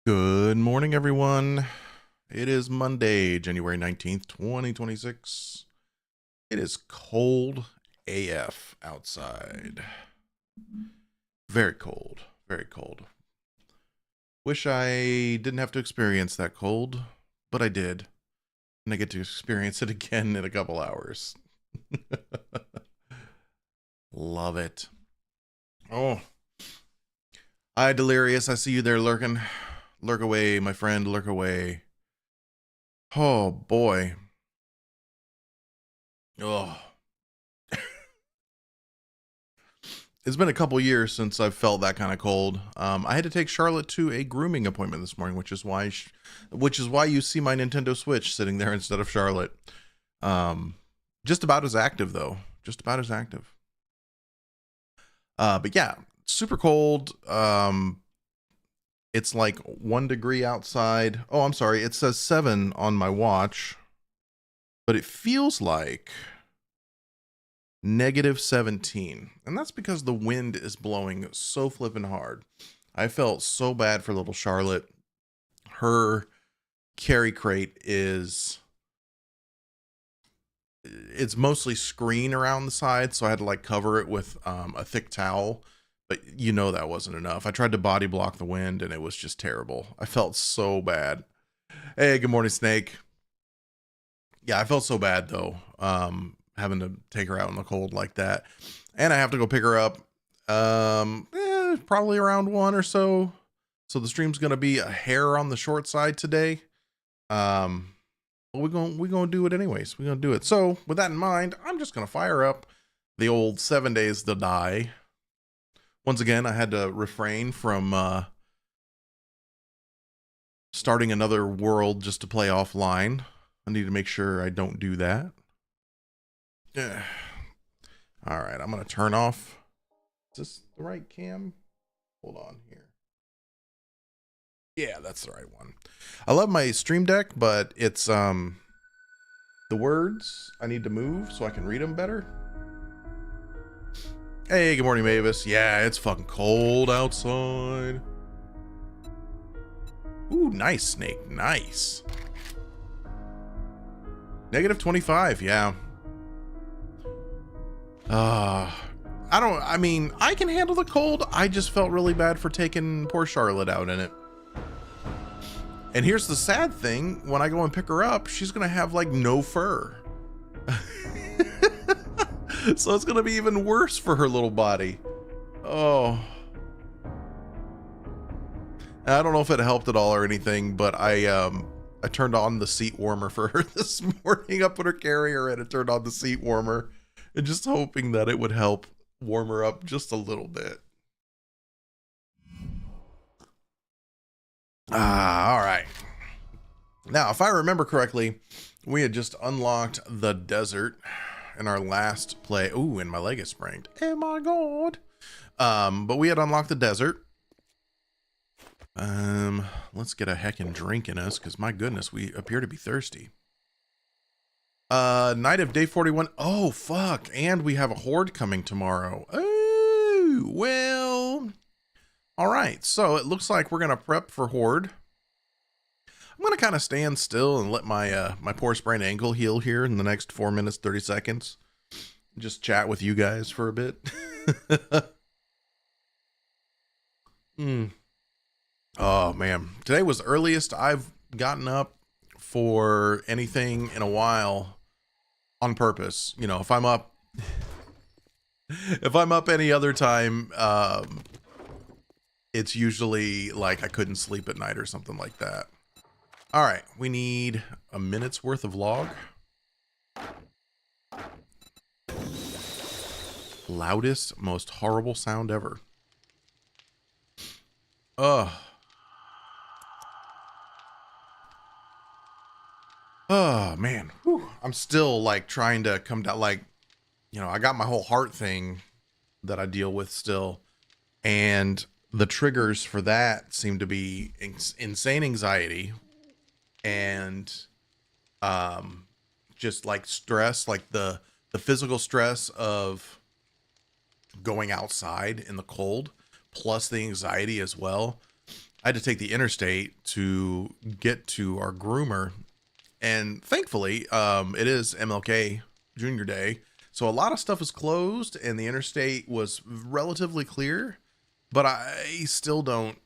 Good morning, everyone. It is Monday, January 19th, 2026. It is cold AF outside. Very cold. Very cold. Wish I didn't have to experience that cold, but I did. And I get to experience it again in a couple hours. Love it. Oh. Hi, Delirious. I see you there lurking. Lurk away, my friend. Lurk away. Oh, boy. Oh. It's been a couple years since I've felt that kind of cold. I had to take Charlotte to a grooming appointment this morning, which is why you see my Nintendo Switch sitting there instead of Charlotte. Just about as active though. Just about as active. But yeah, super cold. It's like 1 degree outside. Oh, I'm sorry. It says 7 on my watch, but it feels like -17, and that's because the wind is blowing so flippin' hard. I felt so bad for little Charlotte. Her carry crate it's mostly screen around the side, so I had to like cover it with a thick towel, but you know that wasn't enough. I tried to body block the wind and it was just terrible. I felt so bad. Hey, good morning, Snake. Yeah, I felt so bad though. Having to take her out in the cold like that, and I have to go pick her up probably around 1 or so the stream's gonna be a hair on the short side today. But we're gonna do it anyways. We're gonna do it. So with that in mind, I'm just gonna fire up the old 7 days to die. Once again, I had to refrain from starting another world just to play offline. I need to make sure I don't do that. All right, I'm gonna turn off. Is this the right cam? Hold on here. Yeah, that's the right one. I love my stream deck, but it's the words I need to move so I can read them better. Hey, good morning, Mavis. Yeah, it's fucking cold outside. Ooh, nice, Snake. Nice. -25, yeah. I can handle the cold. I just felt really bad for taking poor Charlotte out in it. And here's the sad thing. When I go and pick her up, she's going to have like no fur. So it's going to be even worse for her little body. Oh. I don't know if it helped at all or anything, but I turned on the seat warmer for her this morning. I put her carrier in and turned on the seat warmer, and just hoping that it would help warm her up just a little bit. All right. Now, if I remember correctly, we had just unlocked the desert in our last play. Ooh, and my leg is sprained. Oh my god. But we had unlocked the desert. Let's get a heckin' drink in us, because my goodness, we appear to be thirsty. Night of day 41. Oh, fuck. And we have a horde coming tomorrow. Oh, well. All right. So it looks like we're going to prep for horde. I'm going to kind of stand still and let my my poor sprained ankle heal here in the next 4 minutes, 30 seconds. Just chat with you guys for a bit. Oh, man. Today was the earliest I've gotten up for anything in a while. On purpose. You know, if I'm up any other time, it's usually like I couldn't sleep at night or something like that. All right, we need a minute's worth of log. Loudest, most horrible sound ever. Ugh. Oh, man. Whew. I'm still like trying to come down. Like, you know, I got my whole heart thing that I deal with still. And the triggers for that seem to be insane anxiety and just like stress, like the physical stress of going outside in the cold, plus the anxiety as well. I had to take the interstate to get to our groomer. And thankfully, it is MLK Junior Day. So a lot of stuff is closed and the interstate was relatively clear, but I still don't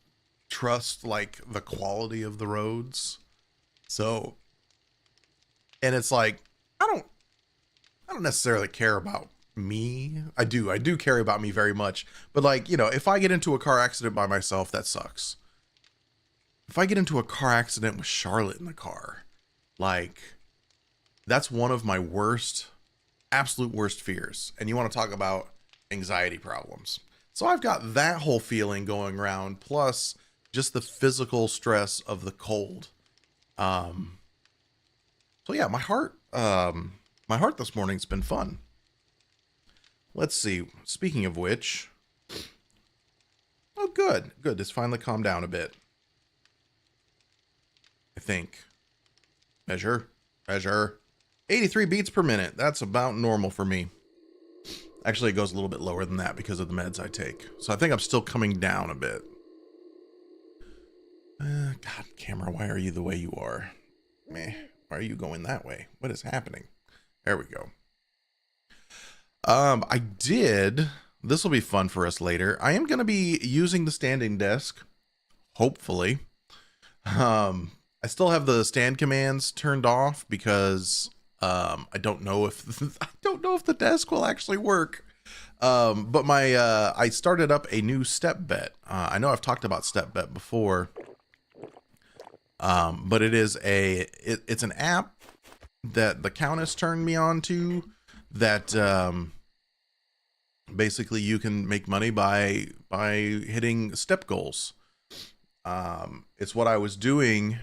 trust like the quality of the roads. So, and it's like, I don't necessarily care about me. I do care about me very much. But like, you know, if I get into a car accident by myself, that sucks. If I get into a car accident with Charlotte in the car, like, that's one of my absolute worst fears. And you want to talk about anxiety problems. So I've got that whole feeling going around, plus just the physical stress of the cold. So yeah, my heart this morning's been fun. Let's see. Speaking of which, oh, good. It's finally calmed down a bit. I think. Measure. 83 beats per minute. That's about normal for me. Actually, it goes a little bit lower than that because of the meds I take. So I think I'm still coming down a bit. God, camera, why are you the way you are? Meh. Why are you going that way? What is happening? There we go. This will be fun for us later. I am going to be using the standing desk. Hopefully. I still have the stand commands turned off because I don't know if the desk will actually work. But I started up a new step bet. I know I've talked about step bet before. But it's an app that the Countess turned me on to that basically you can make money by hitting step goals. It's what I was doing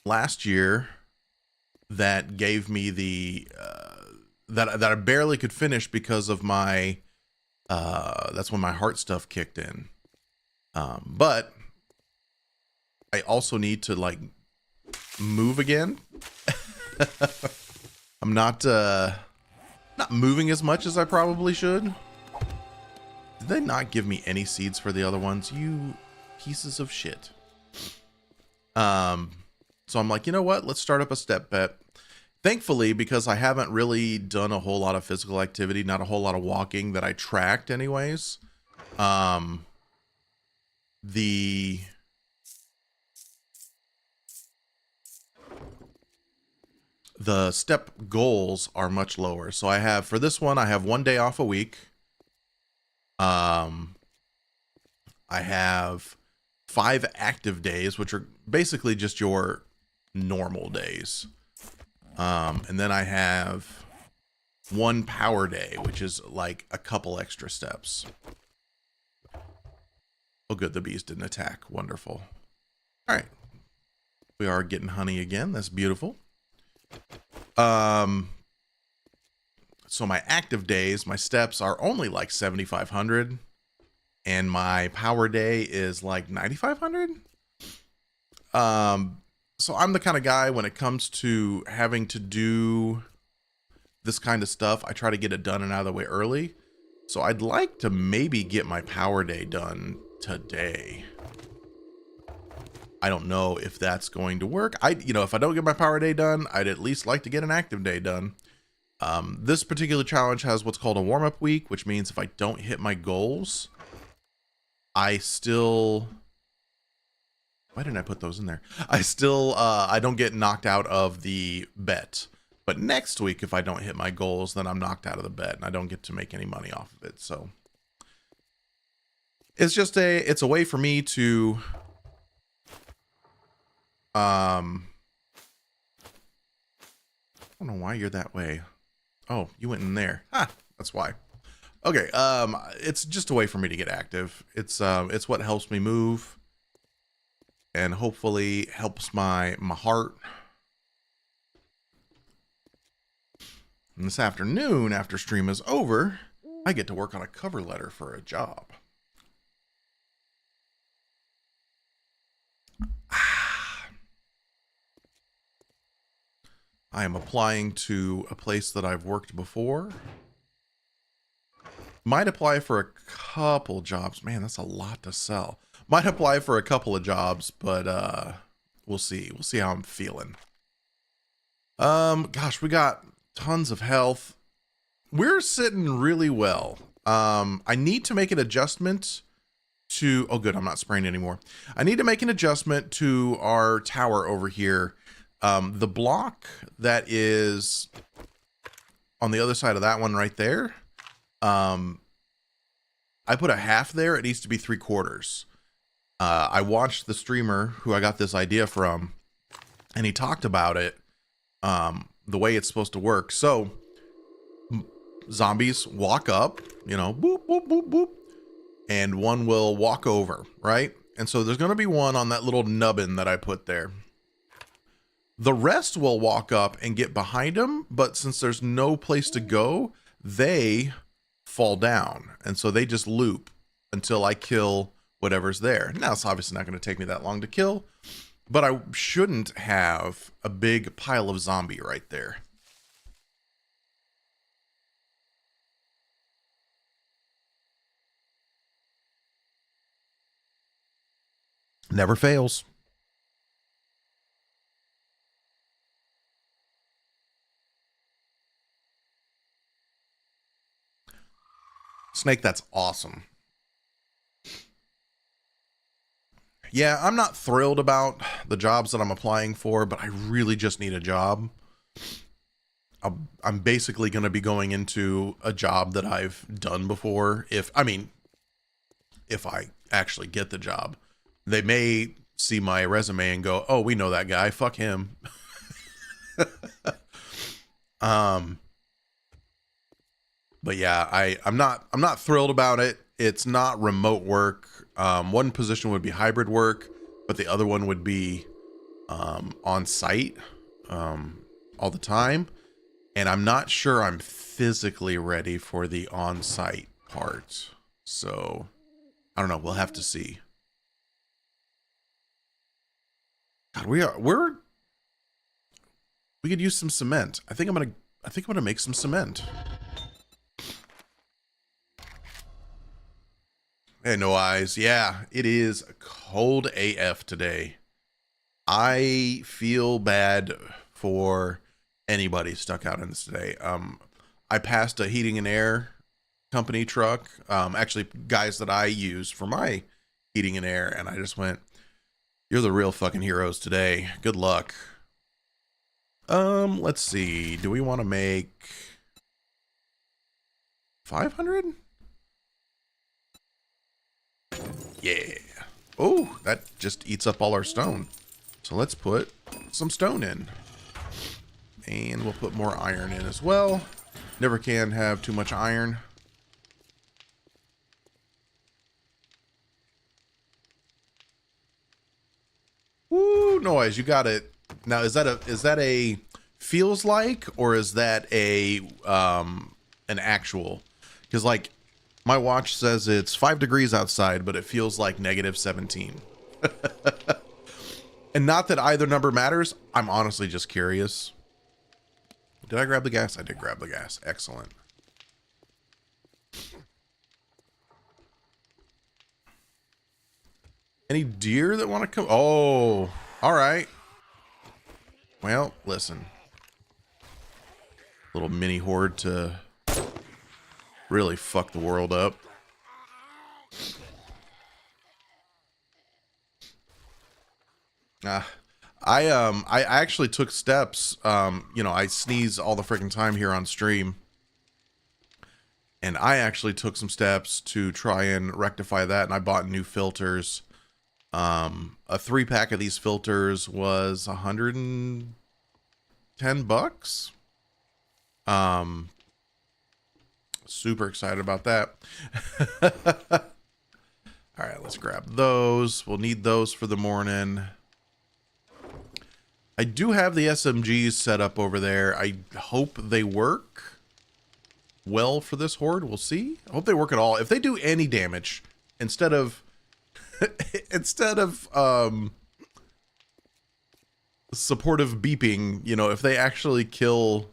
last year that gave me the that I barely could finish because of my that's when my heart stuff kicked in. But I also need to like move again. I'm not moving as much as I probably should. Did they not give me any seeds for the other ones? You pieces of shit. So I'm like, you know what? Let's start up a step bet. Thankfully, because I haven't really done a whole lot of physical activity, not a whole lot of walking that I tracked anyways. The step goals are much lower. So I have, for this one, I have 1 day off a week. I have 5 active days, which are basically just your normal days. And then I have 1 power day, which is like a couple extra steps. Oh, good. The bees didn't attack. Wonderful. All right. We are getting honey again. That's beautiful. So my active days, my steps are only like 7,500 and my power day is like 9,500. So I'm the kind of guy when it comes to having to do this kind of stuff, I try to get it done and out of the way early. So I'd like to maybe get my power day done today. I don't know if that's going to work. If I don't get my power day done, I'd at least like to get an active day done. This particular challenge has what's called a warm-up week, which means if I don't hit my goals, I still... Why didn't I put those in there? I don't get knocked out of the bet. But next week, if I don't hit my goals, then I'm knocked out of the bet and I don't get to make any money off of it. So it's a way for me to, I don't know why you're that way. Oh, you went in there. That's why. Okay. It's just a way for me to get active. It's what helps me move and hopefully helps my heart. And this afternoon, after stream is over, I get to work on a cover letter for a job. I am applying to a place that I've worked before. Might apply for a couple jobs. Man, that's a lot to sell. Might apply for a couple of jobs, but we'll see. We'll see how I'm feeling. Gosh, we got tons of health. We're sitting really well. I need to make an adjustment to, oh good, I'm not spraying anymore. I need to make an adjustment to our tower over here. The block that is on the other side of that one right there, I put a half there. It needs to be 3/4. I watched the streamer who I got this idea from, and he talked about it, the way it's supposed to work. So zombies walk up, you know, boop, boop, boop, boop, and one will walk over, right? And so there's going to be one on that little nubbin that I put there. The rest will walk up and get behind him, but since there's no place to go, they fall down. And so they just loop until I kill whatever's there. Now, it's obviously not going to take me that long to kill, but I shouldn't have a big pile of zombie right there. Never fails. Snake, that's awesome. Yeah, I'm not thrilled about the jobs that I'm applying for, but I really just need a job. I'm basically going to be going into a job that I've done before. If I actually get the job, they may see my resume and go, "Oh, we know that guy. Fuck him." But yeah, I'm not thrilled about it. It's not remote work. One position would be hybrid work, but the other one would be on site all the time. And I'm not sure I'm physically ready for the on site part. So I don't know. We'll have to see. God, we could use some cement. I think I'm gonna make some cement. Hey, no eyes. Yeah, it is cold AF today. I feel bad for anybody stuck out in this today. I passed a heating and air company truck, actually guys that I use for my heating and air, and I just went, "You're the real fucking heroes today. Good luck." Let's see. Do we want to make 500? Yeah. Oh, that just eats up all our stone. So let's put some stone in. And we'll put more iron in as well. Never can have too much iron. Woo, noise, you got it. Now, is that a feels like, or is that a an actual? Because like my watch says it's 5 degrees outside, but it feels like -17. And not that either number matters. I'm honestly just curious. Did I grab the gas? I did grab the gas. Excellent. Any deer that want to come? Oh, all right. Well, listen. Little mini horde to really fuck the world up. I actually took steps. You know, I sneeze all the freaking time here on stream. And I actually took some steps to try and rectify that, and I bought new filters. A 3-pack of these filters was $110. Super excited about that. All right, let's grab those. We'll need those for the morning. I do have the SMGs set up over there. I hope they work well for this horde. We'll see. I hope they work at all. If they do any damage, instead of supportive beeping, you know, if they actually kill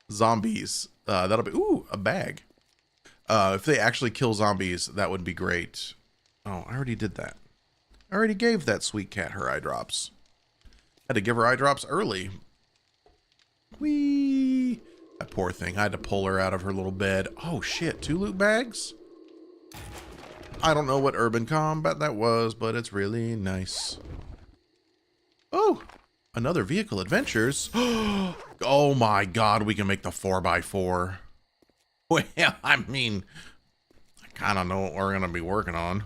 zombies, that'll be, ooh, a bag. If they actually kill zombies, that would be great. Oh, I already did that. I already gave that sweet cat her eye drops. Had to give her eye drops early. Whee! That poor thing. I had to pull her out of her little bed. Oh shit, 2 loot bags? I don't know what urban combat that was, but it's really nice. Oh, another vehicle adventures. Oh my god, we can make the 4x4. Well, I mean, I kind of know what we're going to be working on.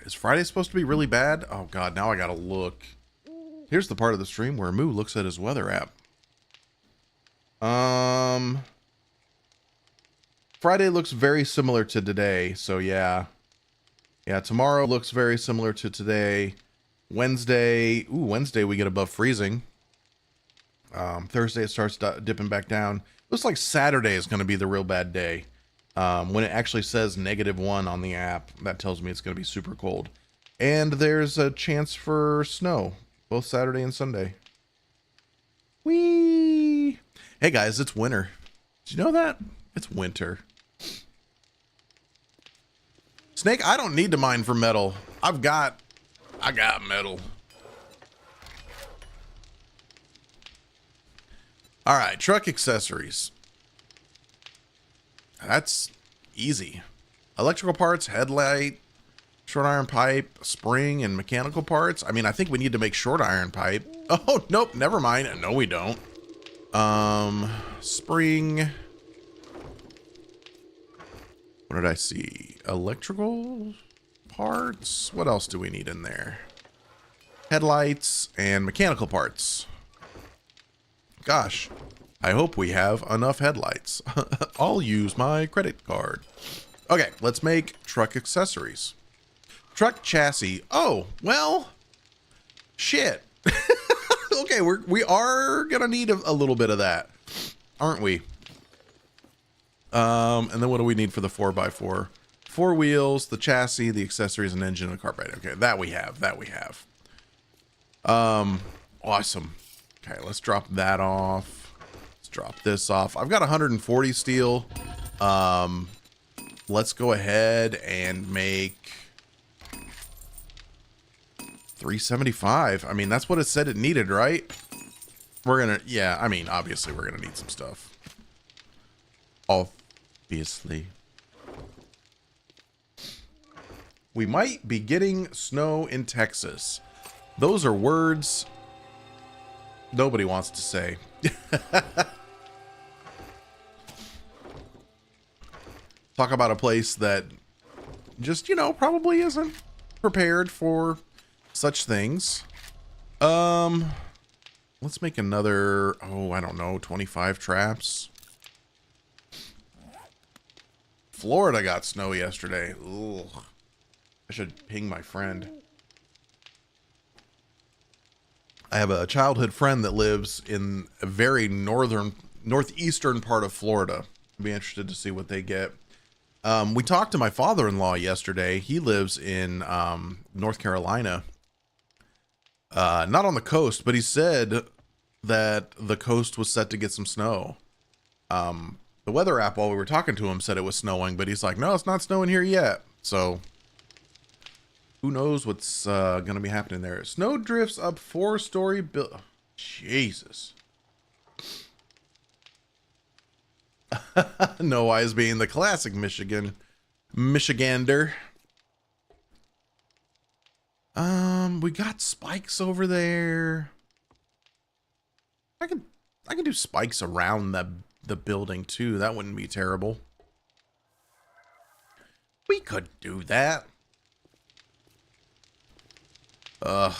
Is Friday supposed to be really bad? Oh god, now I gotta look. Here's the part of the stream where Moo looks at his weather app. Friday looks very similar to today, so yeah. Yeah, tomorrow looks very similar to today. Wednesday, Wednesday we get above freezing. Thursday it starts dipping back down. Looks like Saturday is going to be the real bad day. When it actually says -1 on the app, that tells me it's going to be super cold. And there's a chance for snow, both Saturday and Sunday. Whee! Hey guys, it's winter. Did you know that? It's winter. Snake, I don't need to mine for metal. I got metal. All right, truck accessories. That's easy. Electrical parts, headlight, short iron pipe, spring, and mechanical parts. I mean, I think we need to make short iron pipe. Oh, nope, never mind. No, we don't. Spring. What did I see? Electrical parts. What else do we need in there? Headlights and mechanical parts. Gosh, I hope we have enough headlights. I'll use my credit card. Okay, let's make truck accessories. Truck chassis. Oh, well, shit. Okay, we are gonna need a little bit of that, aren't we? And then what do we need for the 4x4? 4 wheels, the chassis, the accessories, and engine, and carburetor. Okay, that we have. Awesome. Okay, let's drop that off. Let's drop this off. I've got 140 steel. Let's go ahead and make 375. I mean, that's what it said it needed, right? We're gonna, yeah, I mean, obviously we're gonna need some stuff. Obviously. We might be getting snow in Texas. Those are words nobody wants to say. Talk about a place that just, you know, probably isn't prepared for such things. Let's make another, oh, I don't know, 25 traps. Florida got snow yesterday. Ugh. I should ping my friend. I have a childhood friend that lives in a very northeastern part of Florida. I'd be interested to see what they get. We talked to my father-in-law yesterday. He lives in North Carolina. Not on the coast, but he said that the coast was set to get some snow. The weather app, while we were talking to him, said it was snowing, but he's like, no, it's not snowing here yet. So who knows what's going to be happening there. Snow drifts up 4-story build. Jesus. No eyes being the classic Michigander. We got spikes over there. I can do spikes around the building too. That wouldn't be terrible. We could do that. But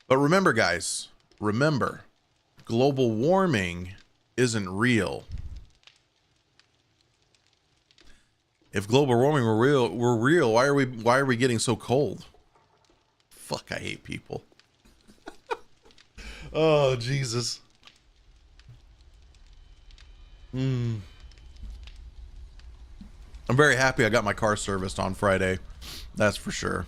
remember, guys, remember, global warming isn't real. If global warming were real, why are we getting so cold? Fuck, I hate people. Oh, Jesus. I'm very happy I got my car serviced on Friday. That's for sure.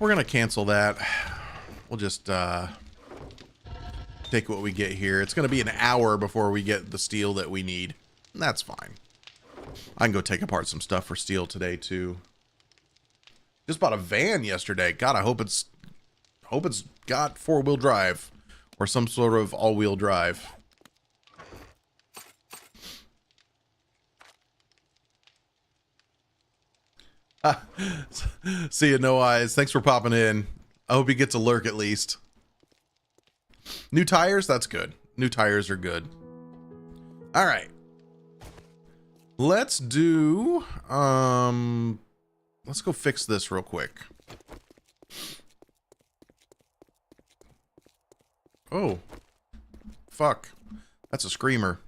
We're gonna cancel that. We'll just take what we get here. It's going to be an hour before we get the steel that we need. And that's fine. I can go take apart some stuff for steel today too. Just bought a van yesterday. God, I hope it's got 4-wheel drive or some sort of all-wheel drive. See you, No Eyes. Thanks for popping in. I hope you get to lurk at least. New tires? That's good. New tires are good. All right. Let's do, let's go fix this real quick. Oh, fuck. That's a screamer.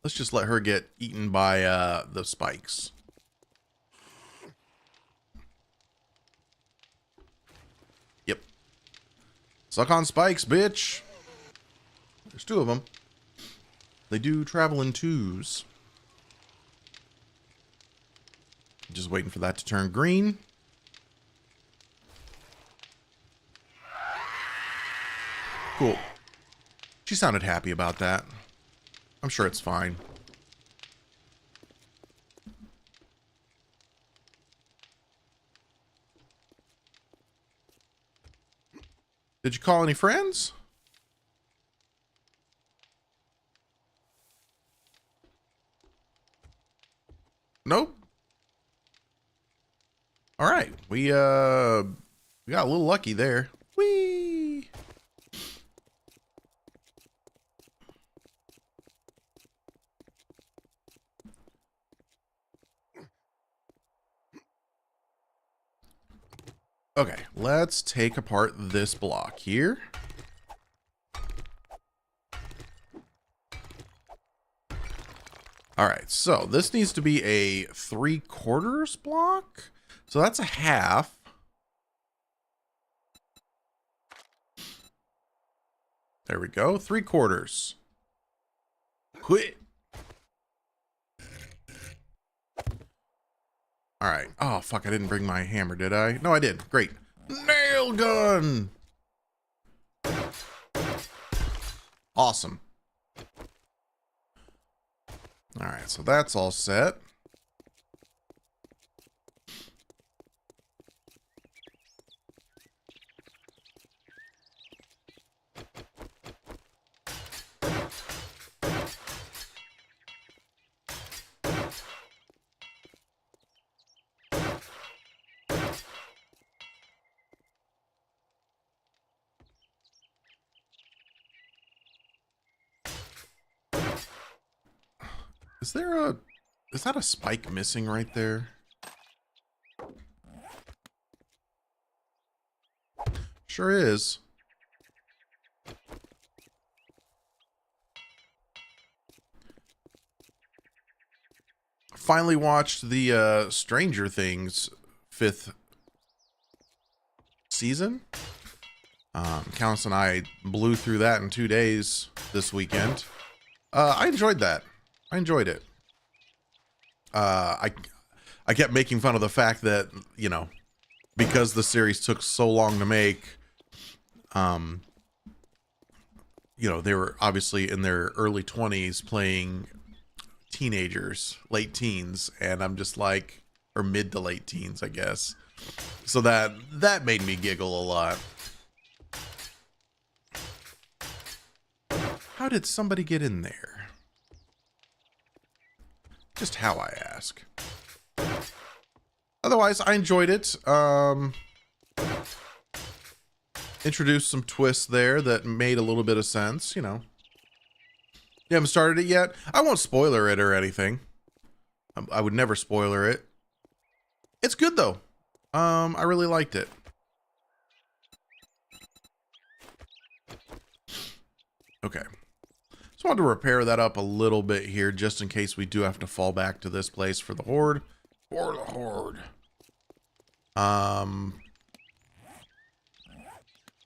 Let's just let her get eaten by, the spikes. Yep. Suck on spikes, bitch. There's 2 of them. They do travel in 2s. Just waiting for that to turn green. Cool. She sounded happy about that. I'm sure it's fine. Did you call any friends? Nope. All right. We got a little lucky there. Whee! Okay, let's take apart this block here. All right, so this needs to be a 3/4 block. So that's a half. There we go, 3/4. Quit. All right. Oh, fuck, I didn't bring my hammer, did I? No, I did. Great. Nail gun. Awesome. All right, so that's all set. Is that a spike missing right there? Sure is. Finally watched the Stranger Things 5th season. Countess and I blew through that in 2 days this weekend. I enjoyed that. I enjoyed it. I kept making fun of the fact that, you know, because the series took so long to make, you know, they were obviously in their early 20s playing teenagers, late teens, and I'm just like, or mid to late teens, I guess. So that made me giggle a lot. How did somebody get in there? Just how I ask. Otherwise, I enjoyed it. Introduced some twists there that made a little bit of sense, you know. You haven't started it yet? I won't spoiler it or anything. I would never spoiler it. It's good though. I really liked it. Okay. Just wanted to repair that up a little bit here, just in case we do have to fall back to this place for the horde. For the horde.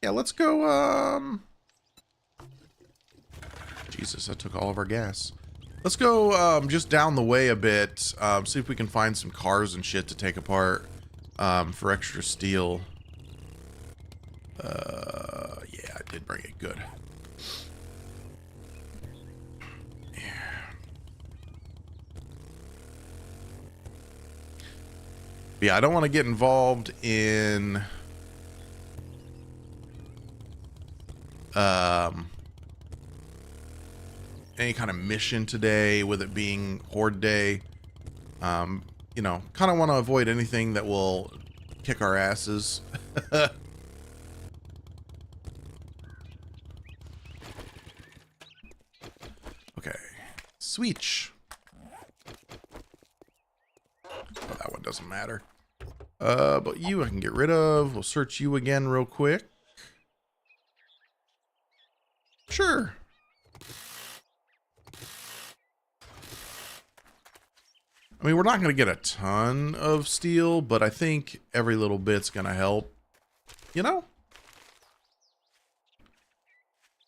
Yeah, let's go, Jesus, that took all of our gas. Let's go, just down the way a bit, see if we can find some cars and shit to take apart, for extra steel. Yeah, Did bring it. Good. Yeah, I don't want to get involved in any kind of mission today, with it being Horde Day. You know, kind of want to avoid anything that will kick our asses. Okay. Switch. Oh, that one doesn't matter. But you I can get rid of. We'll search you again real quick. Sure. I mean, we're not going to get a ton of steel, but I think every little bit's going to help. You know?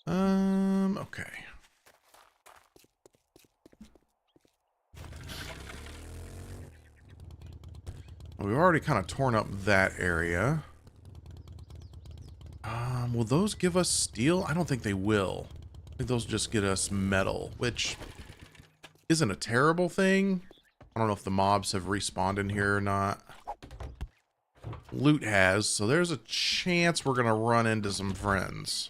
Okay. Well, we've already kind of torn up that area. Will those give us steel? I don't think they will. I think those just get us metal, which isn't a terrible thing. I don't know if the mobs have respawned in here or not. Loot has, so there's a chance we're going to run into some friends.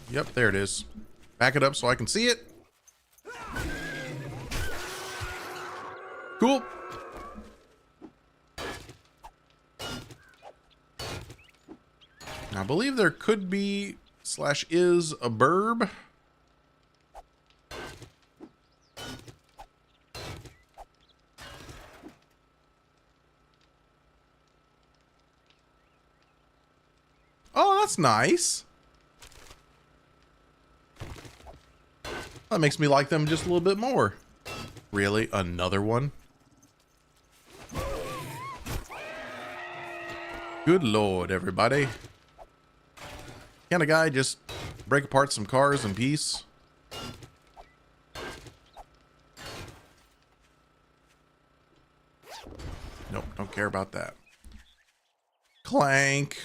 Yep, there it is. Back it up so I can see it. Cool. I believe there could be / is a burb. Oh, that's nice. That makes me like them just a little bit more. Really? Another one? Good lord, everybody. Can a guy just break apart some cars in peace? Nope, don't care about that. Clank.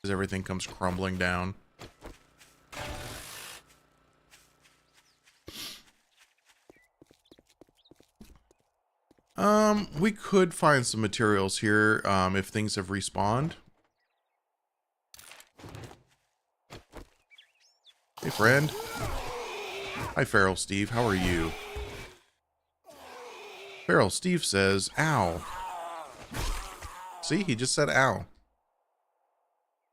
As everything comes crumbling down. We could find some materials here, if things have respawned. Hey, friend. Hi, Feral Steve. How are you? Feral Steve says, ow. See, he just said ow.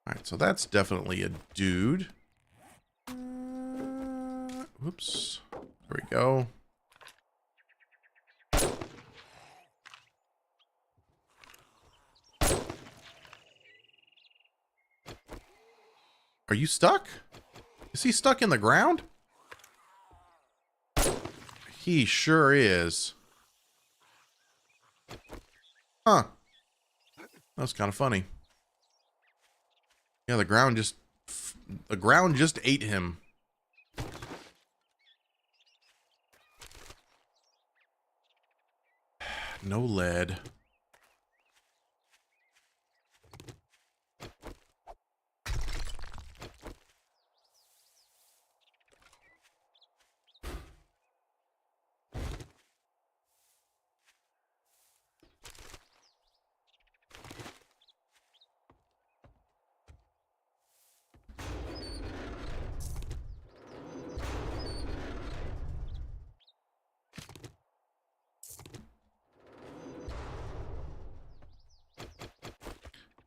Alright, so that's definitely a dude. Whoops. There we go. Are you stuck? Is he stuck in the ground? He sure is. Huh. That's kind of funny. Yeah, the ground just ate him. No lead.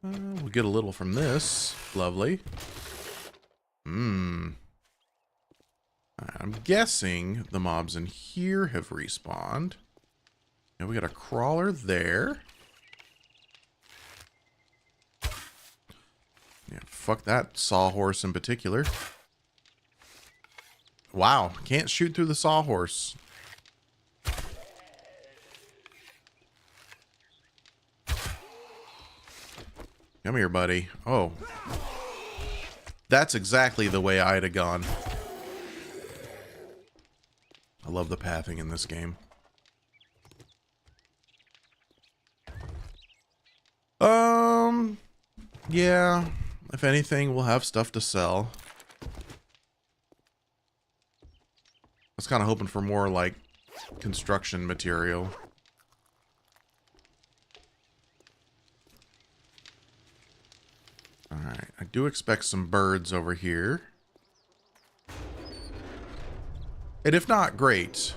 We'll get a little from this. Lovely. I'm guessing the mobs in here have respawned. And we got a crawler there. Yeah, fuck that sawhorse in particular. Wow, can't shoot through the sawhorse. Come here, buddy. Oh. That's exactly the way I'd have gone. I love the pathing in this game. Yeah. If anything, we'll have stuff to sell. I was kind of hoping for more, like, construction material. Alright, I do expect some birds over here. And if not, great.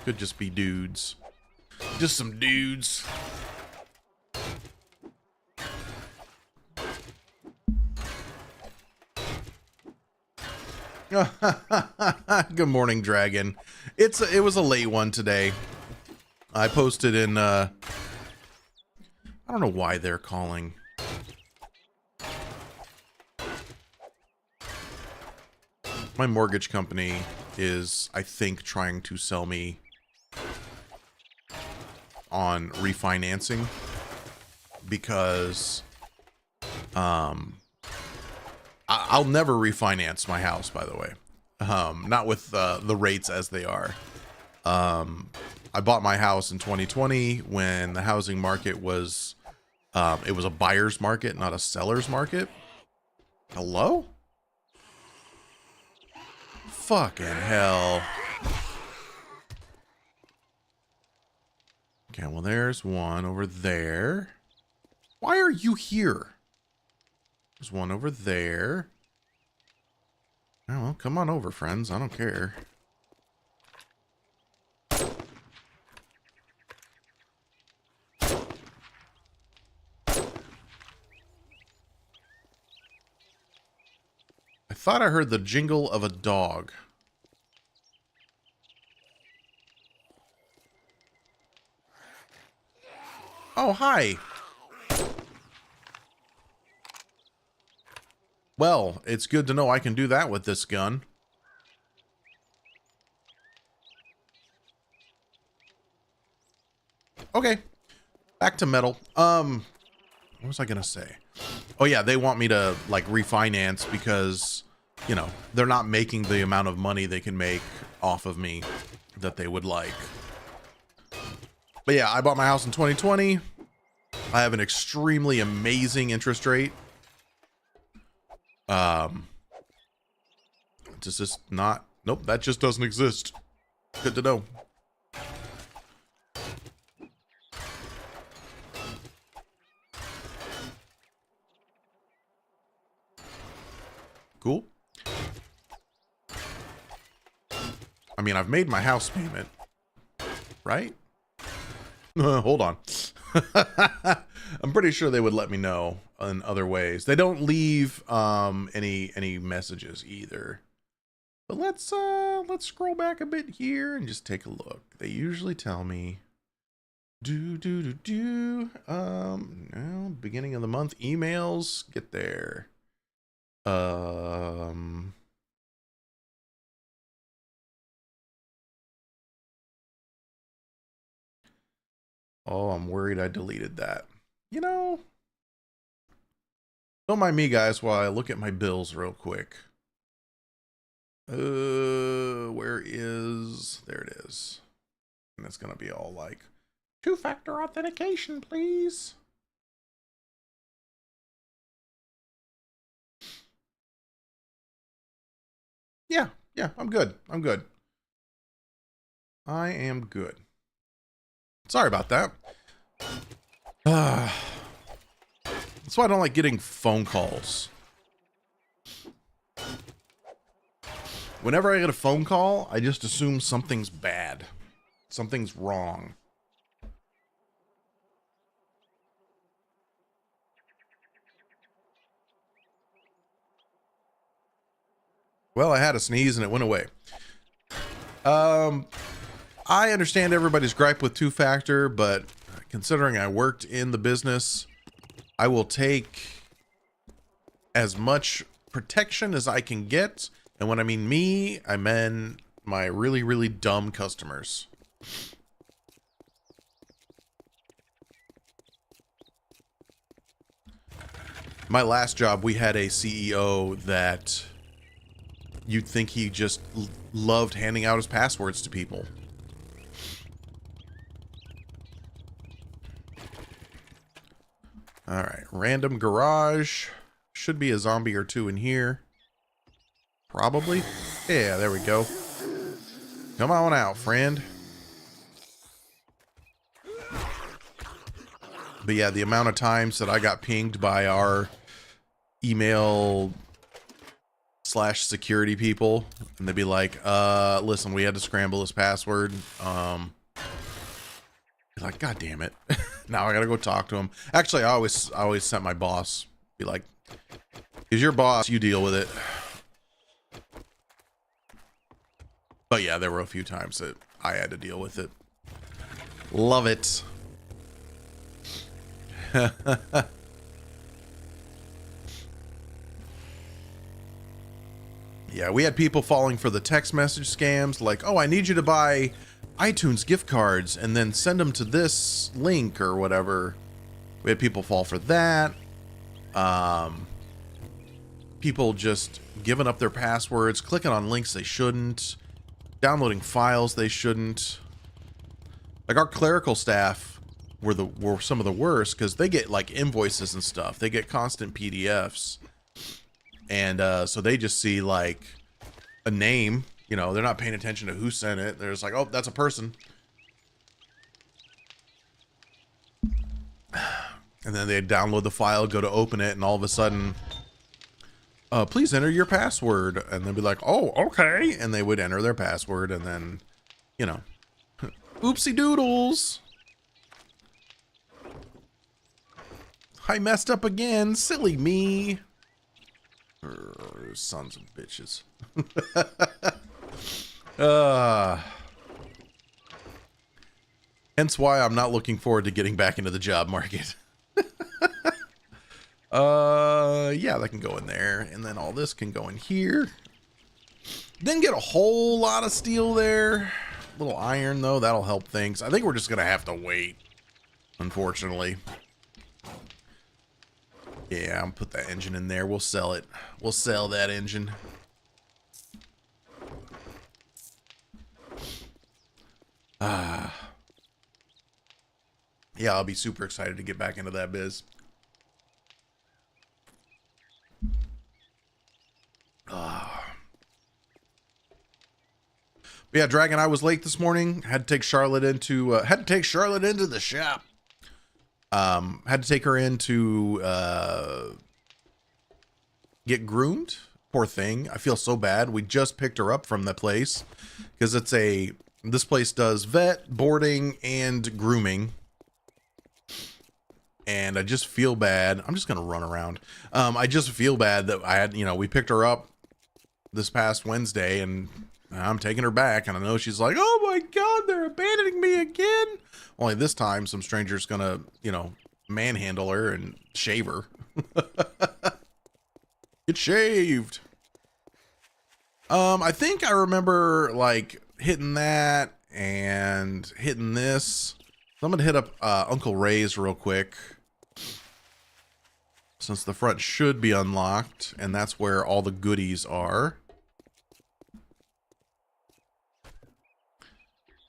Could just be dudes. Just some dudes. Good morning, Dragon. It was a late one today. I posted in I don't know why they're calling. My mortgage company is, I think, trying to sell me on refinancing because I'll never refinance my house, by the way. Not with the rates as they are. I bought my house in 2020 when the housing market was it was a buyer's market, not a seller's market. Hello? Fucking hell. Okay, well, there's one over there. Why are you here? There's one over there. Oh, well, come on over, friends. I don't care. I thought I heard the jingle of a dog. Oh, hi. Well, it's good to know I can do that with this gun. Okay. Back to metal. What was I gonna say? Oh yeah, they want me to like refinance because, you know, they're not making the amount of money they can make off of me that they would like. But yeah, I bought my house in 2020. I have an extremely amazing interest rate. Does this not? Nope, that just doesn't exist. Good to know. Cool. I mean, I've made my house payment, right? Hold on. I'm pretty sure they would let me know in other ways. They don't leave any messages either. But let's scroll back a bit here and just take a look. They usually tell me no, beginning of the month emails, get there. Oh, I'm worried I deleted that. You know, don't mind me, guys, while I look at my bills real quick. Where is... There it is. And it's gonna be all like, two-factor authentication, please. Yeah, I'm good. I'm good. I am good. Sorry about that. That's why I don't like getting phone calls. Whenever I get a phone call, I just assume something's bad. Something's wrong. Well, I had a sneeze and it went away. I understand everybody's gripe with two-factor, but considering I worked in the business, I will take as much protection as I can get. And when I mean me, I mean my really, really dumb customers. My last job, we had a CEO that you'd think he just loved handing out his passwords to people. All right, random garage. Should be a zombie or two in here. Probably. Yeah, there we go. Come on out, friend. But yeah, the amount of times that I got pinged by our email / security people, and they'd be like, listen, we had to scramble this password. Be like, God damn it. Now I gotta go talk to him. Actually, I always sent my boss. Be like, he's your boss, you deal with it. But yeah, there were a few times that I had to deal with it. Love it. Yeah, we had people falling for the text message scams, like, oh, I need you to buy iTunes gift cards and then send them to this link or whatever. We had people fall for that. People just giving up their passwords, clicking on links they shouldn't, downloading files they shouldn't. Like our clerical staff were some of the worst because they get like invoices and stuff. They get constant PDFs. And so they just see like a name, you know, they're not paying attention to who sent it. They're just like, oh, that's a person. And then they'd download the file, go to open it, and all of a sudden, please enter your password. And they'd be like, oh, okay. And they would enter their password and then, you know, oopsie doodles. I messed up again. Silly me. Sons of bitches. Hence why I'm not looking forward to getting back into the job market. Yeah, that can go in there, and then all this can go in here. Didn't get a whole lot of steel there. A little iron though, that'll help things. I think we're just gonna have to wait, unfortunately. Yeah, I'm put that engine in there. We'll sell it. We'll sell that engine. Yeah, I'll be super excited to get back into that biz. But yeah, Dragon, I was late this morning. Had to take Charlotte into the shop. Had to take her in to get groomed. Poor thing. I feel so bad. We just picked her up from the place because this place does vet, boarding, and grooming. And I just feel bad. I'm just going to run around. I just feel bad that we picked her up this past Wednesday and I'm taking her back. And I know she's like, oh my God, they're abandoning me again. Only this time some stranger's going to, manhandle her and shave her. Get shaved. I think I remember like hitting that and hitting this. So I'm gonna hit up Uncle Ray's real quick, since the front should be unlocked, and that's where all the goodies are.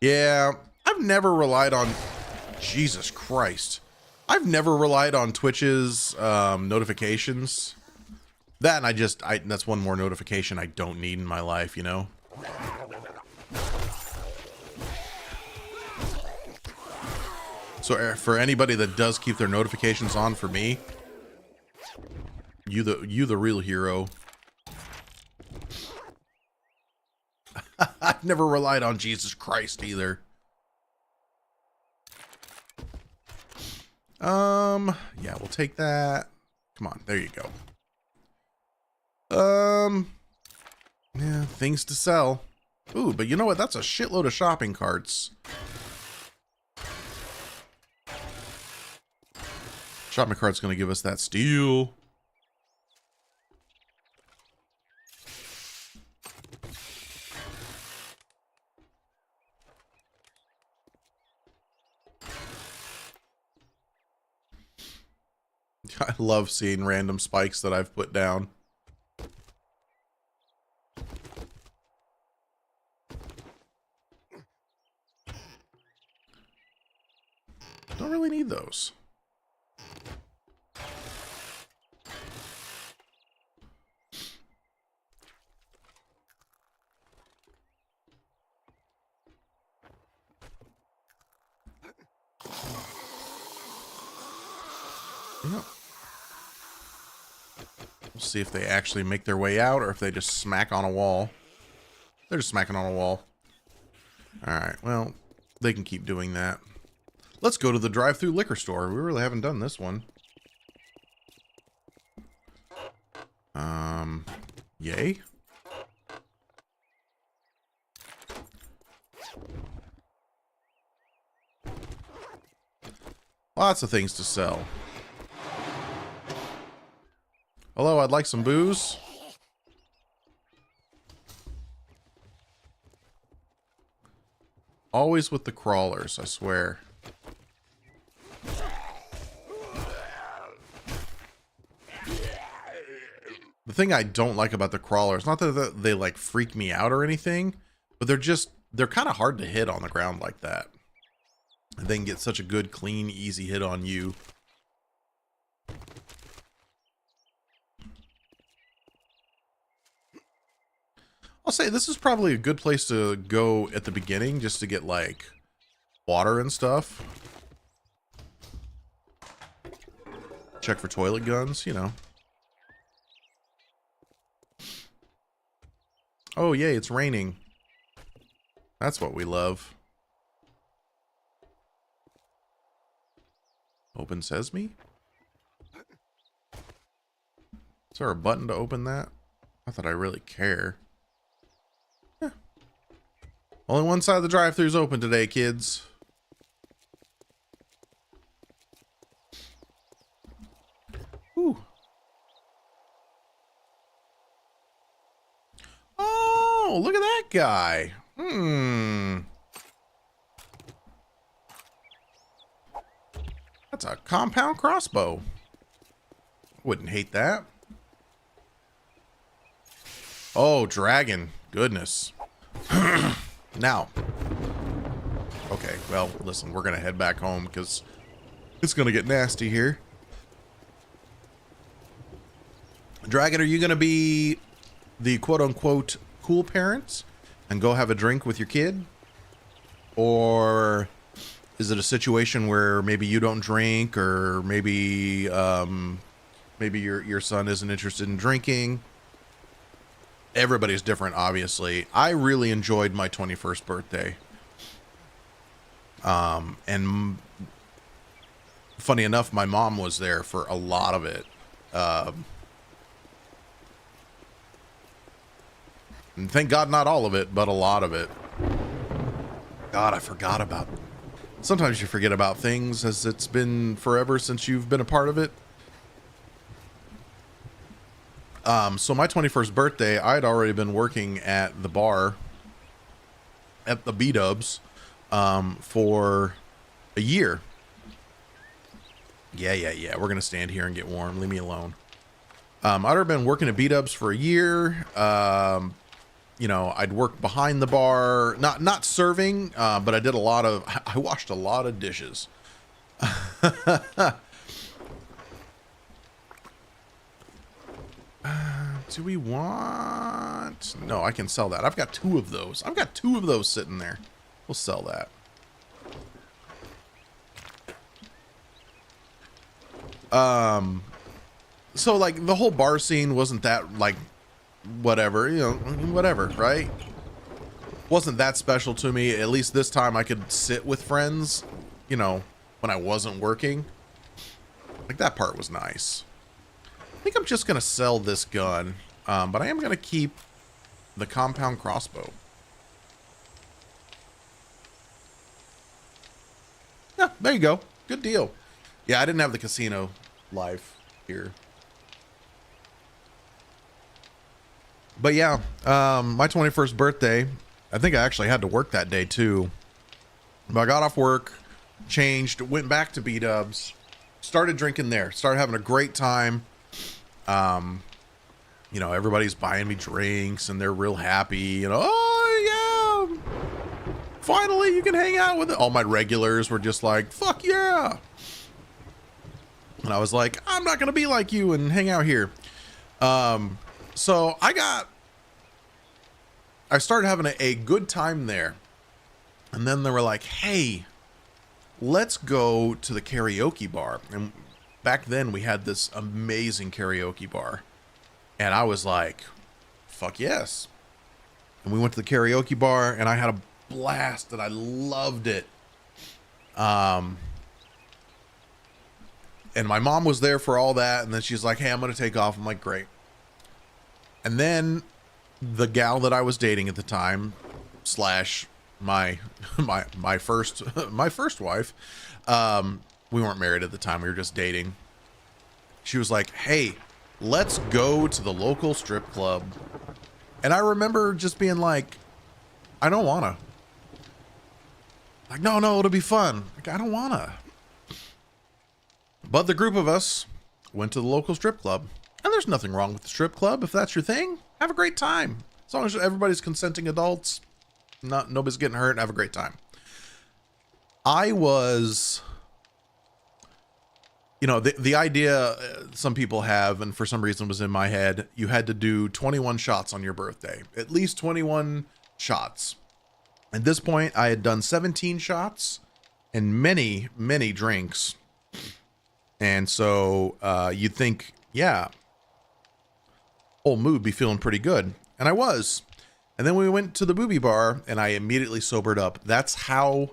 Yeah, I've never relied on... Jesus Christ. I've never relied on Twitch's notifications. That and that's one more notification I don't need in my life, So for anybody that does keep their notifications on for me, you the real hero. I've never relied on Jesus Christ either. Yeah, we'll take that. Come on, there you go. Yeah, things to sell. Ooh, but you know what? That's a shitload of shopping carts. Shopping cart's gonna give us that steel. I love seeing random spikes that I've put down. Don't really need those. Yep. We'll see if they actually make their way out or if they just smack on a wall. They're just smacking on a wall. Alright, well, they can keep doing that. Let's go to the drive-through liquor store. We really haven't done this one. Yay. Lots of things to sell. Hello, I'd like some booze. Always with the crawlers, I swear. The thing I don't like about the crawlers, not that they like freak me out or anything, but they're kind of hard to hit on the ground like that. And they can get such a good, clean, easy hit on you. I'll say this is probably a good place to go at the beginning just to get like water and stuff. Check for toilet guns, you know. Oh, yay, it's raining. That's what we love. Open Sesame? Is there a button to open that? Not that I really care. Yeah. Only one side of the drive-thru's open today, kids. Ooh. Oh, look at that guy. That's a compound crossbow. Wouldn't hate that. Oh, dragon. Goodness. Now. Okay, well, listen, we're going to head back home because it's going to get nasty here. Dragon, are you going to be the quote-unquote cool parents and go have a drink with your kid? Or is it a situation where maybe you don't drink, or maybe maybe your son isn't interested in drinking? Everybody's different, obviously. I really enjoyed my 21st birthday. And funny enough, my mom was there for a lot of it. And thank God not all of it, but a lot of it. God, I forgot about it. Sometimes you forget about things as it's been forever since you've been a part of it. So my 21st birthday, I'd already been working at the bar at the B-Dubs for a year. Yeah. We're going to stand here and get warm. Leave me alone. I'd already been working at B-Dubs for a year. You know, I'd work behind the bar, not serving, but I did I washed a lot of dishes. Do we want... No, I can sell that. I've got two of those. I've got two of those sitting there. We'll sell that. So like the whole bar scene wasn't that like whatever, you know, whatever, right? Wasn't that special to me. At least this time I could sit with friends, you know, when I wasn't working. Like that part was nice. I think I'm just going to sell this gun, but I am going to keep the compound crossbow. Yeah, there you go. Good deal. Yeah, I didn't have the casino life here. But yeah, my 21st birthday, I think I actually had to work that day too. But I got off work, changed, went back to B-Dubs, started drinking there, started having a great time. You know, everybody's buying me drinks and they're real happy, you know, oh yeah, finally you can hang out with it. All my regulars were just like, fuck yeah. And I was like, I'm not going to be like you and hang out here. So I started having a good time there. And then they were like, hey, let's go to the karaoke bar. And back then we had this amazing karaoke bar. And I was like, fuck yes. And we went to the karaoke bar and I had a blast and I loved it. And my mom was there for all that. And then she's like, hey, I'm going to take off. I'm like, great. And then the gal that I was dating at the time, slash my first wife, we weren't married at the time. We were just dating. She was like, hey, let's go to the local strip club. And I remember just being like, I don't wanna. Like, no, it'll be fun. Like, I don't wanna. But the group of us went to the local strip club. And there's nothing wrong with the strip club. If that's your thing, have a great time. As long as everybody's consenting adults, nobody's getting hurt, have a great time. I was, you know, the idea some people have, and for some reason was in my head, you had to do 21 shots on your birthday. At least 21 shots. At this point, I had done 17 shots and many, many drinks. And so you'd think, yeah, old mood be feeling pretty good. And I was. And then we went to the booby bar and I immediately sobered up. That's how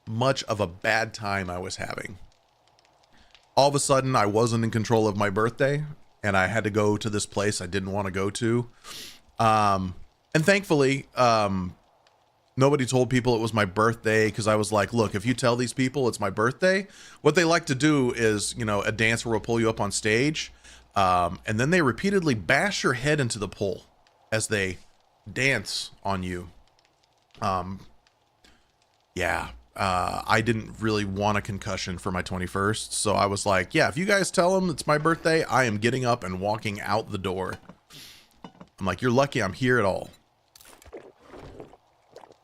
much of a bad time I was having. All of a sudden, I wasn't in control of my birthday and I had to go to this place I didn't want to go to. And thankfully, nobody told people it was my birthday because I was like, look, if you tell these people it's my birthday, what they like to do is, you know, a dancer will pull you up on stage and then they repeatedly bash your head into the pole as they dance on you. I didn't really want a concussion for my 21st. So I was like, yeah, if you guys tell them it's my birthday, I am getting up and walking out the door. I'm like, you're lucky I'm here at all.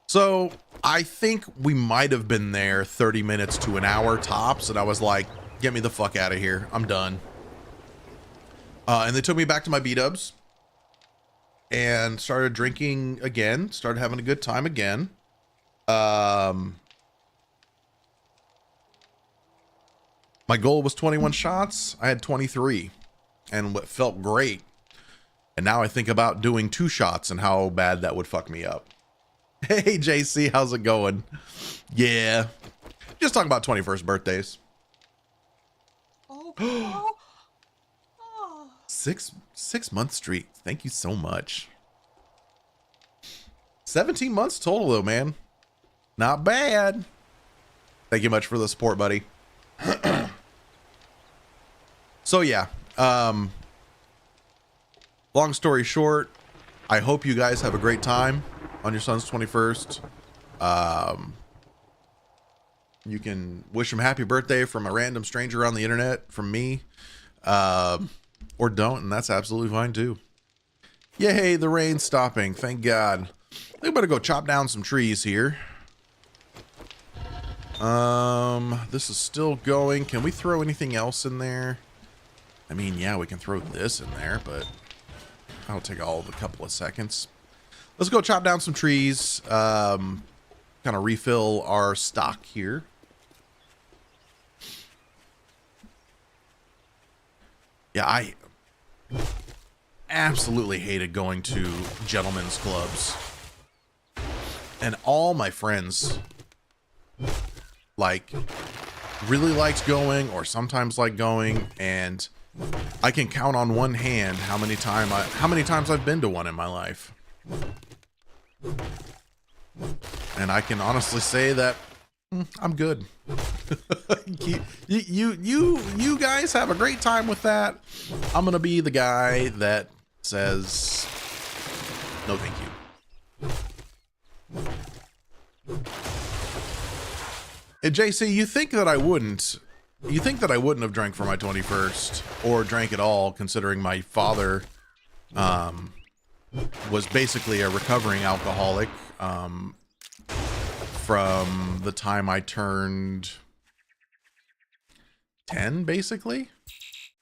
So I think we might have been there 30 minutes to an hour tops. And I was like, get me the fuck out of here. I'm done. And they took me back to my B-dubs and started drinking again, started having a good time again. My goal was 21 shots. I had 23 and what felt great. And now I think about doing 2 shots and how bad that would fuck me up. Hey, JC, how's it going? Yeah. Just talking about 21st birthdays. Oh. 6-month streak. Thank you so much. 17 months total though, man. Not bad. Thank you much for the support, buddy. So yeah, long story short, I hope you guys have a great time on your son's 21st. You can wish him happy birthday from a random stranger on the internet from me, or don't, and that's absolutely fine too. Yay, the rain's stopping, thank God. We better go chop down some trees here. This is still going. Can we throw anything else in there? I mean, yeah, we can throw this in there, but that'll take all of a couple of seconds. Let's go chop down some trees, kind of refill our stock here. Yeah, I absolutely hated going to gentlemen's clubs. And all my friends like really liked going or sometimes like going, and I can count on one hand how many times I've been to one in my life. And I can honestly say that I'm good. you guys have a great time with that. I'm gonna be the guy that says no thank you. And JC, you think that I wouldn't, You think that I wouldn't have drank for my 21st or drank at all, considering my father was basically a recovering alcoholic from the time I turned 10, basically.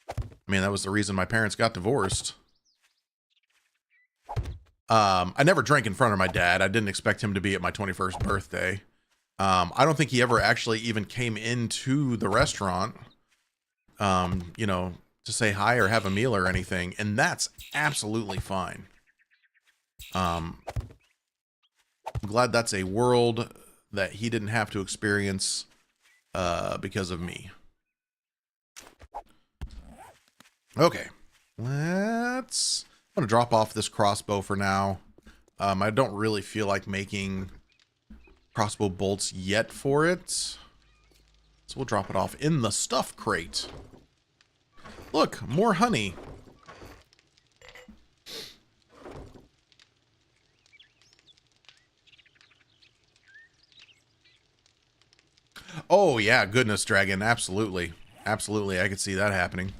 I mean, that was the reason my parents got divorced. I never drank in front of my dad. I didn't expect him to be at my 21st birthday. I don't think he ever actually even came into the restaurant, you know, to say hi or have a meal or anything. And that's absolutely fine. I'm glad that's a world that he didn't have to experience because of me. Okay, I'm gonna drop off this crossbow for now. I don't really feel like making crossbow bolts yet for it, so we'll drop it off in the stuff crate. Look, more honey. Oh yeah, goodness dragon, absolutely. Absolutely, I could see that happening.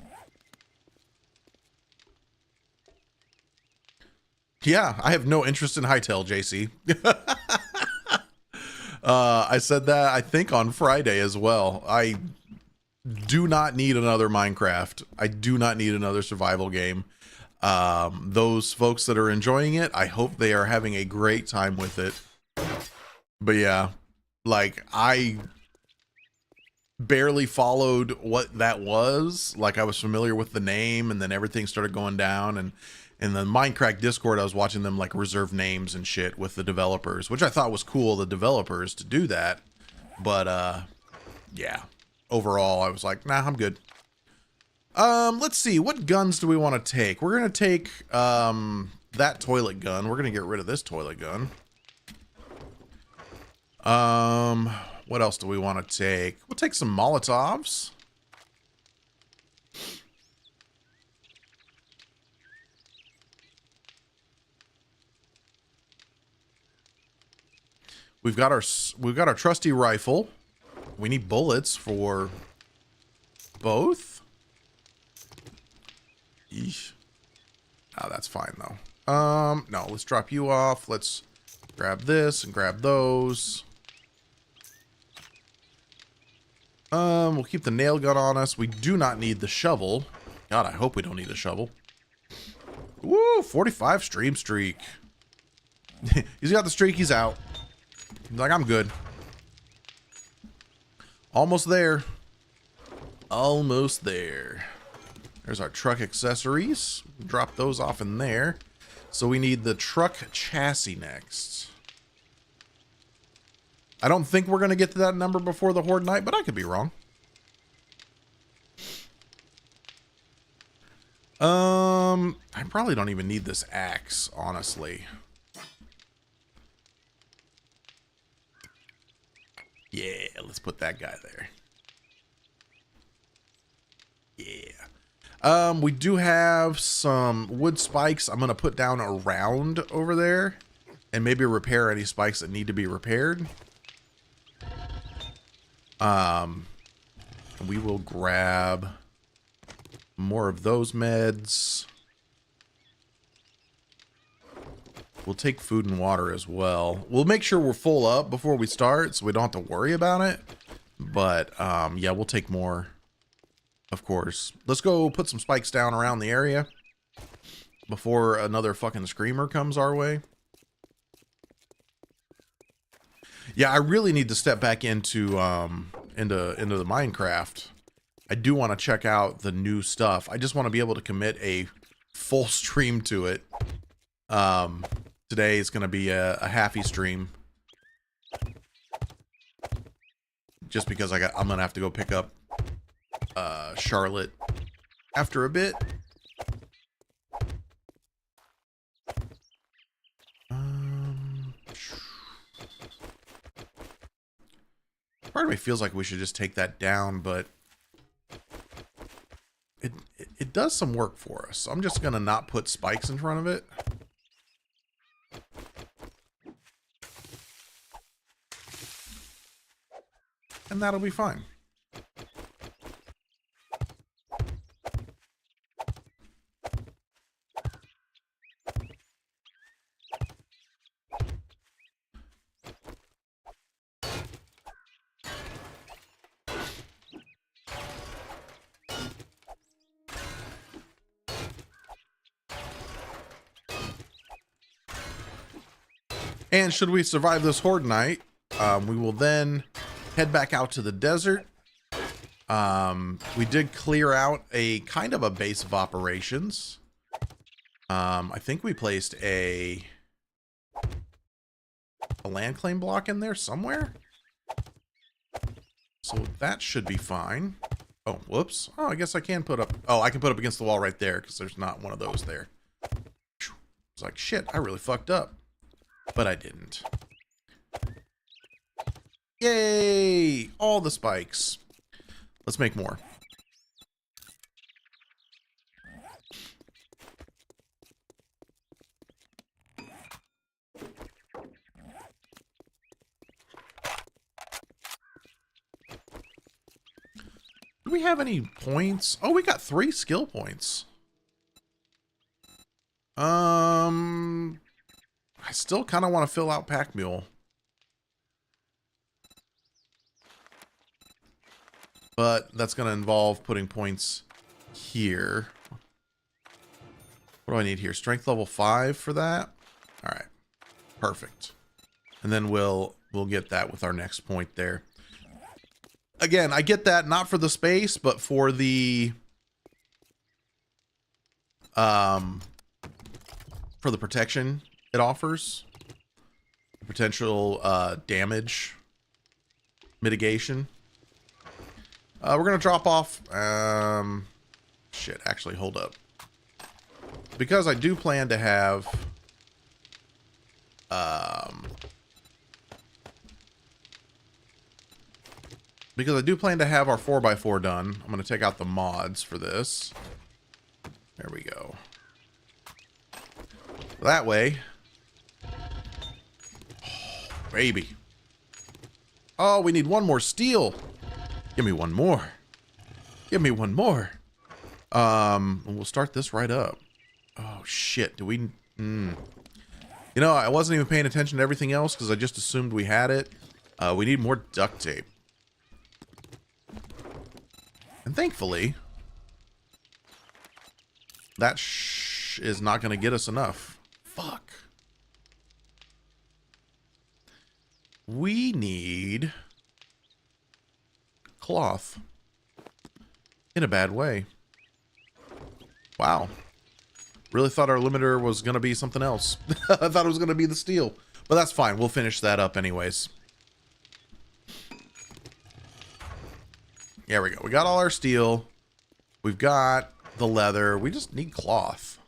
Yeah, I have no interest in hightail, JC. I said that, I think, on Friday as well. I do not need another Minecraft. I do not need another survival game. Those folks that are enjoying it, I hope they are having a great time with it. But yeah, like, I barely followed what that was. Like, I was familiar with the name, and then everything started going down, and in the Minecraft Discord, I was watching them like reserve names and shit with the developers, which I thought was cool, the developers, to do that. But yeah, overall, I was like, nah, I'm good. Let's see, what guns do we want to take? We're gonna take that toilet gun. We're gonna get rid of this toilet gun. What else do we want to take? We'll take some Molotovs. We've got our trusty rifle. We need bullets for both. Eesh. Oh, that's fine though. No, let's drop you off. Let's grab this and grab those. We'll keep the nail gun on us. We do not need the shovel. God, I hope we don't need the shovel. Woo, 45 stream streak. He's got the streak, he's out. He's like, I'm good. Almost there. Almost there. There's our truck accessories. Drop those off in there. So we need the truck chassis next. I don't think we're going to get to that number before the Horde Night, but I could be wrong. I probably don't even need this axe, honestly. Yeah, let's put that guy there. Yeah. We do have some wood spikes I'm going to put down around over there and maybe repair any spikes that need to be repaired. We will grab more of those meds. We'll take food and water as well. We'll make sure we're full up before we start so we don't have to worry about it. But, yeah, we'll take more, of course. Let's go put some spikes down around the area before another fucking screamer comes our way. Yeah, I really need to step back into the Minecraft. I do want to check out the new stuff. I just want to be able to commit a full stream to it. Today is going to be a halfy stream. Just because I'm going to have to go pick up Charlotte after a bit. Part of me feels like we should just take that down, but it does some work for us. So I'm just going to not put spikes in front of it. And that'll be fine. And should we survive this horde night, we will then head back out to the desert. We did clear out a kind of a base of operations. I think we placed a land claim block in there somewhere. So that should be fine. Oh, whoops. Oh, I guess I can put up... Oh, I can put up against the wall right there because there's not one of those there. It's like, shit, I really fucked up. But I didn't. Yay! All the spikes. Let's make more. Do we have any points? Oh, we got 3 skill points. I still kind of want to fill out Pack Mule. But that's going to involve putting points here. What do I need here? Strength level 5 for that? All right. Perfect. And then we'll get that with our next point there. Again, I get that not for the space, but for the protection it offers. Potential damage mitigation. We're going to drop off... shit, actually, hold up. Because I do plan to have... because I do plan to have our 4x4 done, I'm going to take out the mods for this. There we go. That way... Oh, baby. Oh, we need one more steel. Give me one more. Give me one more. We'll start this right up. Oh, shit. Do we... You know, I wasn't even paying attention to everything else because I just assumed we had it. We need more duct tape. And thankfully, that is not going to get us enough. Fuck. We need cloth. In a bad way. Wow. Really thought our limiter was going to be something else. I thought it was going to be the steel. But that's fine. We'll finish that up anyways. There we go. We got all our steel. We've got the leather. We just need cloth.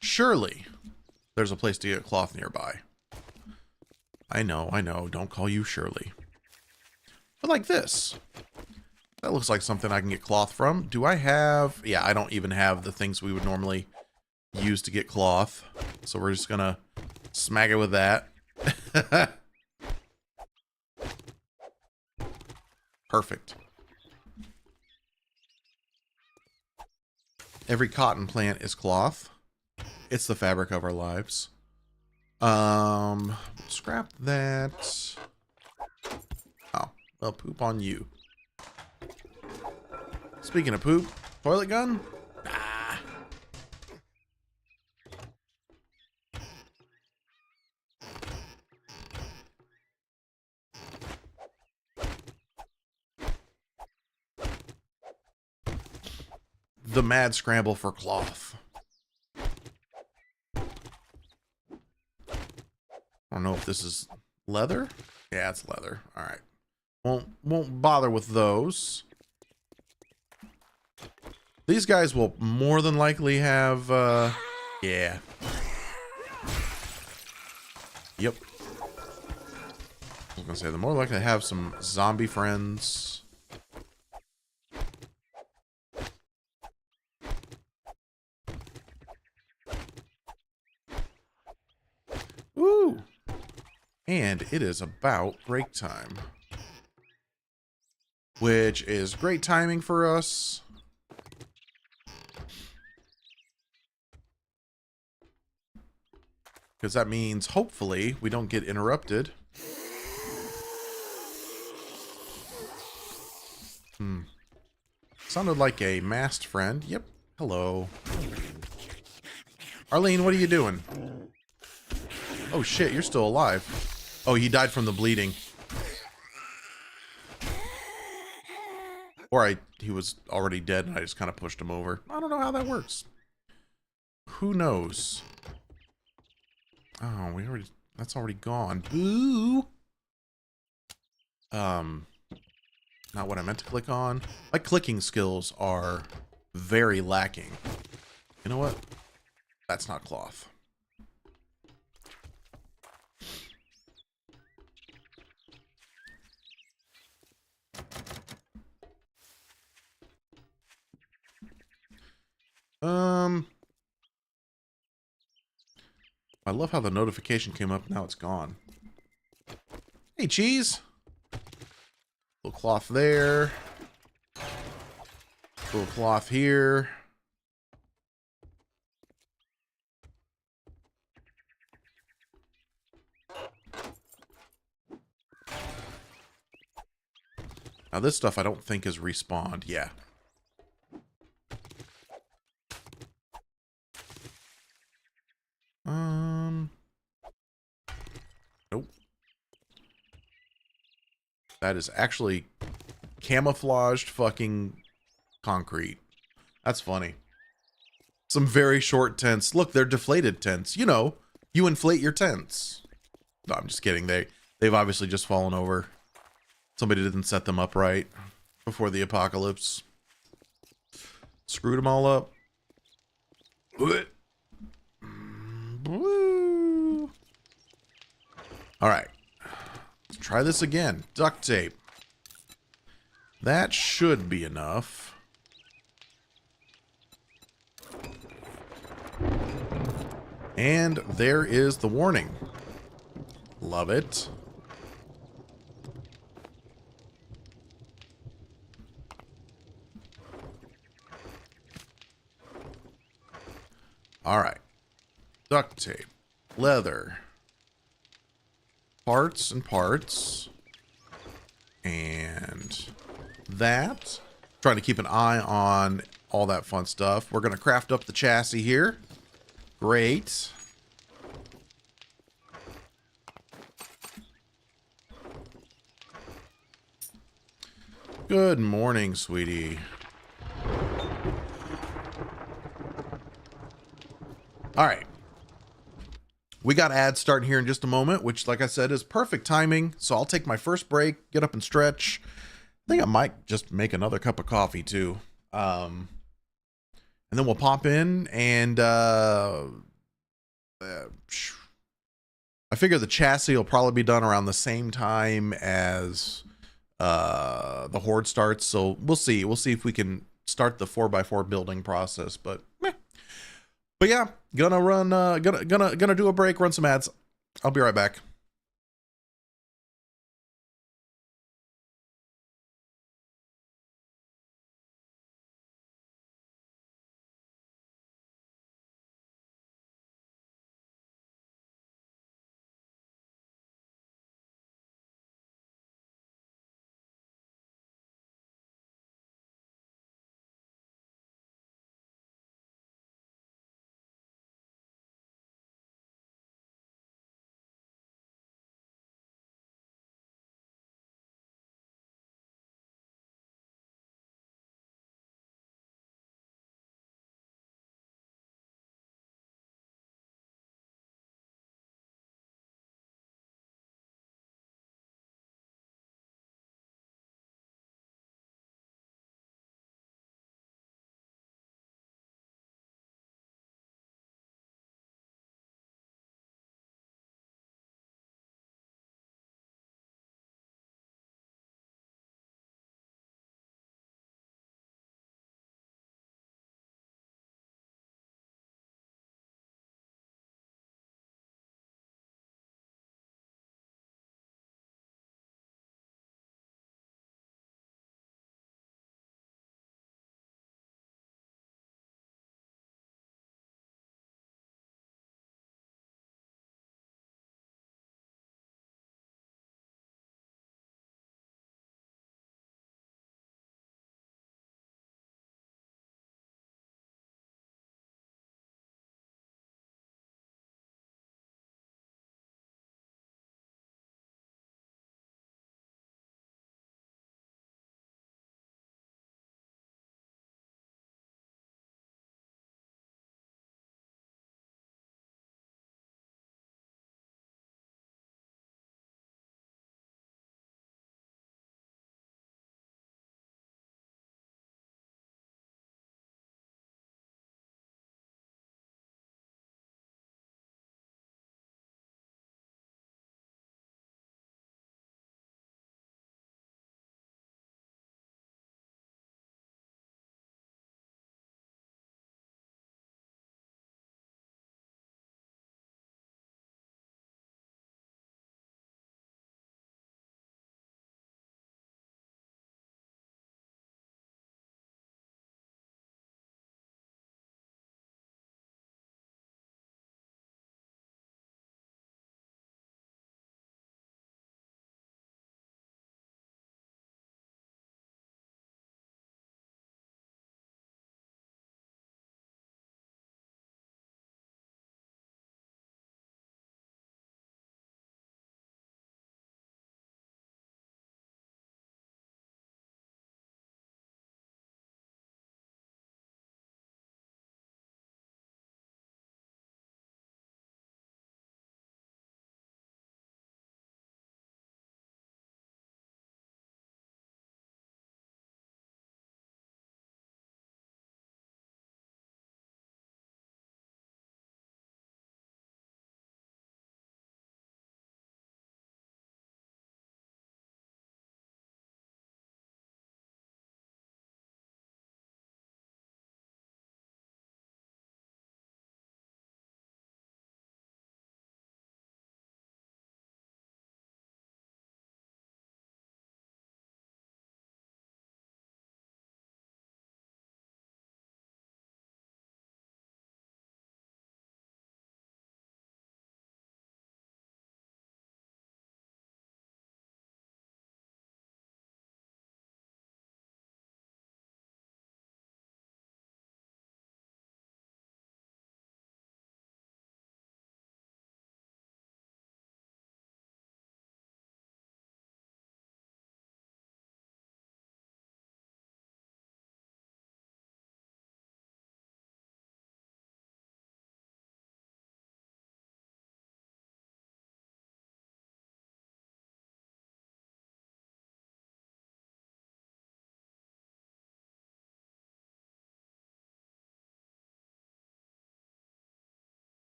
Surely there's a place to get cloth nearby. I know. Don't call you Shirley. But like this. That looks like something I can get cloth from. Do I have... Yeah, I don't even have the things we would normally use to get cloth. So we're just gonna smack it with that. Perfect. Every cotton plant is cloth. It's the fabric of our lives. Scrap that. Oh, well, poop on you. Speaking of poop, toilet gun? Ah. The mad scramble for cloth. I don't know if this is leather. Yeah, it's leather. All right. Won't bother with those. These guys will more than likely have, yeah. Yep. I was gonna say, they're more likely to have some zombie friends. Woo! And it is about break time. Which is great timing for us. Because that means, hopefully, we don't get interrupted. Sounded like a masked friend. Yep. Hello. Arlene, what are you doing? Oh shit, you're still alive. Oh, he died from the bleeding. Or he was already dead and I just kind of pushed him over. I don't know how that works. Who knows? Oh, that's already gone. Boo! Not what I meant to click on. My clicking skills are very lacking. You know what? That's not cloth. I love how the notification came up. Now it's gone. Hey, cheese. Little cloth there. Little cloth here. Now this stuff I don't think is respawned. Yeah. Nope. That is actually camouflaged fucking concrete. That's funny. Some very short tents. Look, they're deflated tents. You know, you inflate your tents. No, I'm just kidding. They've obviously just fallen over. Somebody didn't set them up right before the apocalypse. Screwed them all up. All right. Let's try this again. Duct tape. That should be enough. And there is the warning. Love it. All right. Duct tape. Leather. Parts and parts. And that. Trying to keep an eye on all that fun stuff. We're going to craft up the chassis here. Great. Good morning, sweetie. All right. We got ads starting here in just a moment, which, like I said, is perfect timing. So I'll take my first break, get up and stretch. I think I might just make another cup of coffee, too. And then we'll pop in and I figure the chassis will probably be done around the same time as the horde starts. So we'll see. We'll see if we can start the 4x4 building process. But yeah, gonna do a break, run some ads. I'll be right back.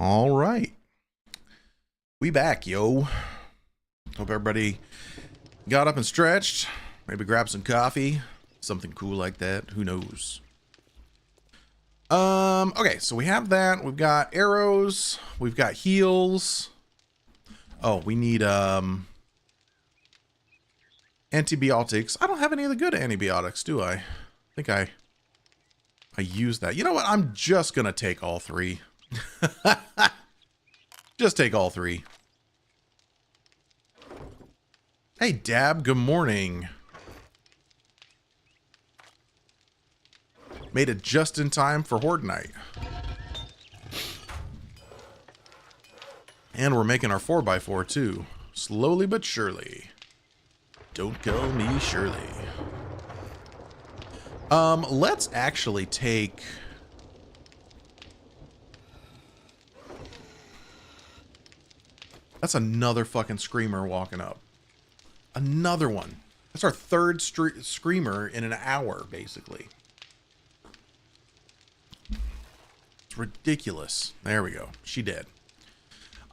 All right. We back, yo. Hope everybody got up and stretched. Maybe grab some coffee. Something cool like that. Who knows? Okay, so we have that. We've got arrows. We've got heals. Oh, we need, antibiotics. I don't have any of the good antibiotics, do I? I think I used that. You know what? I'm just gonna take all three. Just take all three. Hey, Dab, good morning. Made it just in time for Horde Night. And we're making our 4x4 too. Slowly but surely. Don't call me Shirley. Let's actually take... That's another fucking screamer walking up. Another one. That's our third screamer in an hour, basically. It's ridiculous. There we go. She did.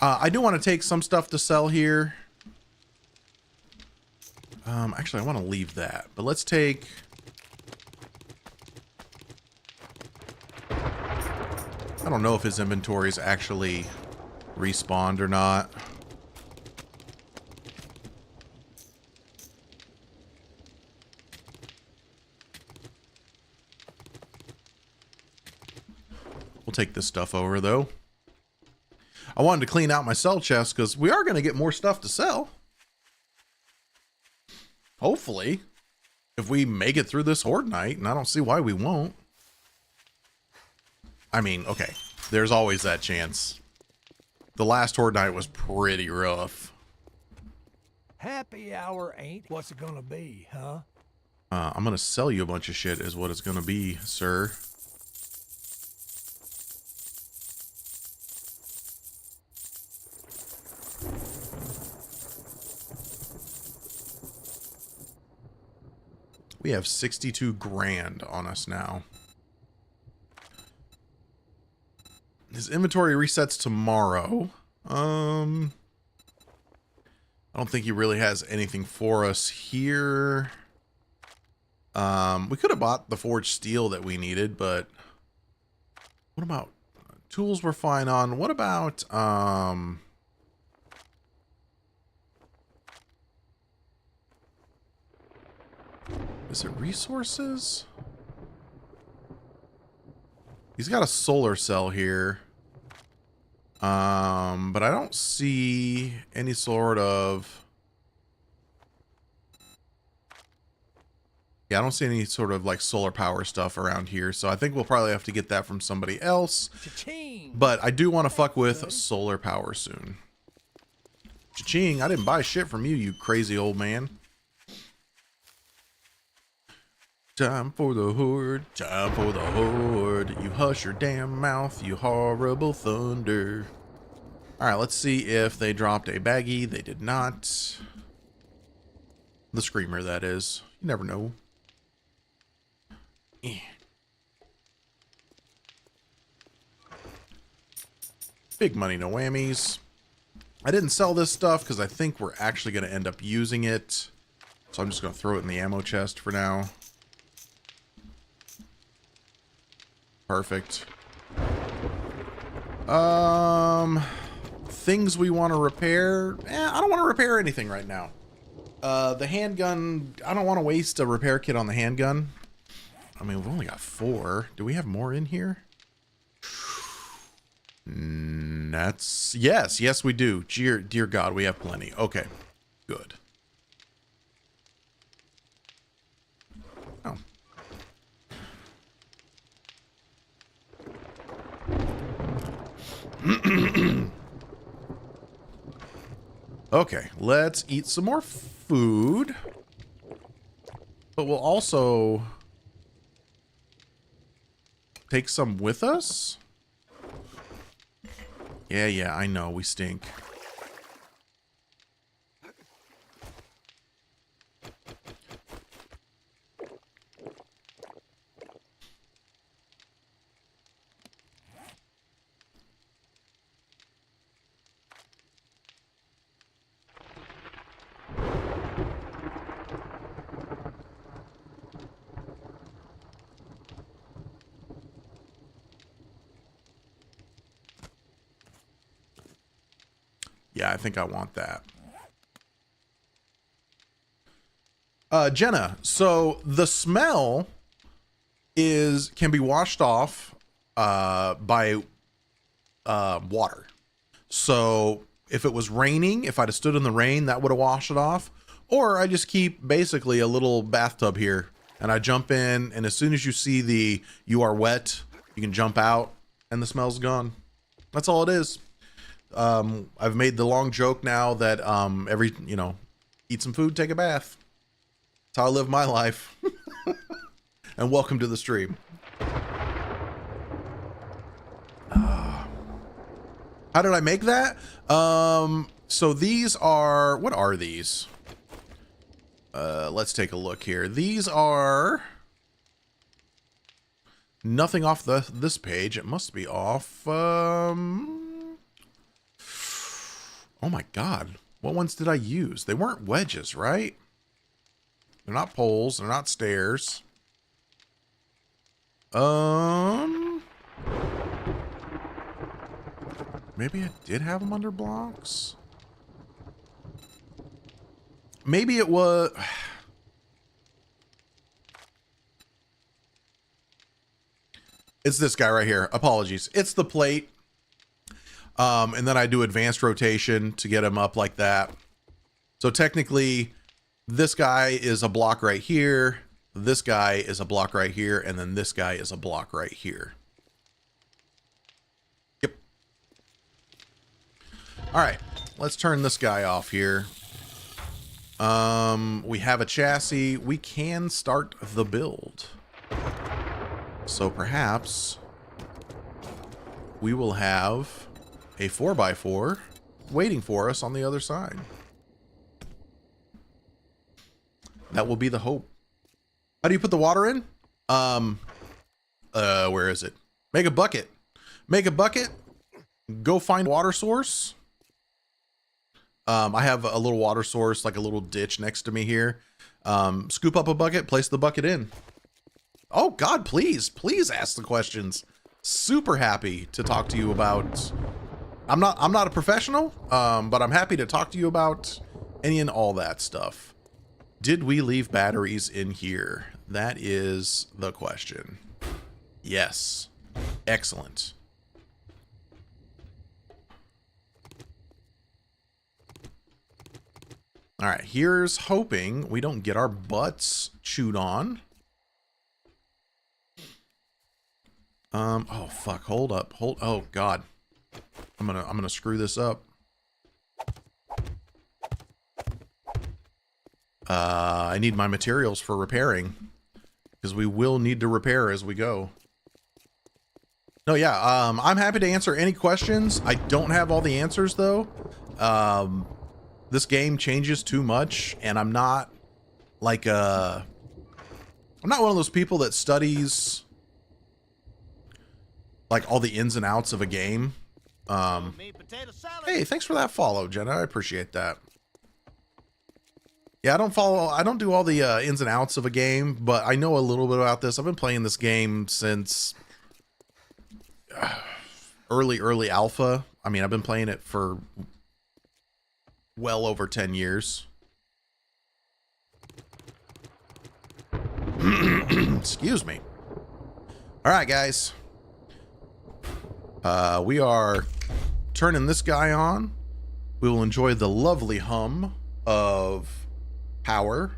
I do want to take some stuff to sell here. Actually, I want to leave that. But let's take... I don't know if his inventory's actually respawned or not. We'll take this stuff over, though. I wanted to clean out my sell chest because we are going to get more stuff to sell. Hopefully. If we make it through this Horde Night, and I don't see why we won't. I mean, okay. There's always that chance. The last Horde Night was pretty rough. Happy hour ain't what's it gonna be, huh? I'm going to sell you a bunch of shit is what it's going to be, sir. We have 62 grand on us now. His inventory resets tomorrow. I don't think he really has anything for us here. We could have bought the forged steel that we needed, but what about tools we're fine on? What about is it resources? He's got a solar cell here. But I don't see any sort of... Yeah, I don't see any sort of like solar power stuff around here. So I think we'll probably have to get that from somebody else. Cha-ching. But I do want to fuck with solar power soon. Cha-ching, I didn't buy shit from you, you crazy old man. Time for the horde, time for the horde. You hush your damn mouth, you horrible thunder. Alright, let's see if they dropped a baggie. They did not. The screamer, that is. You never know. Big money, no whammies. I didn't sell this stuff because I think we're actually going to end up using it. So I'm just going to throw it in the ammo chest for now. Perfect. Things we want to repair. I don't want to repair anything right now. The handgun, I don't want to waste a repair kit on the handgun. I mean, we've only got 4. Do we have more in here? That's... Yes, we do. Dear God, we have plenty. Okay, good. Oh. Okay, let's eat some more food. But we'll also take some with us. Yeah, I know, we stink. Yeah, I think I want that. Jenna, so the smell can be washed off by water. So if it was raining, if I'd have stood in the rain, that would have washed it off. Or I just keep basically a little bathtub here, and I jump in, and as soon as you see you are wet, you can jump out, and the smell's gone. That's all it is. I've made the long joke now that eat some food, take a bath. That's how I live my life. And welcome to the stream. How did I make that? So these are, what are these? Let's take a look here. These are nothing off this page. It must be off. Oh my God. What ones did I use? They weren't wedges, right? They're not poles. They're not stairs. Maybe I did have them under blocks. Maybe it was. It's this guy right here. Apologies. It's the plate. And then I do advanced rotation to get him up like that. So technically, this guy is a block right here. This guy is a block right here. And then this guy is a block right here. Yep. All right. Let's turn this guy off here. We have a chassis. We can start the build. So perhaps we will have a 4x4 waiting for us on the other side. That will be the hope. How do you put the water in? Where is it? Make a bucket. Make a bucket. Go find a water source. I have a little water source, like a little ditch next to me here. Scoop up a bucket, place the bucket in. Oh God, please ask the questions. Super happy to talk to you about. I'm not a professional, but I'm happy to talk to you about any and all that stuff. Did we leave batteries in here? That is the question. Yes. Excellent. All right, here's hoping we don't get our butts chewed on. Oh fuck, hold up. Oh God. I'm gonna screw this up. I need my materials for repairing, because we will need to repair as we go. No, yeah, I'm happy to answer any questions. I don't have all the answers though. This game changes too much, and I'm not like I'm not one of those people that studies like all the ins and outs of a game. Hey, thanks for that follow, Jenna. I appreciate that. Yeah, I don't do all the ins and outs of a game, but I know a little bit about this. I've been playing this game since early alpha. I mean, I've been playing it for well over 10 years. Excuse me. All right, guys. We are turning this guy on. We will enjoy the lovely hum of power.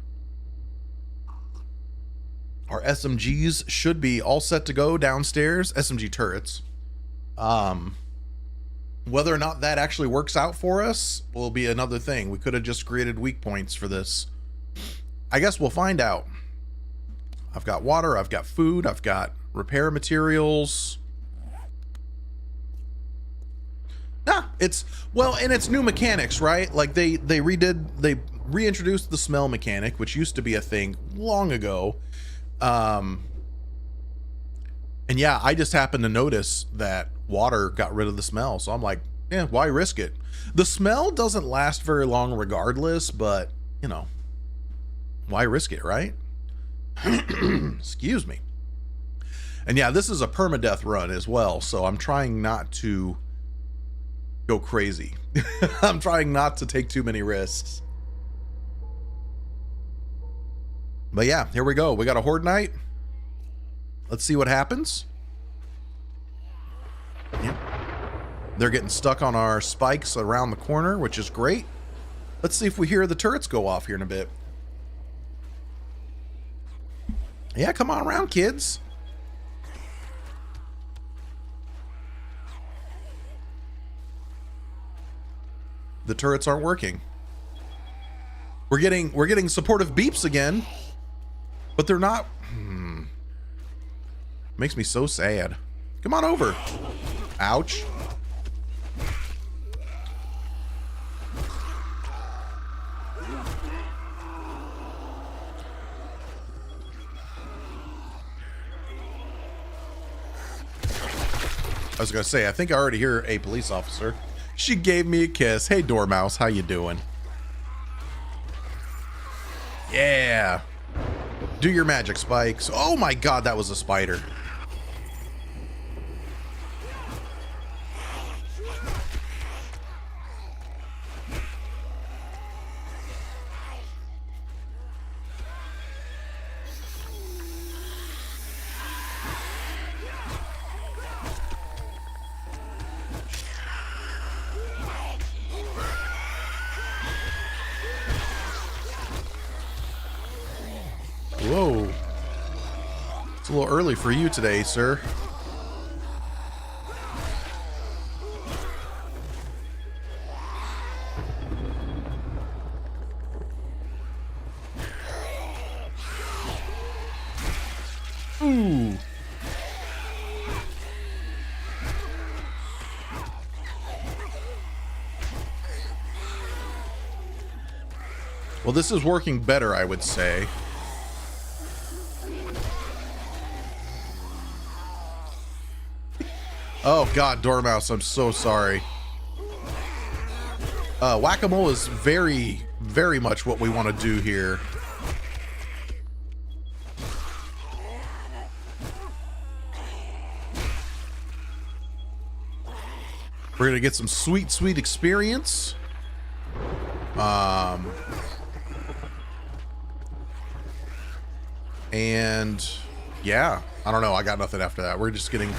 Our SMGs should be all set to go downstairs. SMG turrets. Whether or not that actually works out for us will be another thing. We could have just created weak points for this. I guess we'll find out. I've got water, I've got food, I've got repair materials. It's, well, and it's new mechanics, right? Like they reintroduced the smell mechanic, which used to be a thing long ago. And yeah, I just happened to notice that water got rid of the smell. So I'm like, yeah, why risk it? The smell doesn't last very long regardless, but you know, why risk it, right? Excuse me. And yeah, this is a permadeath run as well. So I'm trying not to go crazy. I'm trying not to take too many risks. But yeah, here we go. We got a horde night. Let's see what happens. Yep. They're getting stuck on our spikes around the corner, which is great. Let's see if we hear the turrets go off here in a bit. Yeah, come on around, kids. The turrets aren't working. We're getting supportive beeps again, but they're not. Makes me so sad. Come on over. Ouch. I was gonna say, I think I already hear a police officer. She gave me a kiss. Hey, Dormouse, how you doing? Yeah. Do your magic, Spikes. Oh my god, that was a spider. Whoa. It's a little early for you today, sir. Ooh. Well, this is working better, I would say. Oh god, Dormouse, I'm so sorry. Whack-a-mole is very, very much what we want to do here. We're gonna get some sweet, sweet experience. And yeah, I don't know. I got nothing after that. We're just getting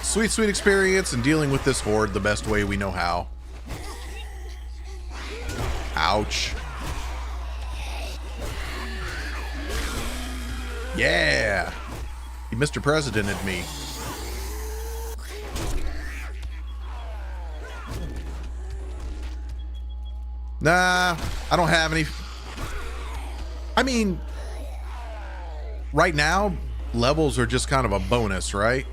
sweet, sweet experience and dealing with this horde the best way we know how. Ouch. Yeah. He Mr. Presidented me. Nah, I don't have any. I mean, right now, levels are just kind of a bonus, right?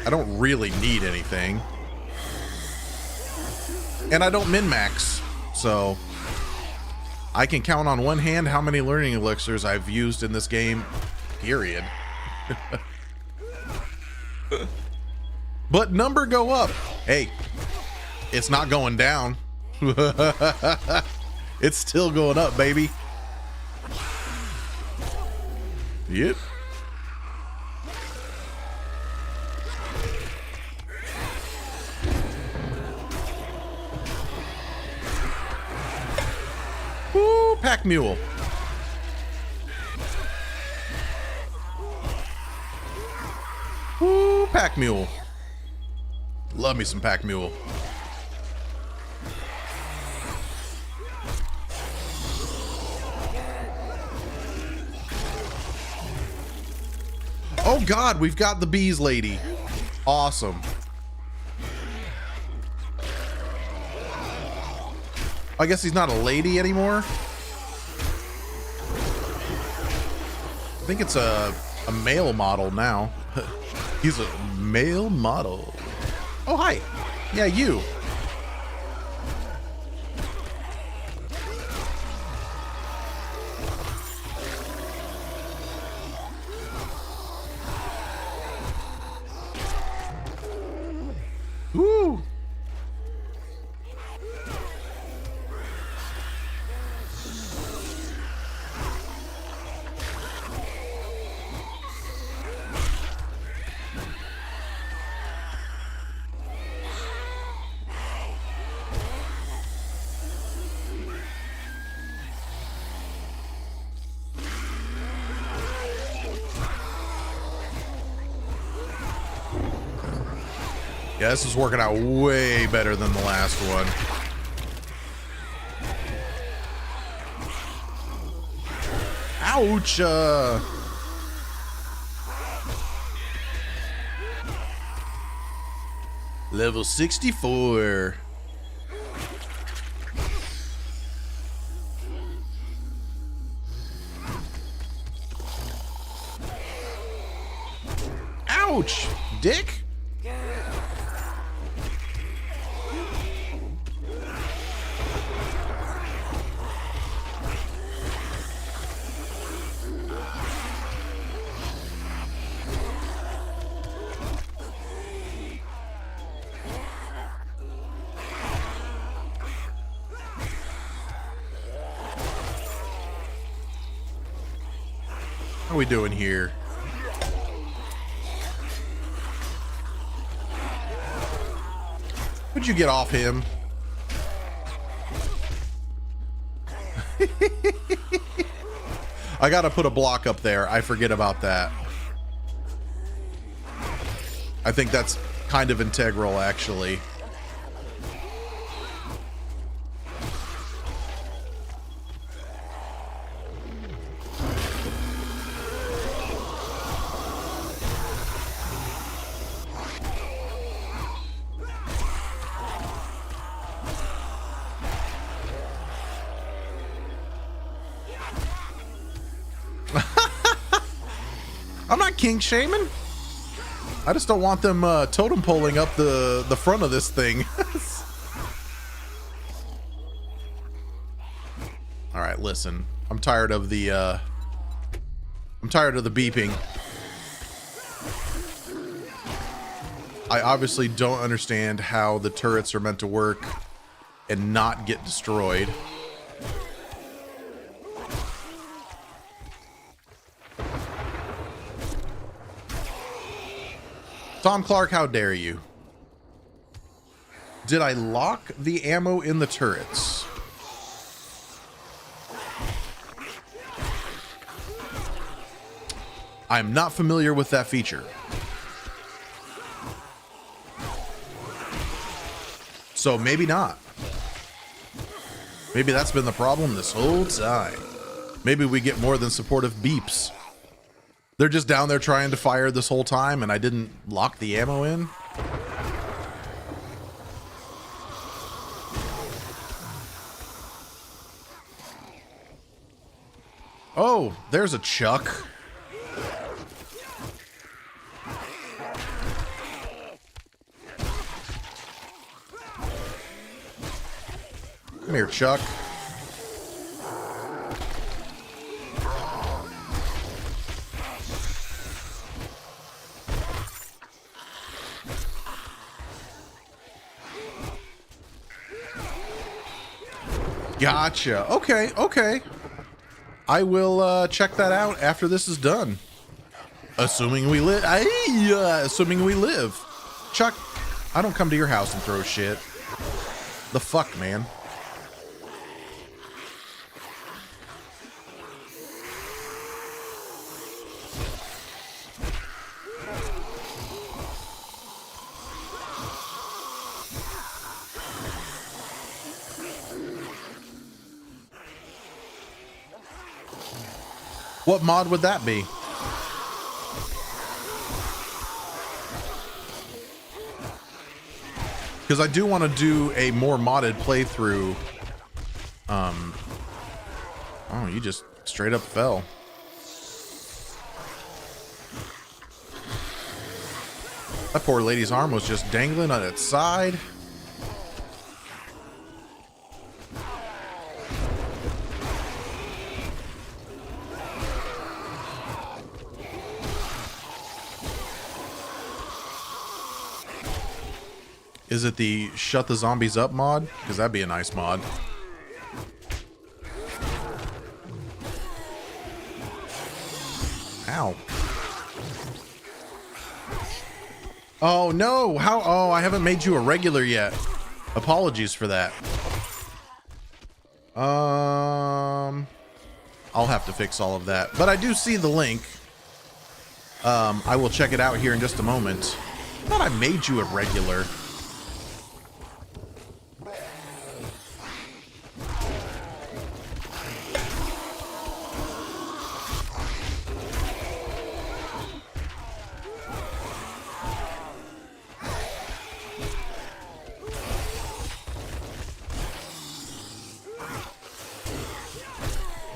I don't really need anything. And I don't min-max, so I can count on one hand how many learning elixirs I've used in this game, period. But number go up. Hey, it's not going down. It's still going up, baby. Yep. Woo, pack mule. Woo, pack mule. Love me some pack mule. Oh god, we've got the bees lady. Awesome. I guess he's not a lady anymore. I think it's a male model now. He's a male model. Oh, hi. Yeah, you. Woo. Yeah, this is working out way better than the last one. Ouch! Level 64. Ouch! Dick? How are we doing here? Would you get off him? I gotta put a block up there. I forget about that. I think that's kind of integral, actually. I'm not king shaming. I just don't want them totem poling up the front of this thing. All right, listen. I'm tired of the beeping. I obviously don't understand how the turrets are meant to work and not get destroyed. Tom Clark, how dare you? Did I lock the ammo in the turrets? I'm not familiar with that feature. So maybe not. Maybe that's been the problem this whole time. Maybe we get more than supportive beeps. They're just down there trying to fire this whole time and I didn't lock the ammo in. Oh, there's a Chuck. Come here, Chuck. Gotcha. Okay, okay. I will check that out after this is done. Assuming we live. Assuming we live. Chuck, I don't come to your house and throw shit. The fuck, man? What mod would that be? Because I do want to do a more modded playthrough. Oh, you just straight up fell. That poor lady's arm was just dangling on its side. Is it the shut the zombies up mod? Because that'd be a nice mod. Ow. Oh no, how? Oh, I haven't made you a regular yet. Apologies for that. I'll have to fix all of that. But I do see the link. I will check it out here in just a moment. thought I made you a regular.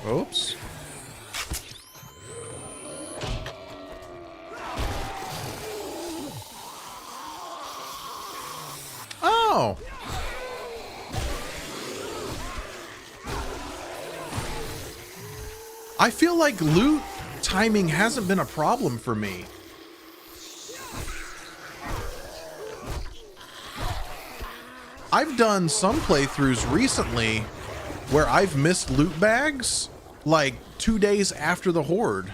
Oops. Oh. I feel like loot timing hasn't been a problem for me. I've done some playthroughs recently where I've missed loot bags like 2 days after the horde.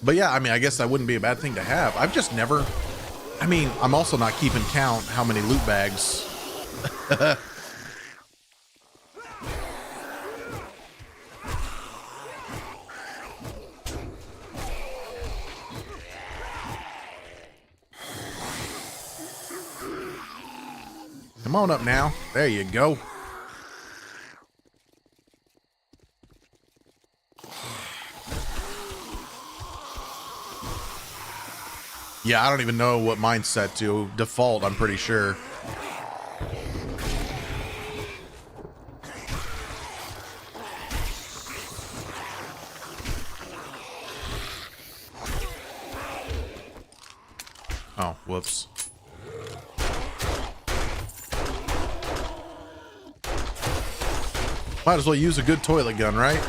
But yeah, I mean, I guess that wouldn't be a bad thing to have. I've just never... I mean, I'm also not keeping count how many loot bags. Come on up now. There you go. Yeah, I don't even know what mine's set to. Default, I'm pretty sure. Oh, whoops. Might as well use a good toilet gun, right?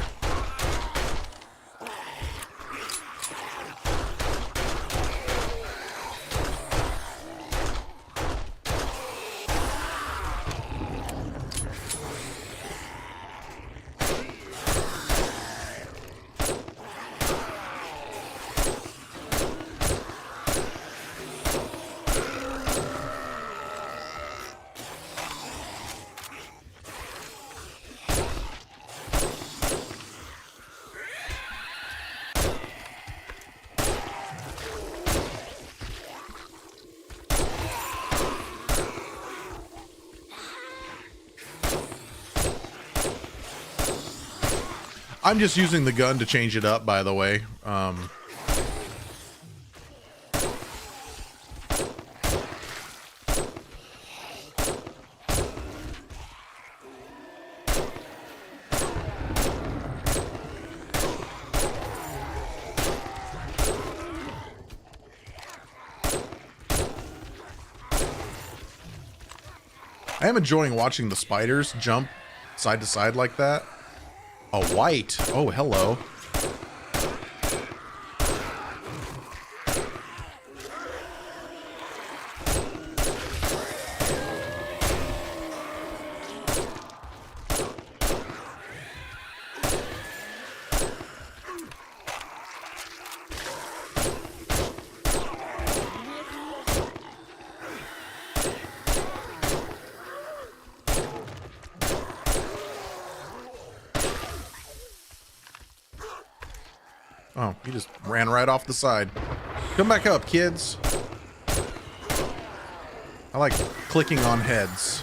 I'm just using the gun to change it up, by the way. I am enjoying watching the spiders jump side to side like that. A white. Oh, hello. Oh, he just ran right off the side. Come back up, kids. I like clicking on heads.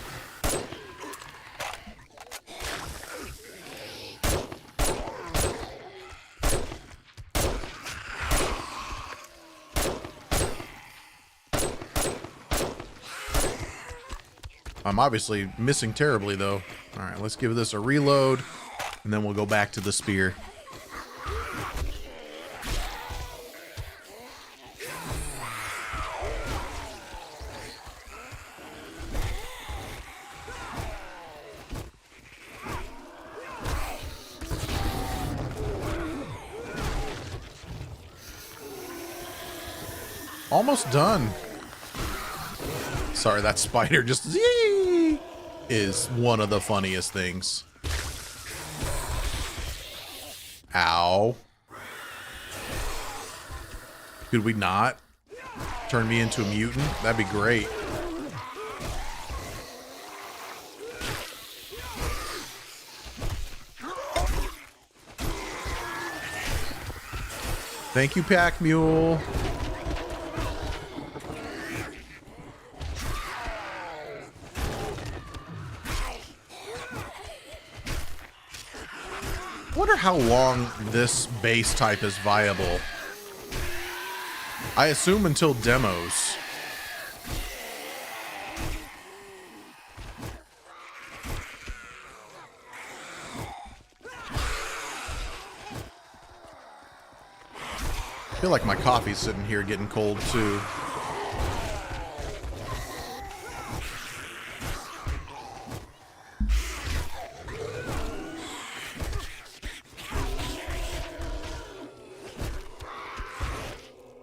I'm obviously missing terribly, though. All right, let's give this a reload, and then we'll go back to the spear. Almost done. Sorry, that spider just is one of the funniest things. Ow. Could we not turn me into a mutant? That'd be great. Thank you, Pack Mule. Wonder how long this base type is viable. I assume until demos. I feel like my coffee's sitting here getting cold too.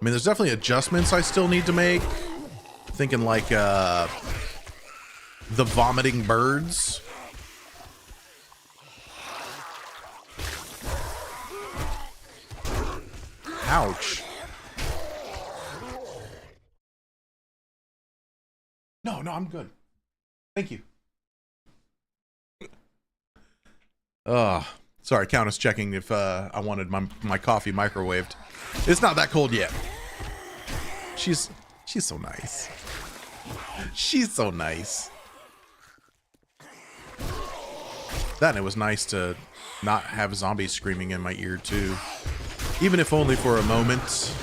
I mean, there's definitely adjustments I still need to make. Thinking like the vomiting birds. Ouch. No, I'm good. Thank you. Sorry, Countess checking if I wanted my coffee microwaved. It's not that cold yet. She's so nice. She's so nice. Then it was nice to not have zombies screaming in my ear too. Even if only for a moment.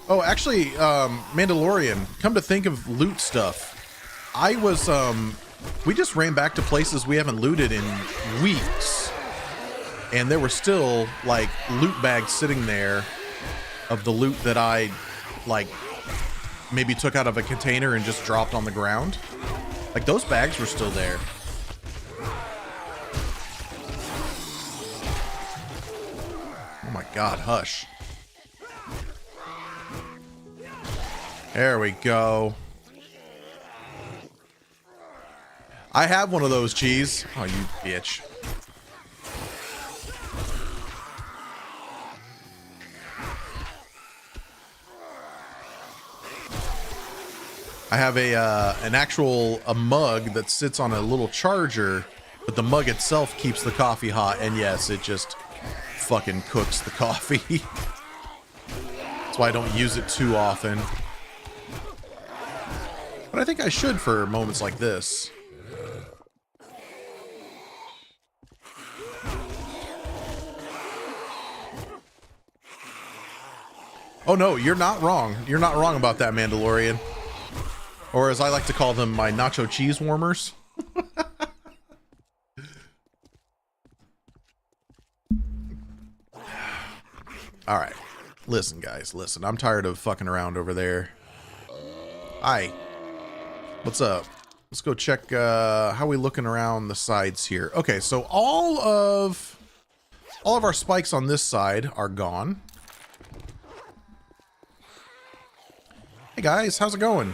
Oh, actually, Mandalorian, come to think of loot stuff. I was, we just ran back to places we haven't looted in weeks. And there were still, like, loot bags sitting there of the loot that I, like, maybe took out of a container and just dropped on the ground. Like, those bags were still there. Oh my god, hush. There we go. I have one of those, Cheese. Oh, you bitch. I have an actual mug that sits on a little charger, but the mug itself keeps the coffee hot, and yes, it just fucking cooks the coffee. That's why I don't use it too often. But I think I should for moments like this. Oh no, you're not wrong. You're not wrong about that, Mandalorian. Or as I like to call them, my nacho cheese warmers. Alright. Listen, guys, listen. I'm tired of fucking around over there. Hi. What's up? Let's go check how we looking around the sides here. Okay, so all of our spikes on this side are gone. Hey guys, how's it going?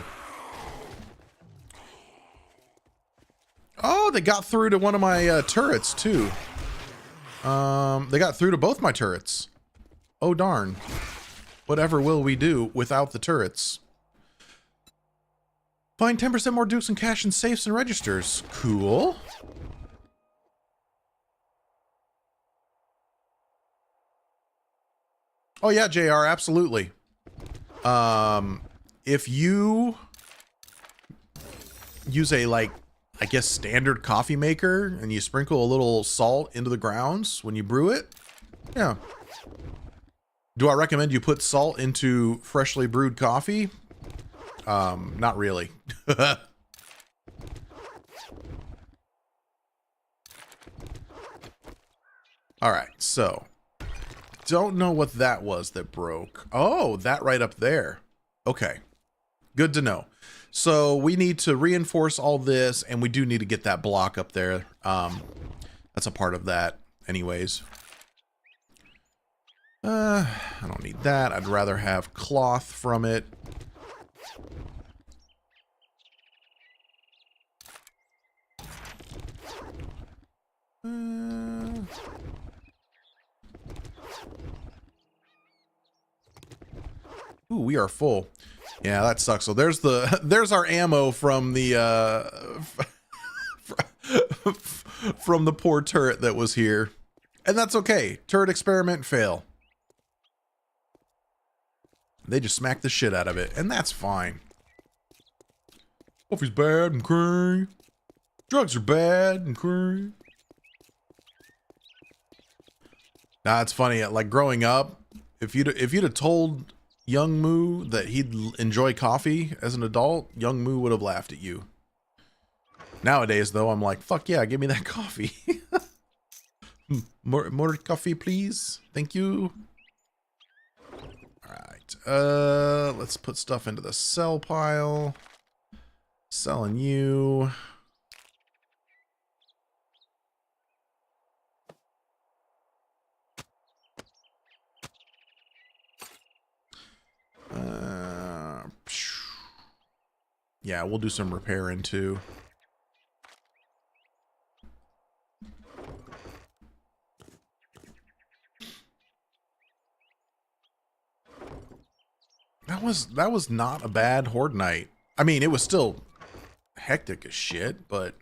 Oh, they got through to one of my turrets too. They got through to both my turrets. Oh darn. Whatever will we do without the turrets? Find 10% more dukes and cash in safes and registers. Cool. Oh yeah, JR, absolutely. If you use a, like, I guess standard coffee maker and you sprinkle a little salt into the grounds when you brew it, yeah. Do I recommend you put salt into freshly brewed coffee? Not really. Alright, so. Don't know what that was that broke. Oh, that right up there. Okay. Good to know. So we need to reinforce all this, and we do need to get that block up there. That's a part of that anyways. I don't need that. I'd rather have cloth from it. Ooh, we are full. Yeah, that sucks. So there's our ammo from the from the poor turret that was here. And that's okay. Turret experiment fail. They just smacked the shit out of it, and that's fine. Coffee's bad and cray. Drugs are bad and cray. Nah, it's funny. Like growing up, if you'd have told young Moo that he'd enjoy coffee as an adult, young Moo would have laughed at you. Nowadays, though, I'm like, fuck yeah, give me that coffee. more coffee, please. Thank you. All right. Let's put stuff into the sell pile. Selling you. Yeah, we'll do some repairing too. That was not a bad horde night. I mean, it was still hectic as shit, but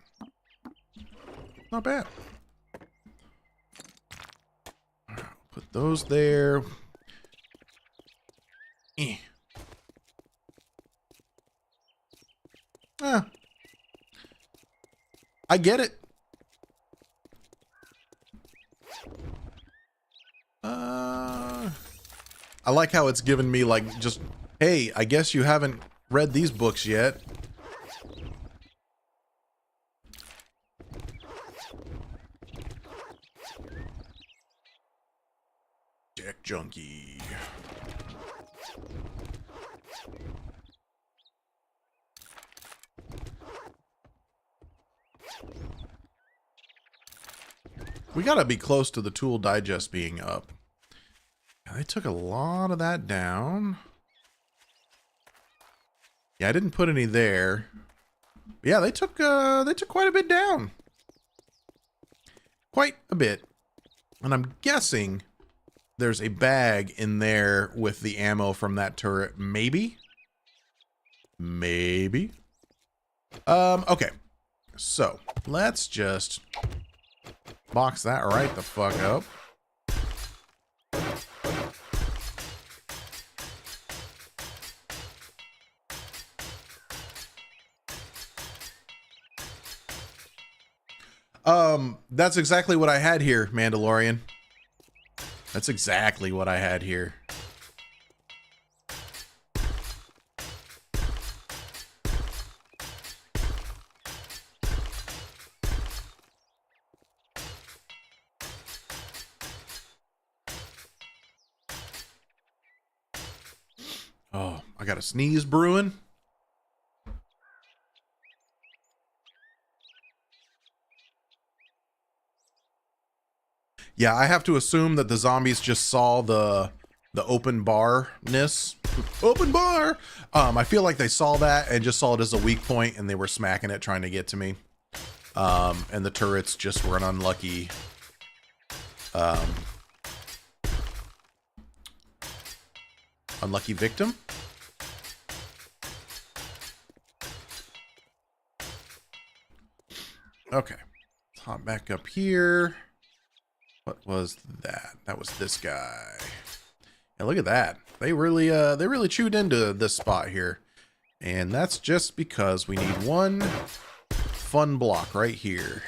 not bad. Put those there. Eh. I get it. I like how it's given me like just, hey, I guess you haven't read these books yet. Jack Junkie. We gotta be close to the tool digest being up. Yeah, they took a lot of that down. Yeah, I didn't put any there. But yeah, they took quite a bit down. Quite a bit. And I'm guessing there's a bag in there with the ammo from that turret. Maybe? Maybe. Okay. So, let's just box that right the fuck up. That's exactly what I had here, Mandalorian. That's exactly what I had here. Oh, I got a sneeze brewing. Yeah, I have to assume that the zombies just saw the open bar-ness. Open bar! I feel like they saw that and just saw it as a weak point and they were smacking it trying to get to me. And the turrets just were an unlucky unlucky victim. Okay. Let's hop back up here. What was that? That was this guy. Yeah, look at that. They really chewed into this spot here. And that's just because we need one fun block right here.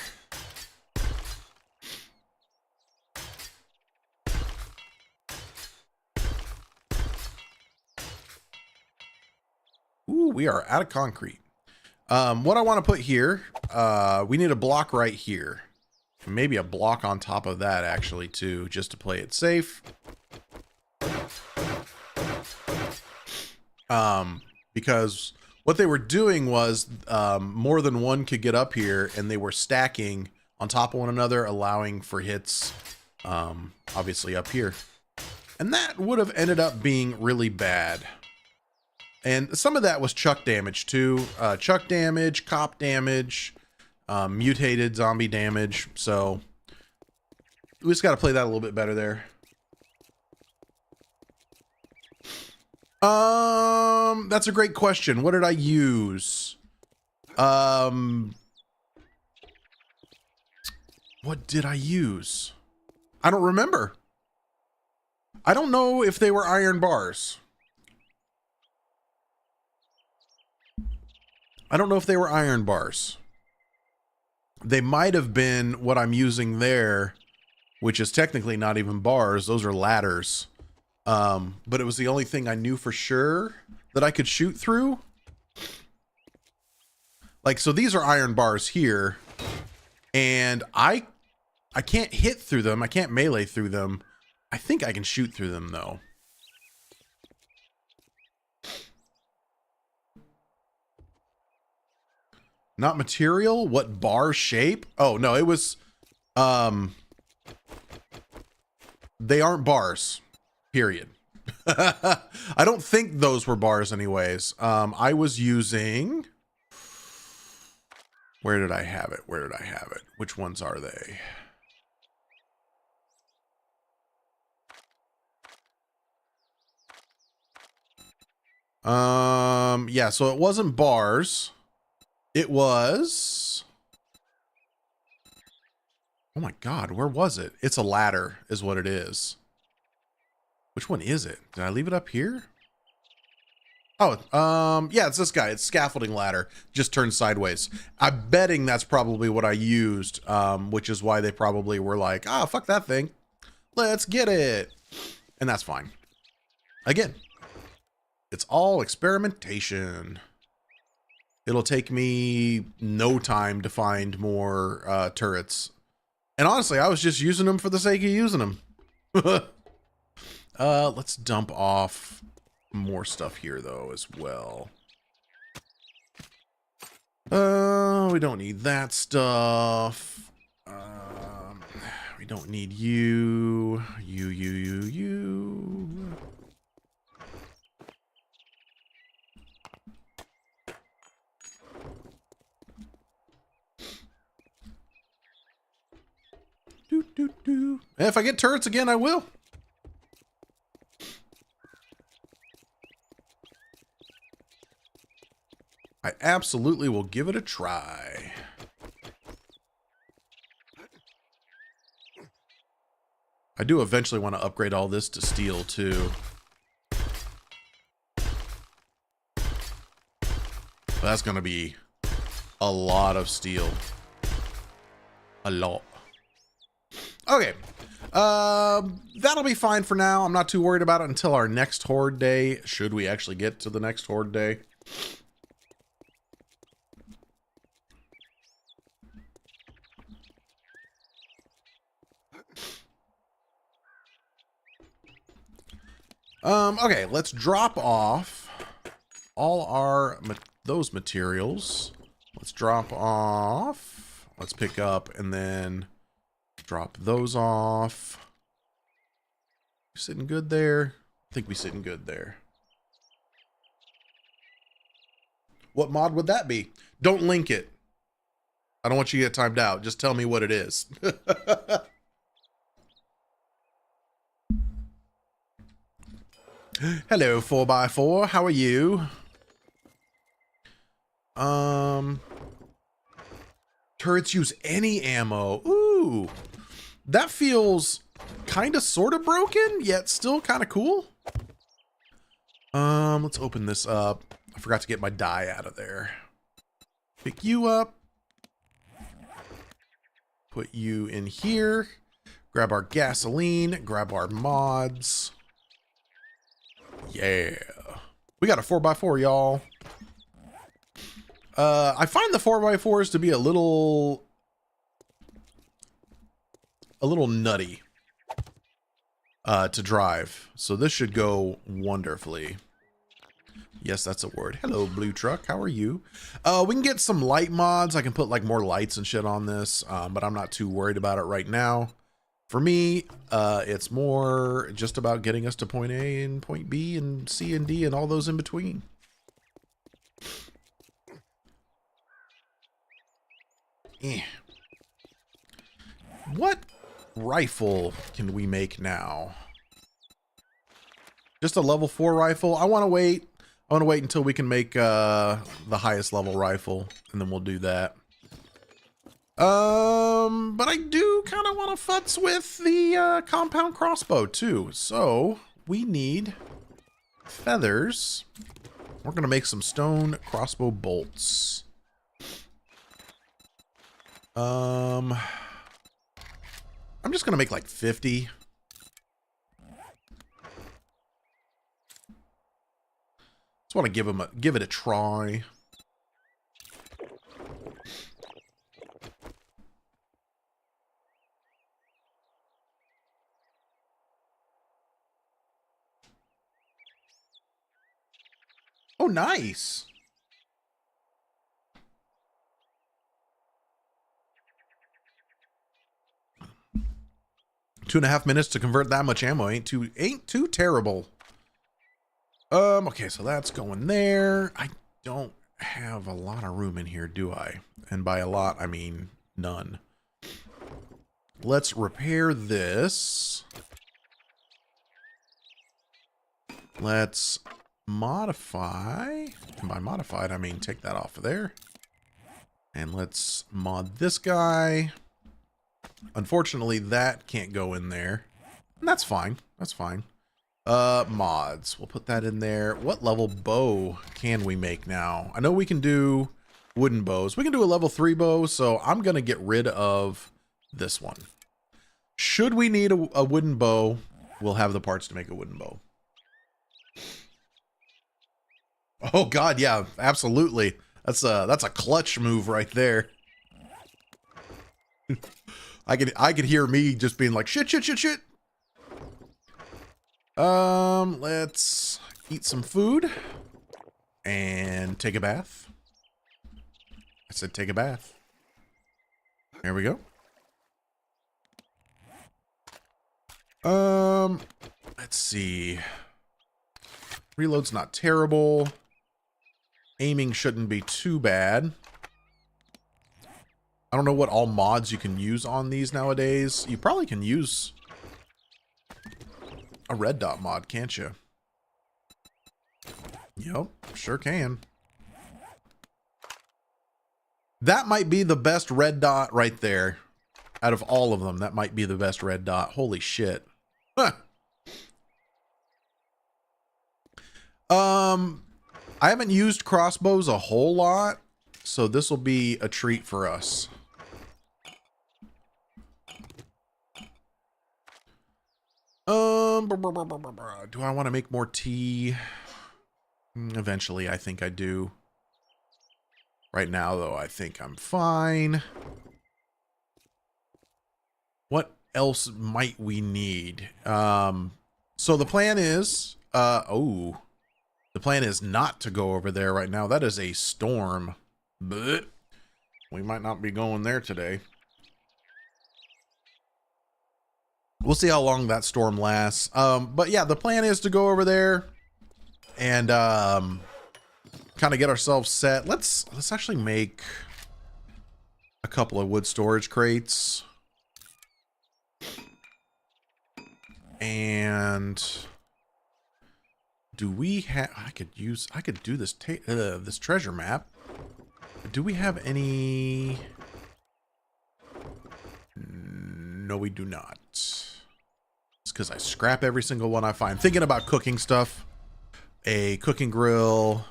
Ooh, we are out of concrete. What I want to put here, we need a block right here. Maybe a block on top of that, actually, too, just to play it safe. Because what they were doing was more than one could get up here, and they were stacking on top of one another, allowing for hits, obviously, up here. And that would have ended up being really bad. And some of that was chuck damage, too. Chuck damage, cop damage, mutated zombie damage. So we just got to play that a little bit better there. That's a great question. What did I use? What did I use? I don't remember. I don't know if they were iron bars. I don't know if they were iron bars. They might have been what I'm using there, which is technically not even bars. Those are ladders. But it was the only thing I knew for sure that I could shoot through. Like, so these are iron bars here, and I can't hit through them. I can't melee through them. I think I can shoot through them though. Not material? What bar shape? Oh, no, it was, they aren't bars, period. I don't think those were bars anyways. I was using, where did I have it? Where did I have it? Which ones are they? Yeah, so it wasn't bars. It was, oh my God, where was it? It's a ladder is what it is. Which one is it? Did I leave it up here? Oh, yeah, it's this guy. It's scaffolding ladder. Just turned sideways. I'm betting that's probably what I used, which is why they probably were like, ah, fuck that thing. Let's get it. And that's fine. Again, it's all experimentation. It'll take me no time to find more turrets. And honestly, I was just using them for the sake of using them. Let's dump off more stuff here though as well. We don't need that stuff. We don't need you. You. And if I get turrets again, I will. I absolutely will give it a try. I do eventually want to upgrade all this to steel too. But that's going to be a lot of steel. A lot. Okay. That'll be fine for now. I'm not too worried about it until our next horde day. Should we actually get to the next horde day? Okay, let's drop off all our those materials. Let's drop off. Let's pick up and then drop those off. You sitting good there? I think we sitting good there. What mod would that be? Don't link it. I don't want you to get timed out. Just tell me what it is. Hello, 4x4. How are you? Turrets use any ammo. Ooh. That feels kind of sort of broken, yet still kind of cool. Let's open this up. I forgot to get my dye out of there. Pick you up. Put you in here. Grab our gasoline. Grab our mods. Yeah. We got a 4x4, y'all. I find the 4x4s to be a little nutty to drive. So this should go wonderfully. Yes, that's a word. Hello, blue truck. How are you? We can get some light mods. I can put like more lights and shit on this, but I'm not too worried about it right now. For me, it's more just about getting us to point A and point B and C and D and all those in between. What rifle can we make now? Just a level 4 rifle. I want to wait. I want to wait until we can make the highest level rifle, and then we'll do that. But I do kind of want to futz with the compound crossbow too. So we need feathers. We're gonna make some stone crossbow bolts. I'm just gonna make like 50. Just want to give it a try. Oh, nice. Two and a half minutes to convert that much ammo ain't too terrible. Okay, so that's going there. I don't have a lot of room in here, do I? And by a lot, I mean none. Let's repair this. Let's modify. And by modified, I mean take that off of there. And let's mod this guy. Unfortunately, that can't go in there. And that's fine. That's fine. Mods. We'll put that in there. What level bow can we make now? I know we can do wooden bows. We can do a level 3 bow, so I'm going to get rid of this one. Should we need a wooden bow, we'll have the parts to make a wooden bow. Oh god, yeah, absolutely. That's a clutch move right there. I could hear me just being like shit. Let's eat some food and take a bath. I said take a bath. There we go. Let's see. Reload's not terrible. Aiming shouldn't be too bad. I don't know what all mods you can use on these nowadays. You probably can use a red dot mod, can't you? Yep, sure can. That might be the best red dot right there. Out of all of them, that might be the best red dot. Holy shit. Huh. I haven't used crossbows a whole lot, so this will be a treat for us. Do I want to make more tea? Eventually, I think I do. Right now, though, I think I'm fine. What else might we need? So the plan is, the plan is not to go over there right now. That is a storm. But we might not be going there today. We'll see how long that storm lasts. But yeah, the plan is to go over there and kind of get ourselves set. Let's actually make a couple of wood storage crates. And do we have, I could do this this treasure map. Do we have any? No, we do not. It's because I scrap every single one I find. Thinking about cooking stuff. A cooking grill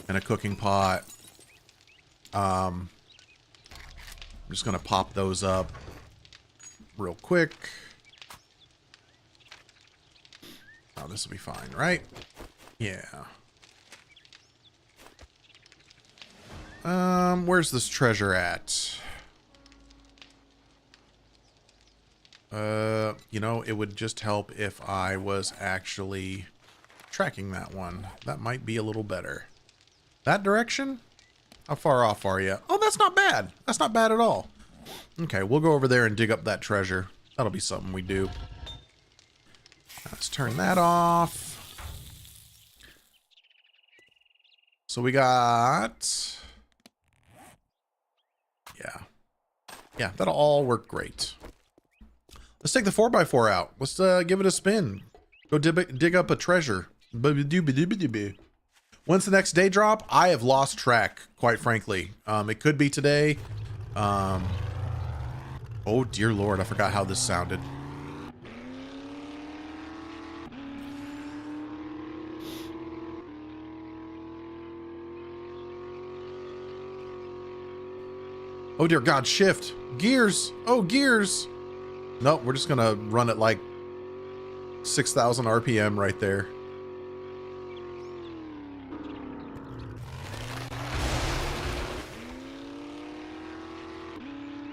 and a cooking pot. I'm just gonna pop those up real quick. Oh, this will be fine, right? Yeah. Where's this treasure at? You know, it would just help if I was actually tracking that one. That might be a little better. That direction? How far off are you? Oh, that's not bad. That's not bad at all. Okay, we'll go over there and dig up that treasure. That'll be something we do. Let's turn that off. So we got... Yeah, that'll all work great. Let's take the 4x4 out. Let's give it a spin. Go dig up a treasure. When's the next day drop? I have lost track, quite frankly. It could be today. Oh dear Lord, I forgot how this sounded. Oh dear God, shift. Gears. Oh, gears. Nope, we're just gonna run it like 6,000 RPM right there.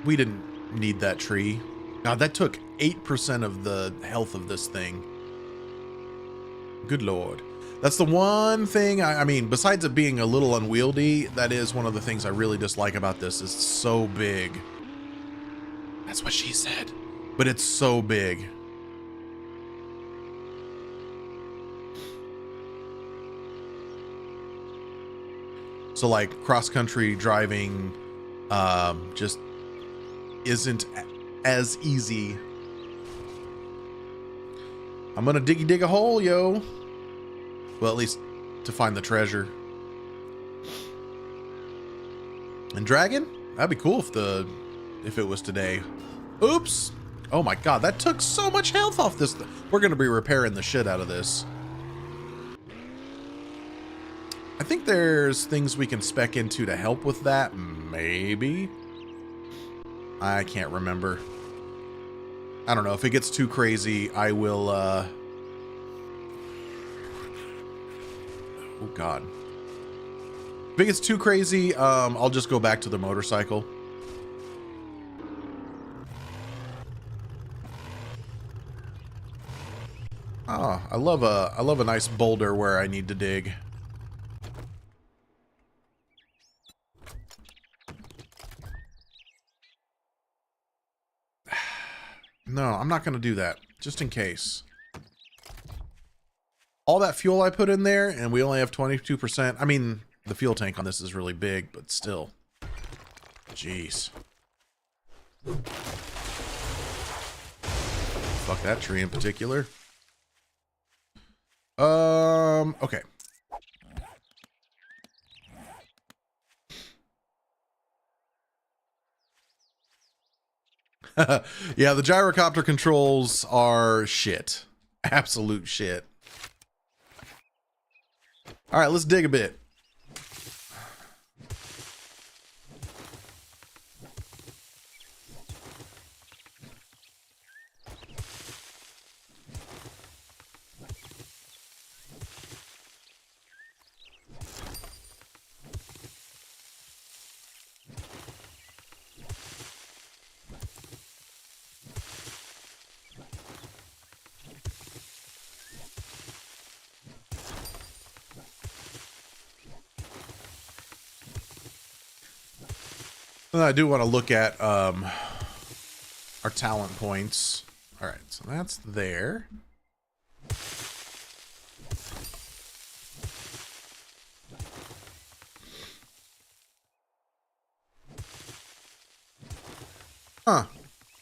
We didn't need that tree. God, that took 8% of the health of this thing. Good Lord. That's the one thing, I mean, besides it being a little unwieldy, that is one of the things I really dislike about this. It's so big. That's what she said. But it's so big. So like cross-country driving just isn't as easy. I'm gonna dig a hole, yo. Well, at least to find the treasure. And dragon? That'd be cool if it was today. Oops. Oh my God, that took so much health off this. We're gonna be repairing the shit out of this. I think there's things we can spec into to help with that, maybe. I can't remember. I don't know. If it gets too crazy, I will, oh God. If it gets too crazy, I'll just go back to the motorcycle. Oh, I love a nice boulder where I need to dig. No, I'm not going to do that, just in case. All that fuel I put in there, and we only have 22%. I mean, the fuel tank on this is really big, but still. Jeez. Fuck that tree in particular. Okay. Yeah, the gyrocopter controls are shit. Absolute shit. All right, let's dig a bit. I do want to look at our talent points. All right, so that's there. Huh.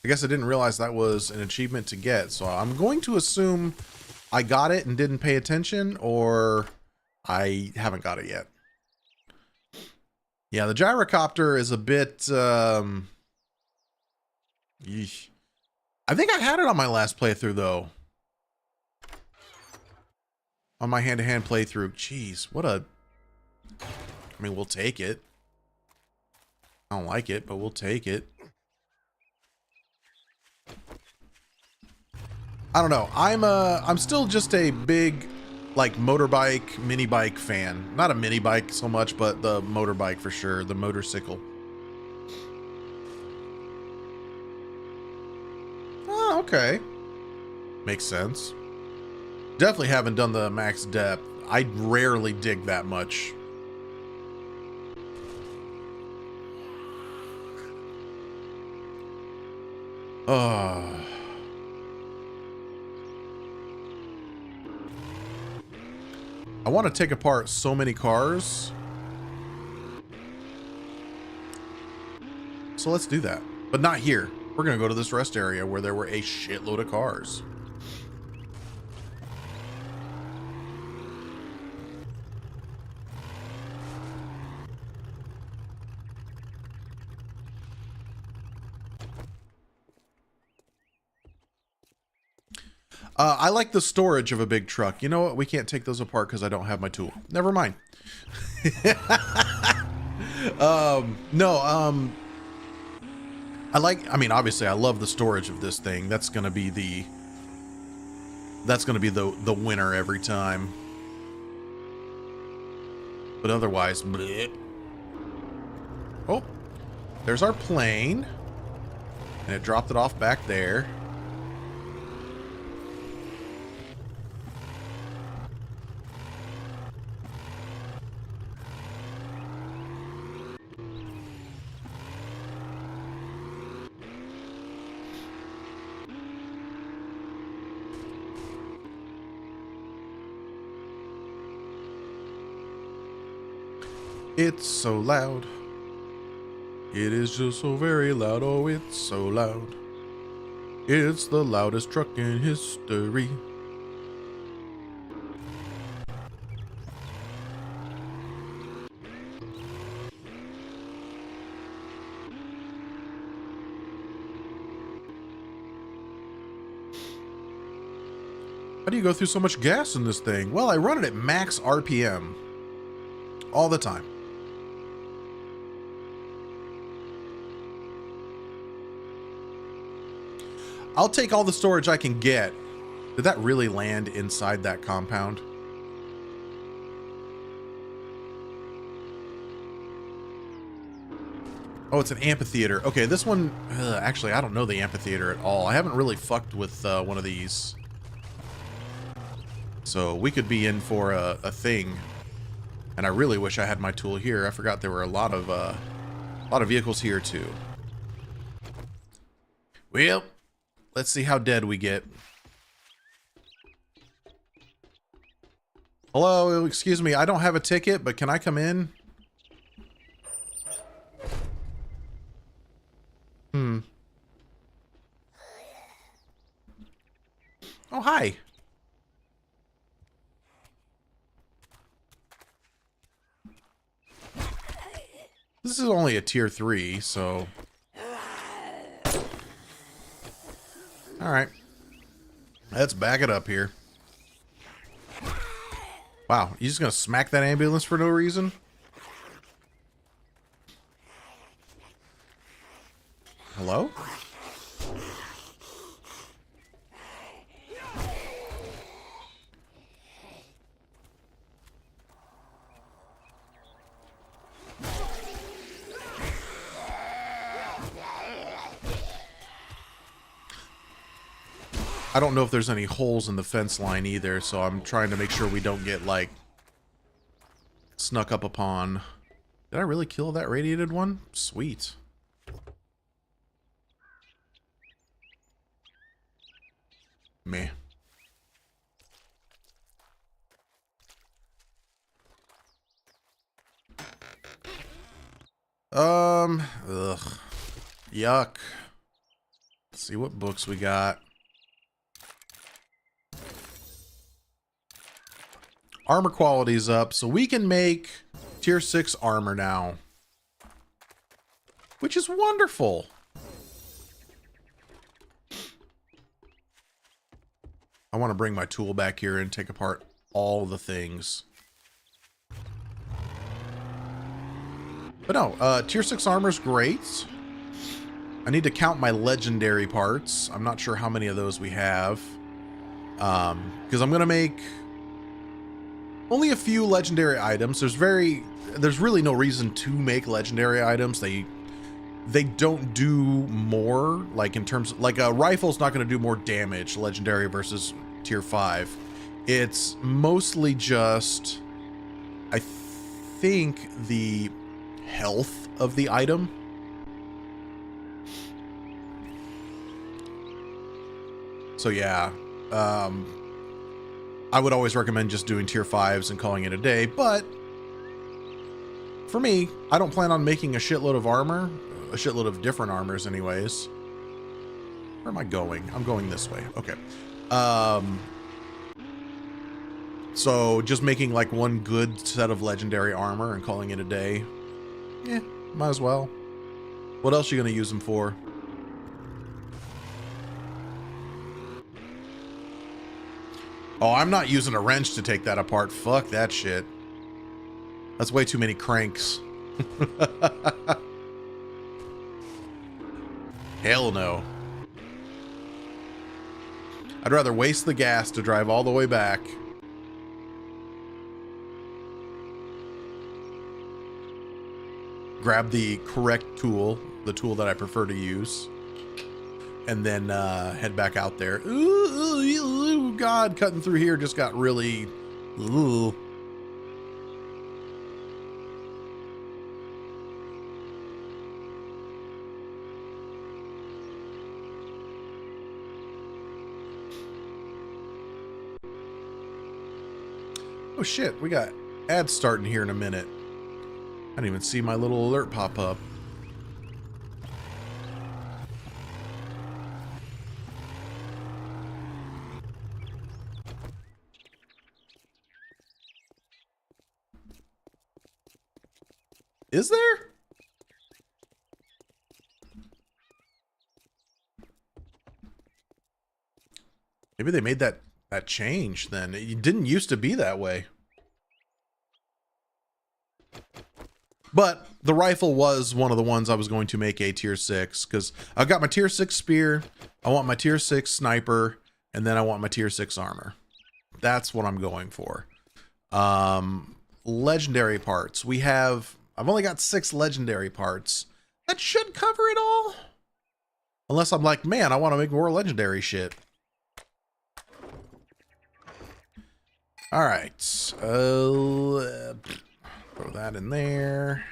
I guess I didn't realize that was an achievement to get, so I'm going to assume I got it and didn't pay attention, or I haven't got it yet. Yeah, the gyrocopter is a bit, yeesh. I think I had it on my last playthrough, though. On my hand-to-hand playthrough. Jeez, what a... I mean, we'll take it. I don't like it, but we'll take it. I don't know. I'm still just a big, like, motorbike, mini bike fan. Not a mini bike so much, but the motorbike for sure. The motorcycle. Oh, okay. Makes sense. Definitely haven't done the max depth. I rarely dig that much. Oh. I want to take apart so many cars. So let's do that. But not here. We're going to go to this rest area where there were a shitload of cars. I like the storage of a big truck. You know what? We can't take those apart because I don't have my tool. Never mind. No, I mean, obviously I love the storage of this thing. That's going to be the winner every time. But otherwise, bleh. Oh, there's our plane. And it dropped it off back there. It's so loud. It is just so very loud. Oh, it's so loud. It's the loudest truck in history. How do you go through so much gas in this thing? Well, I run it at max RPM. All the time. I'll take all the storage I can get. Did that really land inside that compound? Oh, it's an amphitheater. Okay, this one... actually, I don't know the amphitheater at all. I haven't really fucked with one of these. So we could be in for a thing. And I really wish I had my tool here. I forgot there were a lot of vehicles here too. Well, let's see how dead we get. Hello, excuse me. I don't have a ticket, but can I come in? Oh, hi. This is only a tier 3, so... Alright. Let's back it up here. Wow, you just gonna smack that ambulance for no reason? Hello? I don't know if there's any holes in the fence line either, so I'm trying to make sure we don't get, like, snuck up upon. Did I really kill that radiated one? Sweet. Meh. Ugh. Yuck. Let's see what books we got. Armor quality's up, so we can make tier 6 armor now. Which is wonderful. I want to bring my tool back here and take apart all the things. But no, tier 6 armor's great. I need to count my legendary parts. I'm not sure how many of those we have. Because I'm going to make only a few legendary items. There's really no reason to make legendary items. They don't do more, like in terms of, like a rifle's not going to do more damage, legendary versus tier 5. It's mostly just, I think, the health of the item. So yeah, I would always recommend just doing tier 5s and calling it a day, but for me, I don't plan on making a shitload of armor, a shitload of different armors anyways. Where am I going? I'm going this way. Okay. So just making like one good set of legendary armor and calling it a day. Yeah, might as well. What else are you going to use them for? Oh, I'm not using a wrench to take that apart. Fuck that shit. That's way too many cranks. Hell no. I'd rather waste the gas to drive all the way back. Grab the correct tool, the tool that I prefer to use, and then head back out there. Ooh, God, cutting through here just got really... Ooh. Oh shit, we got ads starting here in a minute. I didn't even see my little alert pop up. Is there? Maybe they made that change then. It didn't used to be that way. But the rifle was one of the ones I was going to make a tier 6 because I've got my tier 6 spear, I want my tier 6 sniper, and then I want my tier 6 armor. That's what I'm going for. Legendary parts. I've only got 6 legendary parts. That should cover it all. Unless I'm like, man, I want to make more legendary shit. All right. Throw that in there.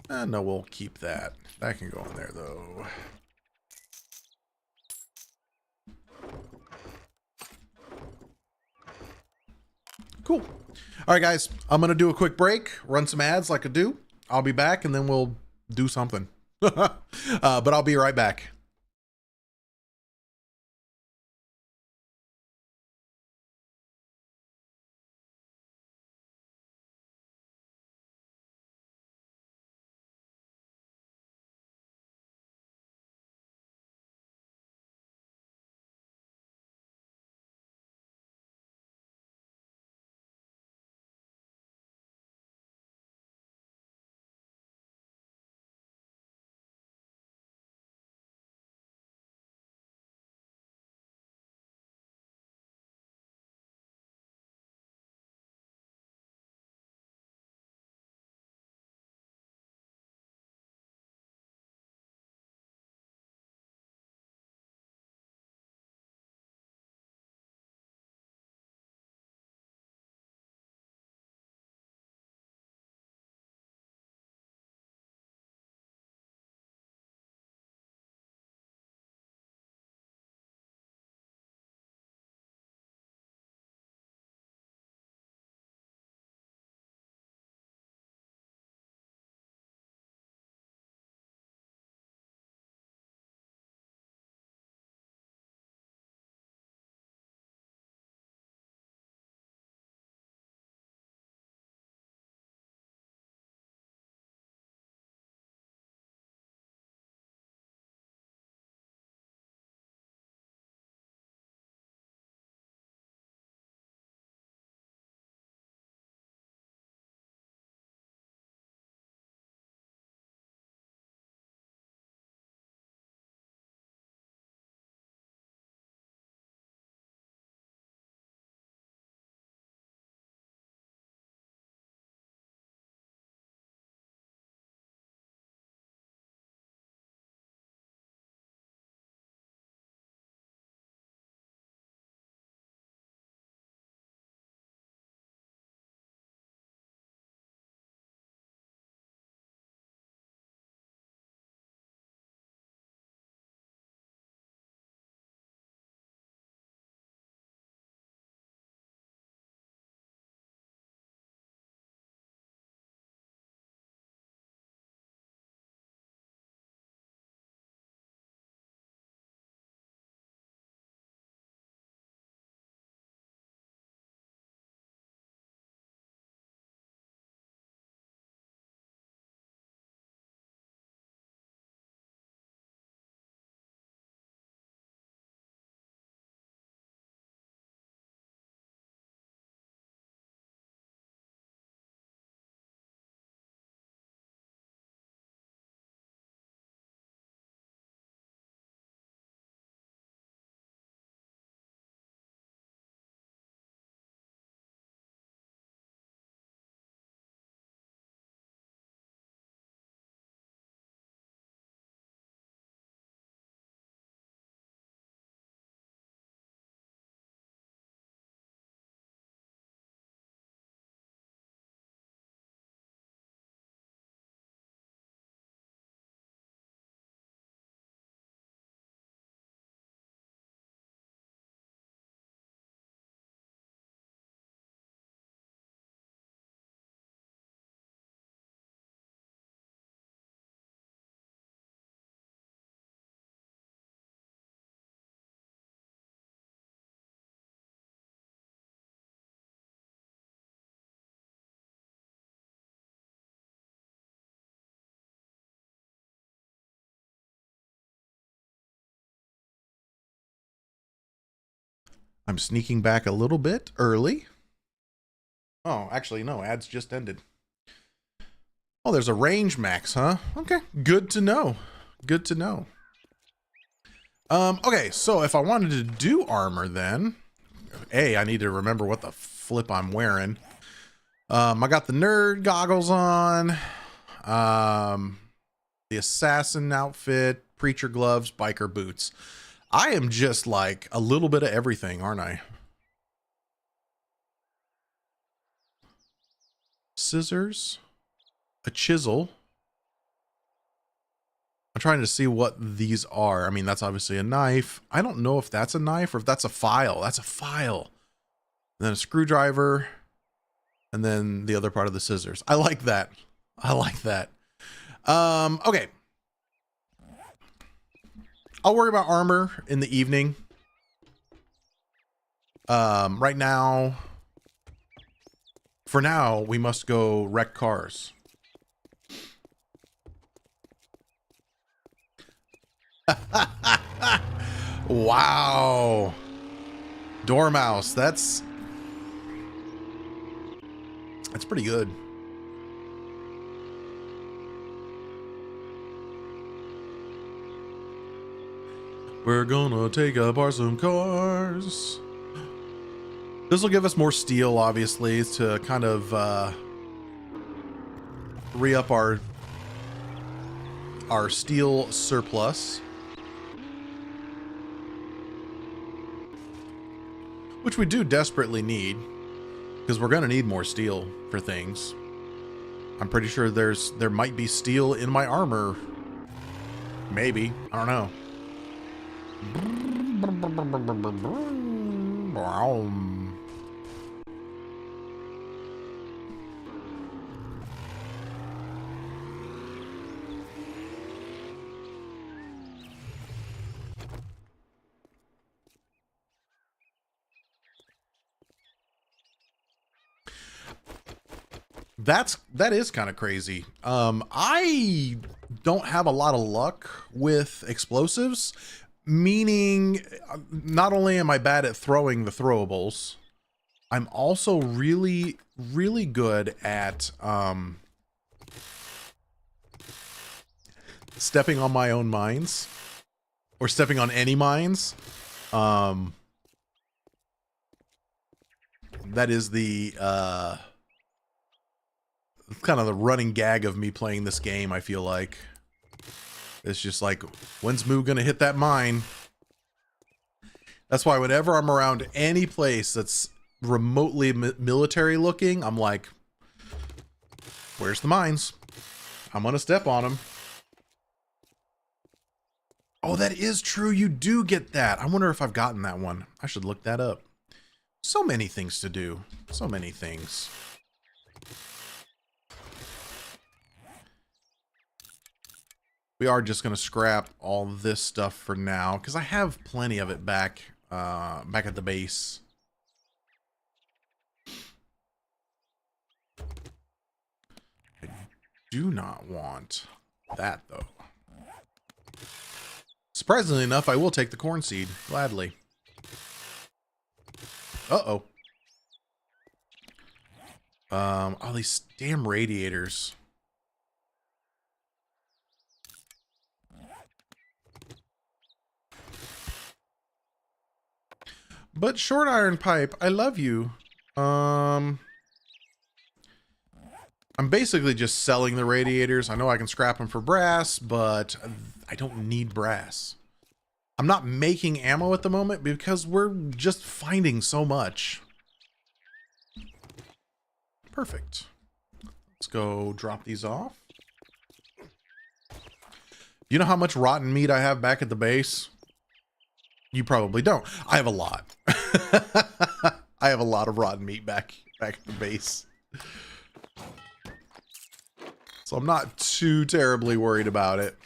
No, we'll keep that. That can go in there, though. Cool. All right, guys. I'm going to do a quick break, run some ads like I do. I'll be back, and then we'll do something. But I'll be right back. I'm sneaking back a little bit early. Oh, actually, no, ads just ended. Oh, there's a range max, huh? Okay, good to know. Good to know. Okay, so if I wanted to do armor then, I need to remember what the flip I'm wearing. I got the nerd goggles on, the assassin outfit, preacher gloves, biker boots. I am just like a little bit of everything, aren't I? Scissors, a chisel. I'm trying to see what these are. I mean, that's obviously a knife. I don't know if that's a knife or if that's a file. That's a file. And then a screwdriver. And then the other part of the scissors. I like that. I like that. Okay. I'll worry about armor in the evening. Right now, for now, we must go wreck cars. Wow. Dormouse, that's pretty good. We're gonna take apart some cars. This will give us more steel, obviously, to kind of re-up our steel surplus. Which we do desperately need, because we're gonna need more steel for things. I'm pretty sure there might be steel in my armor. Maybe. I don't know. That is kind of crazy. I don't have a lot of luck with explosives, meaning not only am I bad at throwing the throwables, I'm also really, really good at stepping on my own mines or stepping on any mines. That is the kind of the running gag of me playing this game. I feel like it's just like, when's Moo gonna hit that mine? That's why whenever I'm around any place that's remotely military looking, I'm like, where's the mines? I'm gonna step on them. Oh, that is true. You do get that. I wonder if I've gotten that one. I should look that up. So many things to do. So many things. We are just going to scrap all this stuff for now, because I have plenty of it back at the base. I do not want that, though. Surprisingly enough, I will take the corn seed, gladly. Uh-oh. Oh, these damn radiators. But short iron pipe, I love you. I'm basically just selling the radiators. I know I can scrap them for brass, but I don't need brass. I'm not making ammo at the moment because we're just finding so much. Perfect. Let's go drop these off. You know how much rotten meat I have back at the base? You probably don't. I have a lot. I have a lot of rotten meat back at the base. So I'm not too terribly worried about it.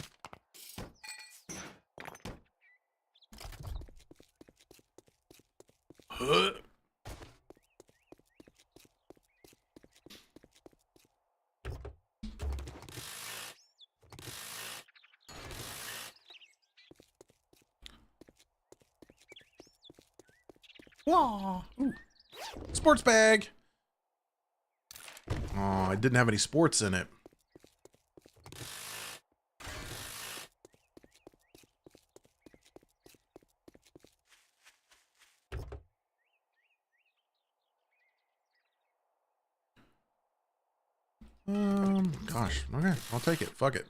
Wah. Ooh. Sports bag. Oh, it didn't have any sports in it. Gosh. Okay, I'll take it. Fuck it.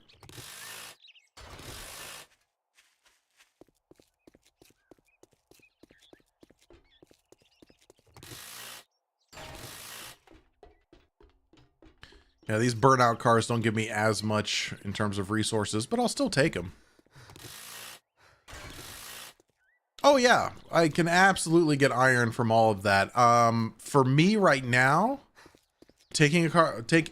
Yeah, these burnout cars don't give me as much in terms of resources, but I'll still take them. Oh yeah, I can absolutely get iron from all of that. For me right now, taking a car, that's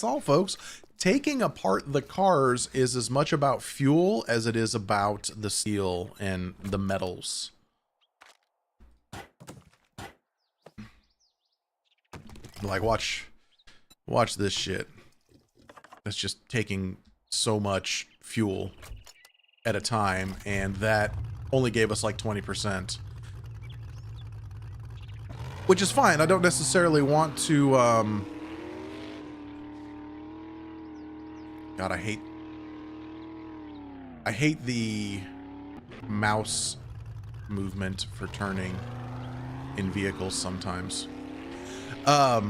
all, folks. Taking apart the cars is as much about fuel as it is about the steel and the metals. Like, watch this shit. That's just taking so much fuel at a time, and that only gave us like 20%. Which is fine. I don't necessarily want to, God, I hate the mouse movement for turning in vehicles sometimes. But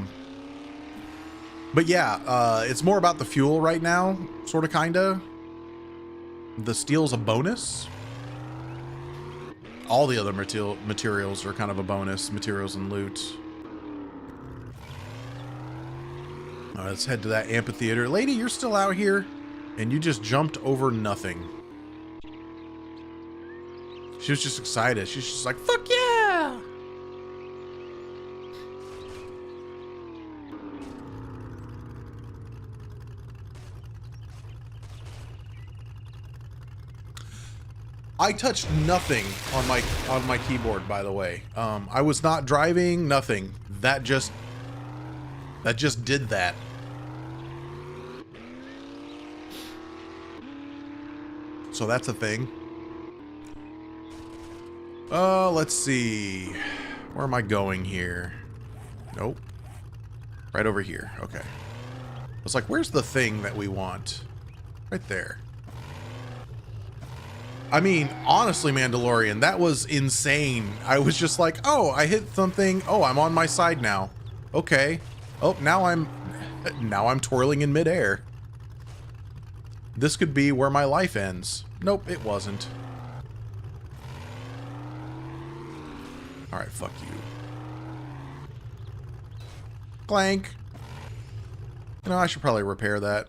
yeah, it's more about the fuel right now, sort of, kinda. The steel's a bonus. All the other materials are kind of a bonus, materials and loot. All right, let's head to that amphitheater. Lady, you're still out here, and you just jumped over nothing. She was just excited. She's just like, fuck yeah! I touched nothing on my keyboard, by the way. I was not driving, nothing. That just did that. So that's a thing. Let's see. Where am I going here? Nope. Right over here. Okay. I was like, where's the thing that we want? Right there. I mean, honestly, Mandalorian, that was insane. I was just like, oh, I hit something. Oh, I'm on my side now. Okay. Oh, now I'm twirling in midair. This could be where my life ends. Nope, it wasn't. All right, fuck you. Clank. You know, I should probably repair that.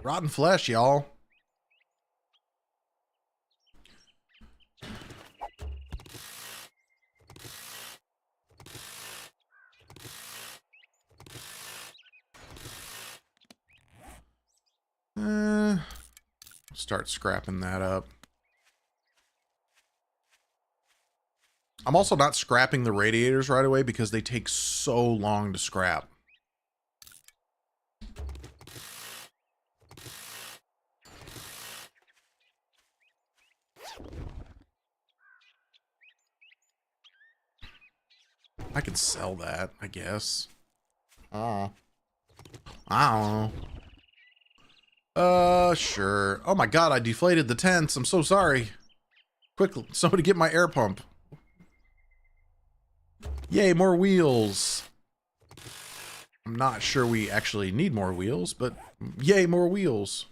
Rotten flesh, y'all. Start scrapping that up. I'm also not scrapping the radiators right away because they take so long to scrap. I could sell that, I guess. I don't know. Sure. Oh my god, I deflated the tents. I'm so sorry. Quickly, somebody get my air pump. Yay, more wheels. I'm not sure we actually need more wheels, but yay, more wheels.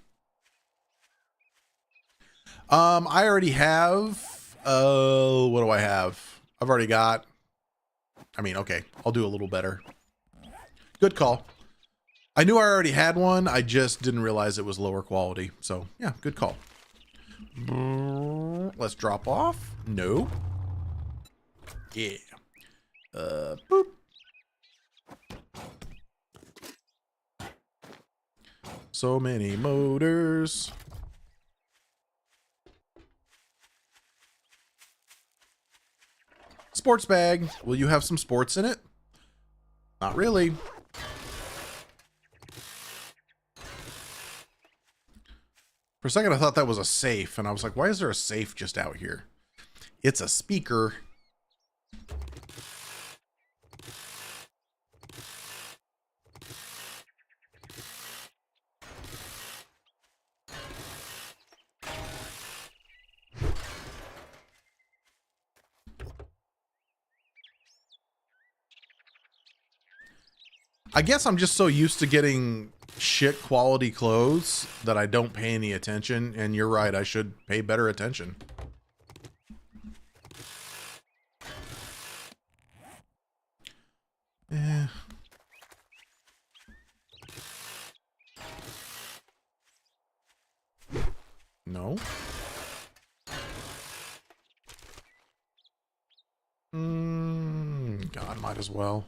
I already have, what do I have? I've already got, I mean, okay, I'll do a little better. Good call. I knew I already had one, I just didn't realize it was lower quality. So, yeah, good call. Let's drop off. No. Yeah. Boop. So many motors. Sports bag. Will you have some sports in it? Not really. For a second, I thought that was a safe, and I was like, why is there a safe just out here? It's a speaker. I guess I'm just so used to getting shit quality clothes that I don't pay any attention, and you're right, I should pay better attention. Eh. No. God, might as well.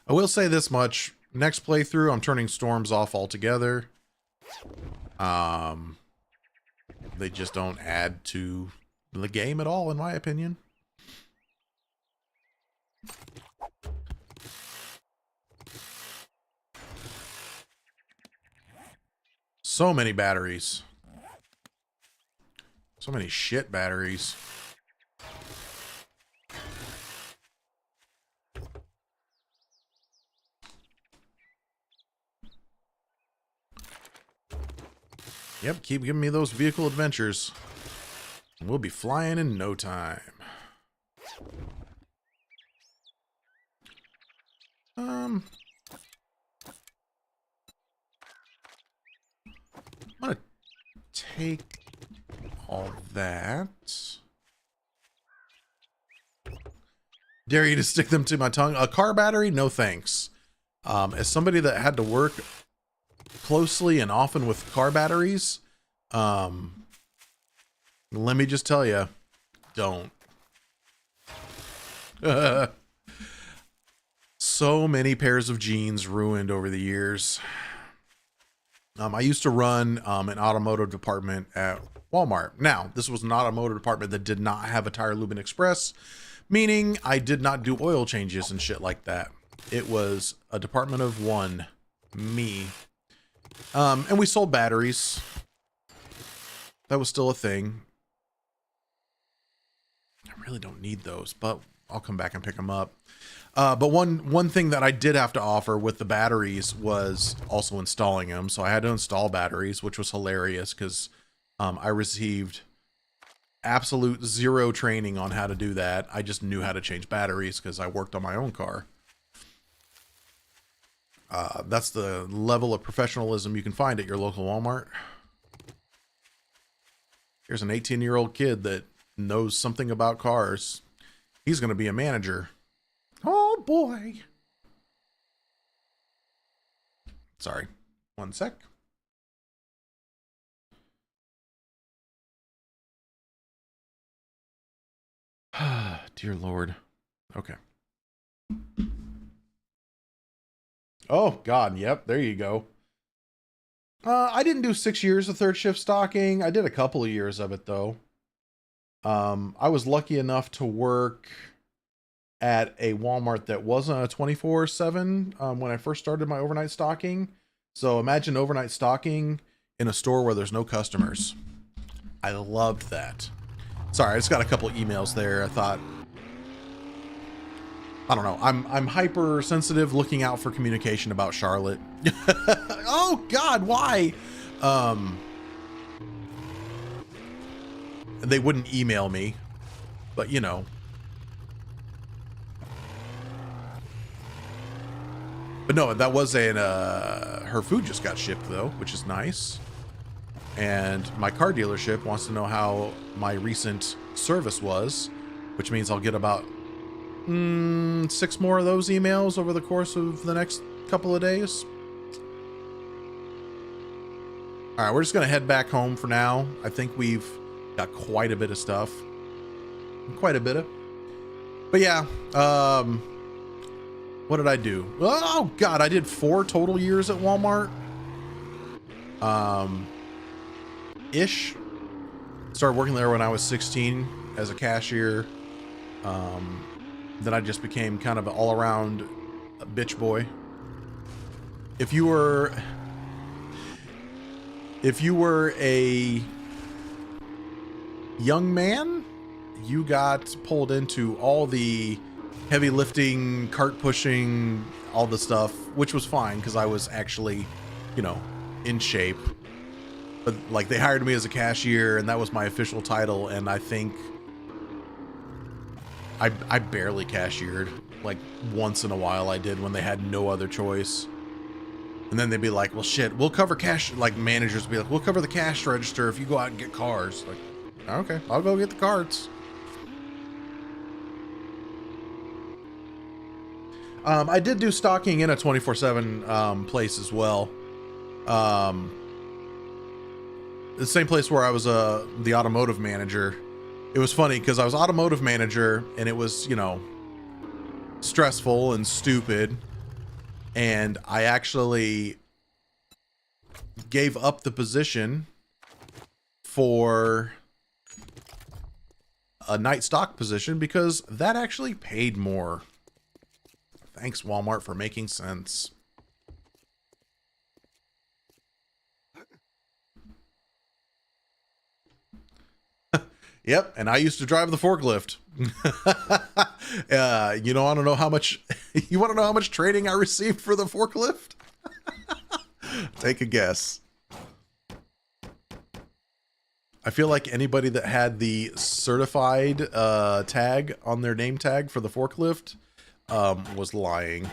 I will say this much. Next playthrough, I'm turning storms off altogether. They just don't add to the game at all, in my opinion. So many batteries. So many shit batteries. Yep, keep giving me those vehicle adventures. We'll be flying in no time. I'm gonna take all that. Dare you to stick them to my tongue. A car battery? No thanks. As somebody that had to work closely and often with car batteries, let me just tell you, don't. So many pairs of jeans ruined over the years. I used to run an automotive department at Walmart. Now, this was an automotive department that did not have a Tire Lube and Express, meaning I did not do oil changes and shit like that. It was a department of one, me. And we sold batteries. That was still a thing. I really don't need those, but I'll come back and pick them up. But one thing that I did have to offer with the batteries was also installing them. So I had to install batteries, which was hilarious because I received absolute zero training on how to do that. I just knew how to change batteries because I worked on my own car. That's the level of professionalism you can find at your local Walmart. Here's an 18-year-old kid that knows something about cars. He's going to be a manager. Oh, boy. Sorry. One sec. Dear Lord. Okay. Oh, God. Yep. There you go. I didn't do 6 years of third shift stocking. I did a couple of years of it, though. I was lucky enough to work at a Walmart that wasn't a 24/7 when I first started my overnight stocking. So imagine overnight stocking in a store where there's no customers. I loved that. Sorry, I just got a couple emails there. I thought, I don't know. I'm hypersensitive, looking out for communication about Charlotte. Oh God, why? They wouldn't email me, but you know. But no, that was her food just got shipped though, which is nice. And my car dealership wants to know how my recent service was, which means I'll get about 6 more of those emails over the course of the next couple of days. All right, we're just going to head back home for now. I think we've got quite a bit of stuff. But yeah, what did I do? Oh God, I did 4 total years at Walmart. Ish. Started working there when I was 16 as a cashier. Then I just became kind of an all-around bitch boy. If you were a young man, you got pulled into all the heavy lifting, cart pushing, all the stuff, which was fine because I was actually, you know, in shape. But like they hired me as a cashier and that was my official title, and I think I barely cashiered. Like once in a while I did when they had no other choice. And then they'd be like, well shit, we'll cover cash. Like managers would be like, we'll cover the cash register if you go out and get cars. Like, okay, I'll go get the carts. I did do stocking in a 24/7 place as well. The same place where I was the automotive manager. It was funny because I was automotive manager and it was, you know, stressful and stupid. And I actually gave up the position for a night stock position because that actually paid more. Thanks, Walmart, for making sense. Yep, and I used to drive the forklift. You know, I don't know how much. You want to know how much training I received for the forklift? Take a guess. I feel like anybody that had the certified tag on their name tag for the forklift was lying.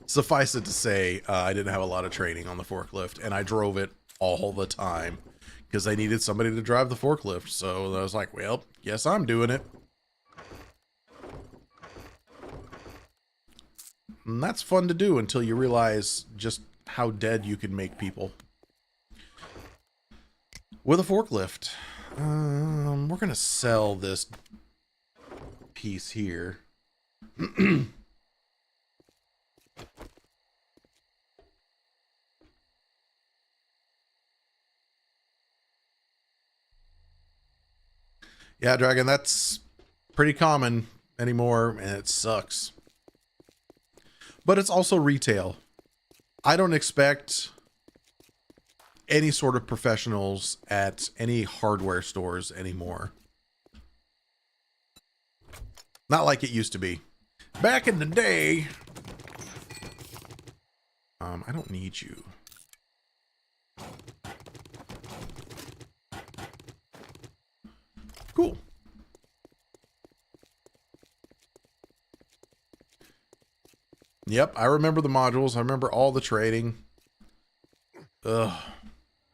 Suffice it to say, I didn't have a lot of training on the forklift, and I drove it all the time because I needed somebody to drive the forklift. So I was like, well, yes, I'm doing it. And that's fun to do until you realize just how dead you can make people with a forklift. We're going to sell this piece here. Yeah, Dragon, that's pretty common anymore, and it sucks. But it's also retail. I don't expect any sort of professionals at any hardware stores anymore. Not like it used to be. Back in the day... I don't need you. Cool. Yep, I remember the modules. I remember all the trading. Ugh.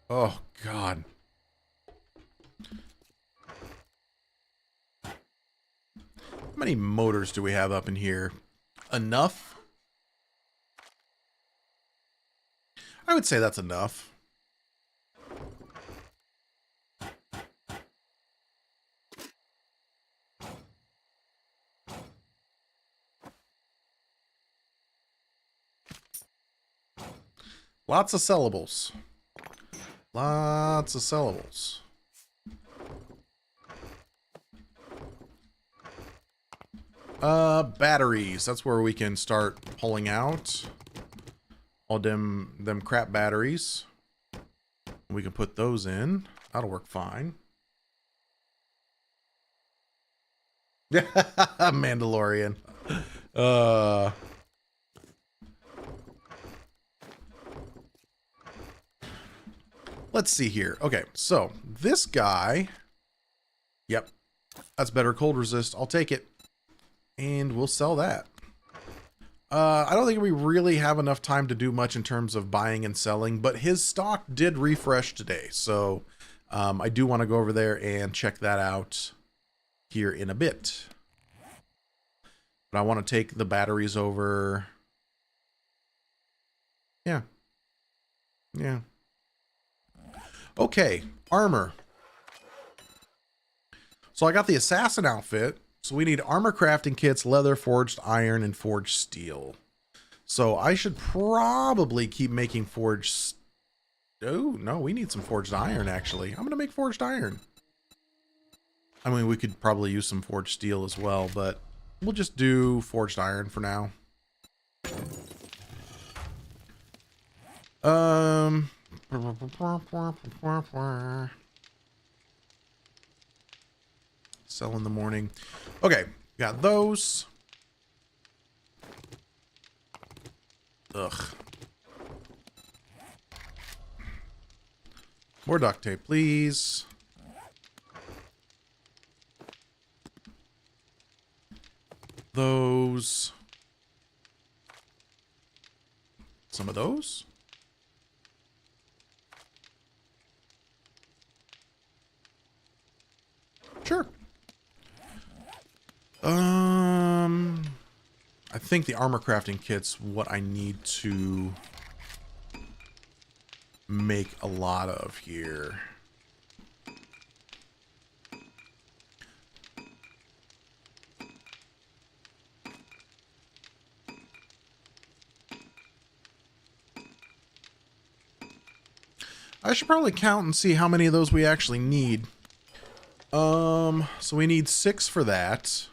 Oh, God. How many motors do we have up in here? Enough? I would say that's enough. Lots of sellables. Lots of sellables. Batteries. That's where we can start pulling out all them crap batteries. We can put those in. That'll work fine. Mandalorian. Let's see here. Okay, so this guy. Yep. That's better cold resist. I'll take it. And we'll sell that. I don't think we really have enough time to do much in terms of buying and selling, but his stock did refresh today. So I do want to go over there and check that out here in a bit. But I want to take the batteries over. Yeah. Yeah. Okay, armor. So I got the assassin outfit. So we need armor crafting kits, leather, forged iron, and forged steel. So I should probably keep making forged... Oh, no, we need some forged iron, actually. I'm going to make forged iron. I mean, we could probably use some forged steel as well, but we'll just do forged iron for now. Sell in the morning. Okay, got those. Ugh. More duct tape, please. Those. Some of those. Sure. I think the armor crafting kit's what I need to make a lot of here. I should probably count and see how many of those we actually need. So we need 6 for that.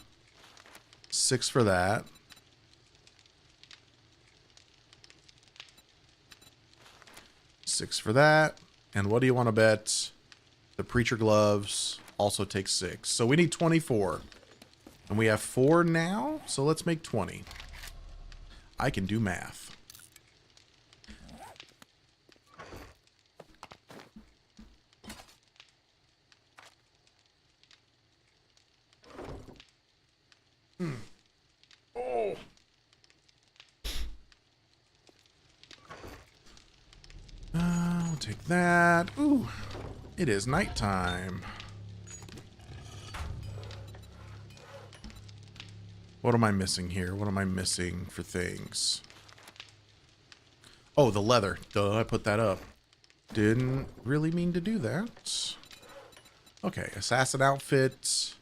6 for that. Six for that. And what do you want to bet? The preacher gloves also take 6. So we need 24. And we have 4 now, so let's make 20. I can do math. Oh. I'll take that. Ooh, it is nighttime. What am I missing here? What am I missing for things? Oh, the leather. Duh, I put that up. Didn't really mean to do that. Okay, assassin outfit.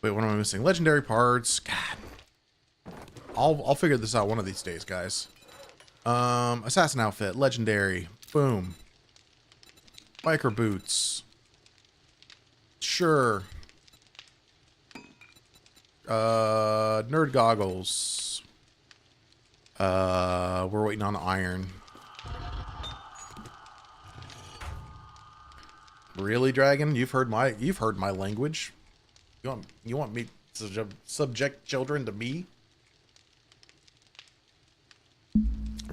Wait, what am I missing? Legendary parts. God. I'll figure this out one of these days, guys. Assassin outfit, legendary. Boom. Biker boots. Sure. Nerd goggles. We're waiting on iron. Really, Dragon? You've heard my language. You want me to subject children to me?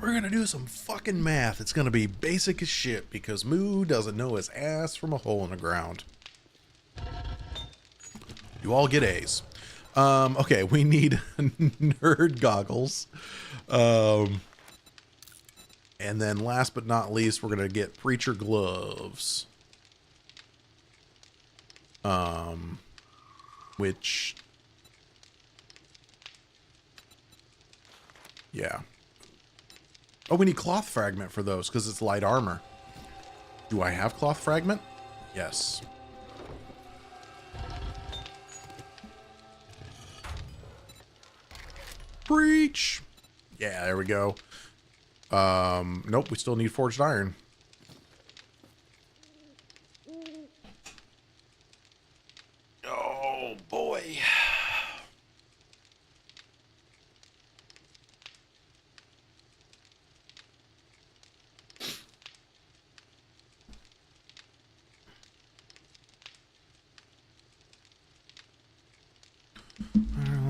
We're gonna do some fucking math. It's gonna be basic as shit because Moo doesn't know his ass from a hole in the ground. You all get A's. Okay, we need nerd goggles. And then last but not least, we're gonna get preacher gloves. Which, yeah. Oh, we need cloth fragment for those because it's light armor. Do I have cloth fragment? Yes. Breach. Yeah, there we go. Nope, we still need forged iron. Oh, boy.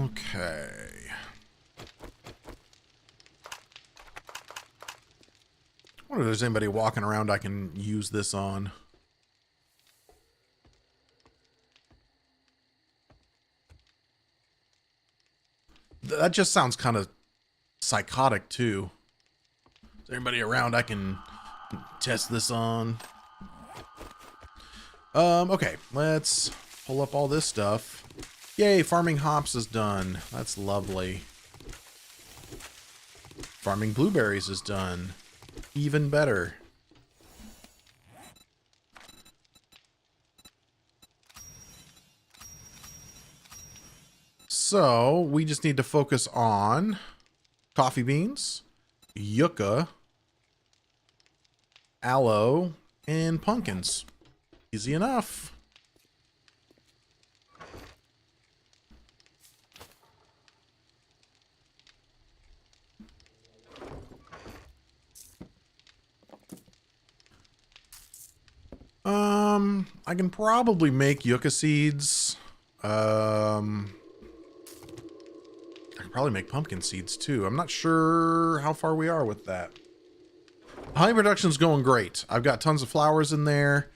Okay. I wonder if there's anybody walking around I can use this on. That just sounds kind of psychotic too. Is there anybody around I can test this on? Okay, let's pull up all this stuff. Yay, farming hops is done. That's lovely. Farming blueberries is done. Even better. So, we just need to focus on coffee beans, yucca, aloe, and pumpkins. Easy enough. I can probably make yucca seeds. I can probably make pumpkin seeds too. I'm not sure how far we are with that. Honey production's going great. I've got tons of flowers in there.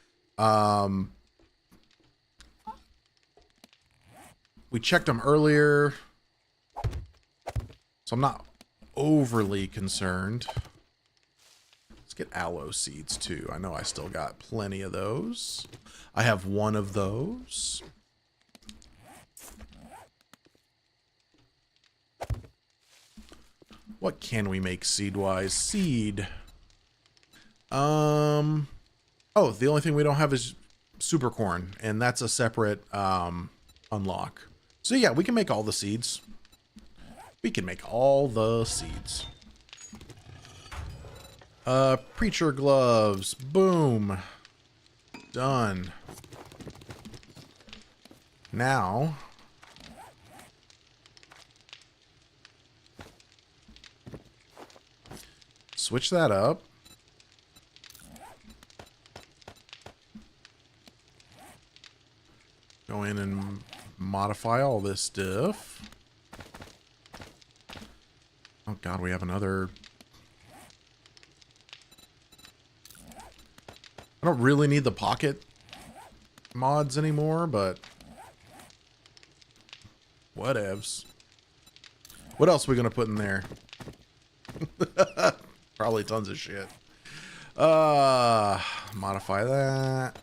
We checked them earlier, so I'm not overly concerned. Let's get aloe seeds too. I know I still got plenty of those. I have one of those. What can we make seed-wise? Seed. Oh, the only thing we don't have is super corn, and that's a separate unlock. So yeah, we can make all the seeds. We can make all the seeds. Preacher gloves. Boom. Done. Now, switch that up. Go in and modify all this stuff. Oh god, we have another... I don't really need the pocket mods anymore, but whatevs. What else are we gonna put in there? Probably tons of shit. Modify that.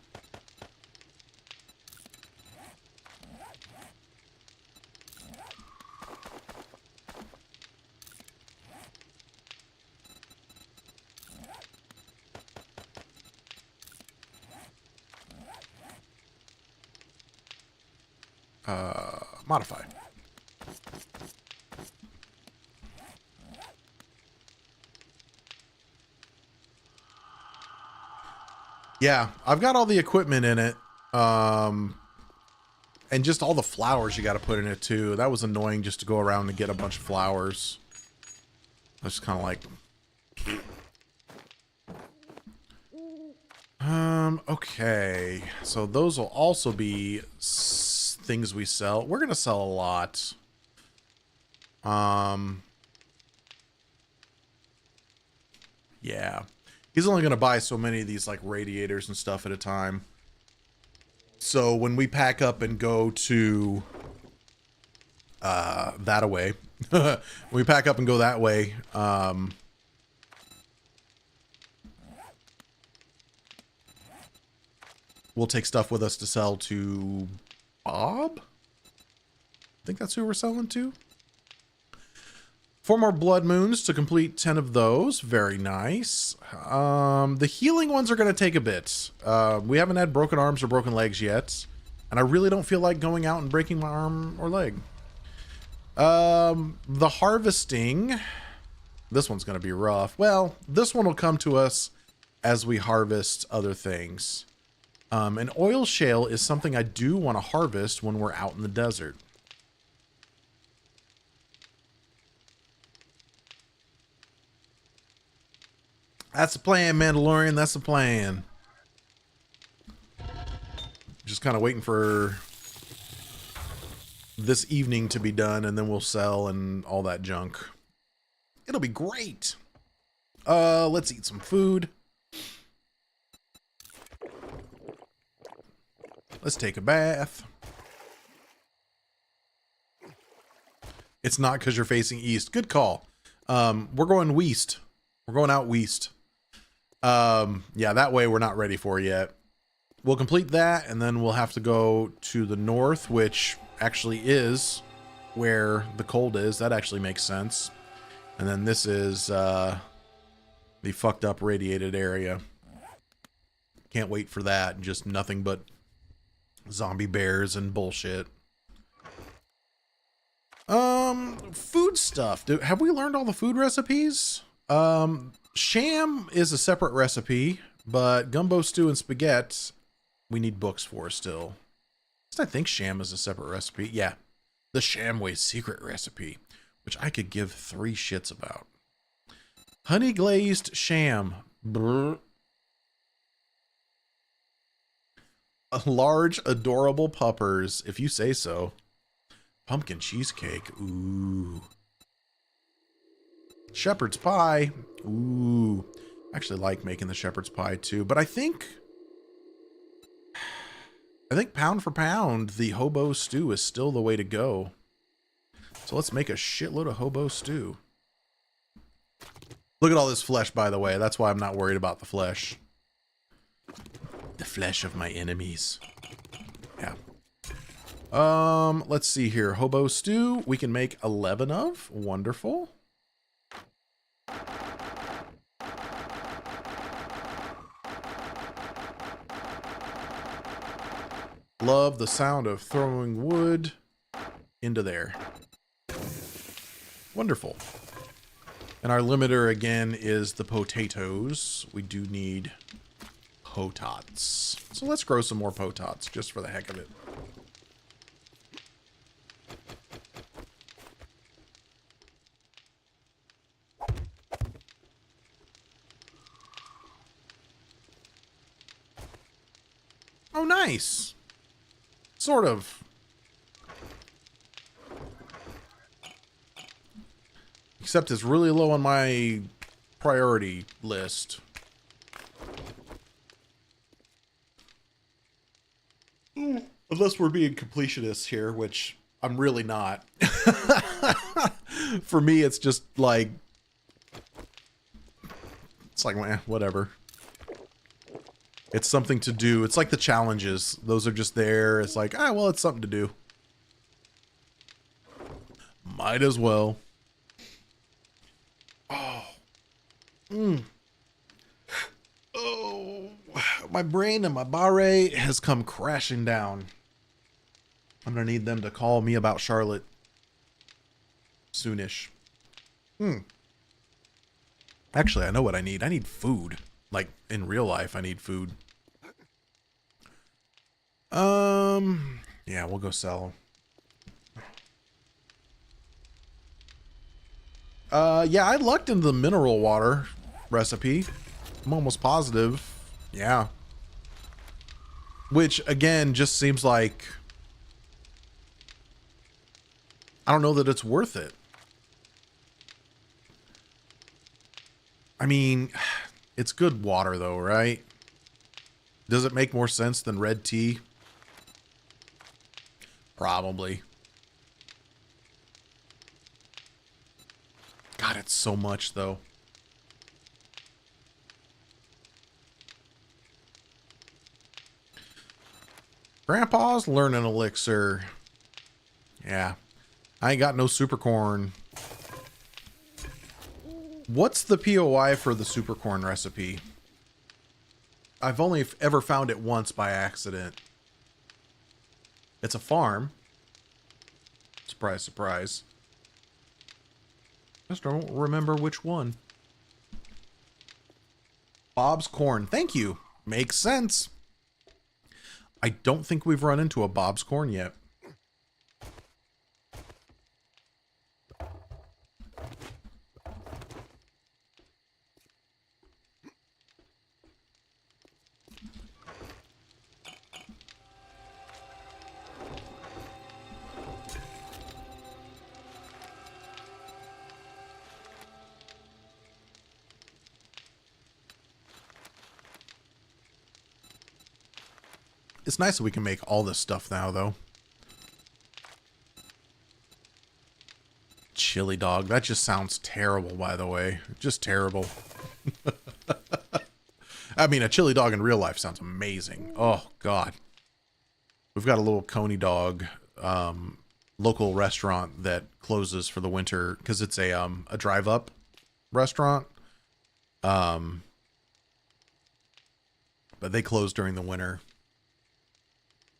Modify. Yeah, I've got all the equipment in it. And just all the flowers you got to put in it too. That was annoying just to go around and get a bunch of flowers. I was kind of like... Okay. So those will also be things we sell. We're going to sell a lot. Yeah. He's only going to buy so many of these like radiators and stuff at a time. So when we pack up and go to that away, when we pack up and go that way, we'll take stuff with us to sell to Bob. I think that's who we're selling to. 4 more blood moons to complete 10 of those. Very nice. The healing ones are going to take a bit. We haven't had broken arms or broken legs yet. And I really don't feel like going out and breaking my arm or leg. The harvesting. This one's going to be rough. Well, this one will come to us as we harvest other things. An oil shale is something I do want to harvest when we're out in the desert. That's the plan, Mandalorian. That's the plan. Just kind of waiting for this evening to be done, and then we'll sell and all that junk. It'll be great. Let's eat some food. Let's take a bath. It's not because you're facing east. Good call. We're going west. We're going out west. Yeah, that way we're not ready for yet. We'll complete that, and then we'll have to go to the north, which actually is where the cold is. That actually makes sense. And then this is the fucked up radiated area. Can't wait for that. Just nothing but zombie bears and bullshit. Food stuff. Have we learned all the food recipes? Sham is a separate recipe, but gumbo stew and spaghetti we need books for still. I think sham is a separate recipe. Yeah. The Shamway secret recipe, which I could give 3 shits about. Honey glazed sham. Brr. Large, adorable puppers, if you say so. Pumpkin cheesecake. Ooh. Shepherd's pie. Ooh. I actually like making the shepherd's pie too, but I think pound for pound, the hobo stew is still the way to go. So let's make a shitload of hobo stew. Look at all this flesh, by the way. That's why I'm not worried about the flesh. The flesh of my enemies. Yeah. Let's see here. Hobo stew, we can make 11 of. Wonderful. Love the sound of throwing wood into there. Wonderful. And our limiter again is the potatoes. We do need potats. So let's grow some more potats just for the heck of it. Oh, nice. Sort of. Except it's really low on my priority list. Unless we're being completionists here, which I'm really not. For me, it's just like... It's like, eh, whatever. It's something to do. It's like the challenges. Those are just there. It's like, well, it's something to do. Might as well. Oh. Oh. My brain and my barre has come crashing down. I'm going to need them to call me about Charlotte soonish. Actually, I know what I need. I need food. Like, in real life, I need food. Yeah, we'll go sell. Yeah, I lucked into the mineral water recipe. I'm almost positive. Yeah. Which, again, just seems like... I don't know that it's worth it. I mean... It's good water, though, right? Does it make more sense than red tea? Probably. God, it's so much, though. Grandpa's learning elixir. Yeah. I ain't got no super corn. What's the POI for the super corn recipe? I've only ever found it once by accident. It's a farm. Surprise, surprise. Just don't remember which one. Bob's Corn. Thank you. Makes sense. I don't think we've run into a Bob's Corn yet. It's nice that we can make all this stuff now, though. chili dog. That just sounds terrible, by the way. Just terrible. I mean, a chili dog in real life sounds amazing. Oh, God. We've got a little Coney dog local restaurant that closes for the winter because it's a drive-up restaurant. But they close during the winter.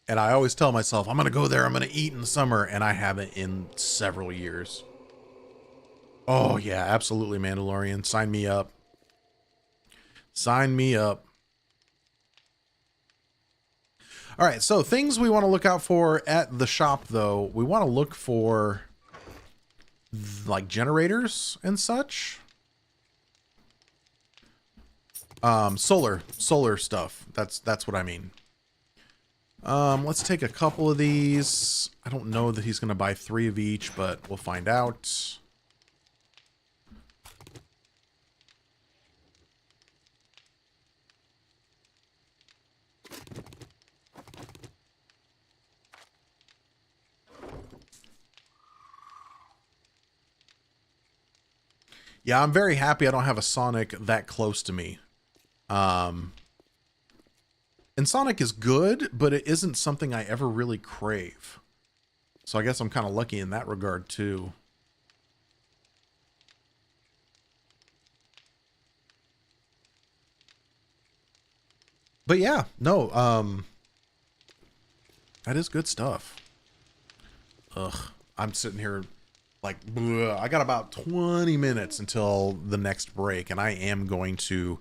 And I always tell myself, I'm going to go there, I'm going to eat in the summer, and I haven't in several years. Oh, yeah, absolutely, Mandalorian. Sign me up. Sign me up. All right, so things we want to look out for at the shop, though. We want to look for, like, generators and such. Solar stuff. That's what I mean. Let's take a couple of these. I don't know that he's going to buy 3 of each, but we'll find out. Yeah, I'm very happy I don't have a Sonic that close to me. And Sonic is good, but it isn't something I ever really crave. So I guess I'm kind of lucky in that regard, too. But yeah, no, that is good stuff. Ugh, I'm sitting here like, bleh. I got about 20 minutes until the next break, and I am going to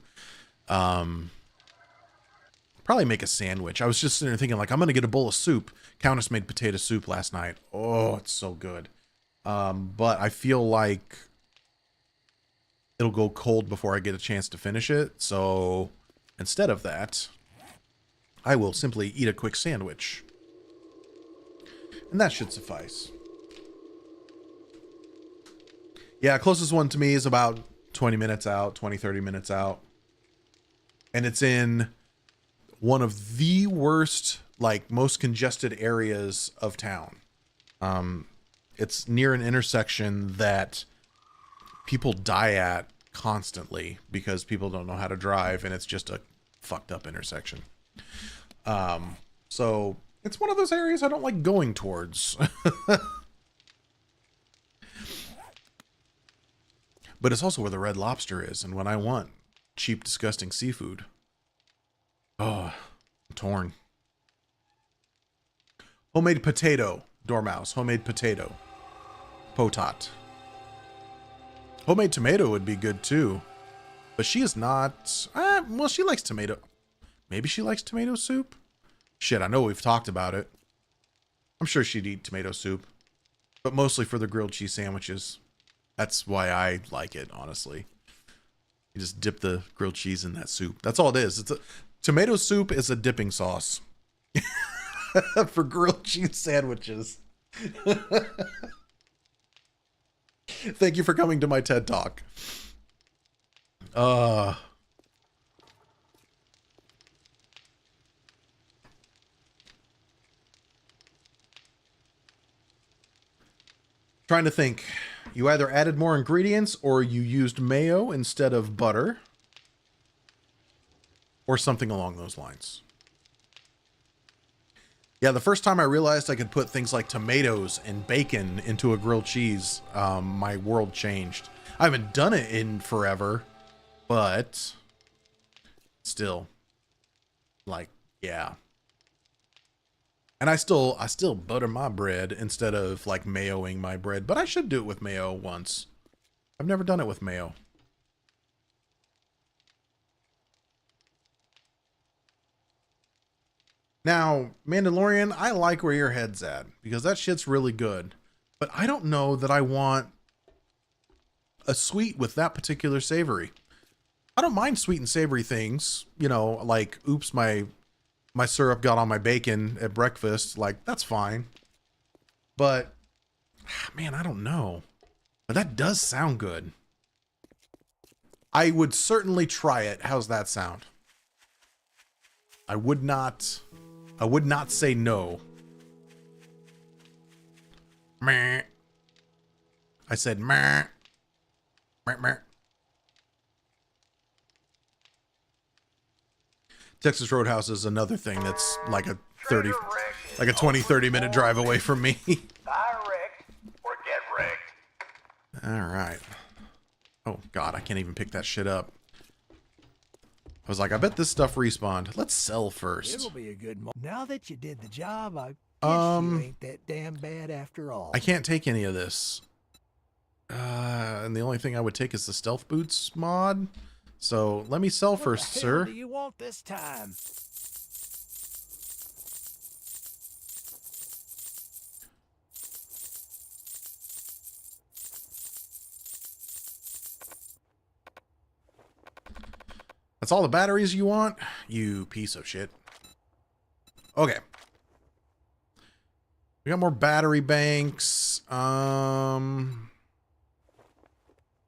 probably make a sandwich. I was just sitting there thinking, like, I'm going to get a bowl of soup. Countess made potato soup last night. Oh, it's so good. But I feel like it'll go cold before I get a chance to finish it. So instead of that, I will simply eat a quick sandwich. And that should suffice. Yeah, closest one to me is about 20 minutes out, 20, 30 minutes out. And it's in one of the worst, like, most congested areas of town. It's near an intersection that people die at constantly because people don't know how to drive, and it's just a fucked up intersection. So it's one of those areas I don't like going towards. But it's also where the Red Lobster is, and when I want cheap, disgusting seafood, oh, I'm torn. Homemade potato, Dormouse. Homemade potato. Potat. Homemade tomato would be good too. But she is not... well, she likes tomato. Maybe she likes tomato soup? Shit, I know we've talked about it. I'm sure she'd eat tomato soup. But mostly for the grilled cheese sandwiches. That's why I like it, honestly. You just dip the grilled cheese in that soup. That's all it is. Tomato soup is a dipping sauce. For grilled cheese sandwiches. Thank you for coming to my TED Talk. Trying to think. You either added more ingredients or you used mayo instead of butter. Or something along those lines. Yeah, the first time I realized I could put things like tomatoes and bacon into a grilled cheese, my world changed. I haven't done it in forever, but still, like, yeah. And I still butter my bread instead of like mayoing my bread, but I should do it with mayo once. I've never done it with mayo. Now, Mandalorian, I like where your head's at because that shit's really good. But I don't know that I want a sweet with that particular savory. I don't mind sweet and savory things, you know, like, oops, my syrup got on my bacon at breakfast. Like, that's fine. But, man, I don't know. But that does sound good. I would certainly try it. How's that sound? I would not say no. Meh. I said meh. Meh, meh. Texas Roadhouse is another thing that's like a 30, like a 20, 30-minute drive away from me. Direct or get wrecked. All right. Oh, God, I can't even pick that shit up. I was like, I bet this stuff respawned. Let's sell first. It'll be a good Now that you did the job, I guess Um, you ain't that damn bad after all. I can't take any of this. And the only thing I would take is the stealth boots mod. So let me sell first, What the sir. hell do you want this time? That's all the batteries you want? You piece of shit. Okay. We got more battery banks. I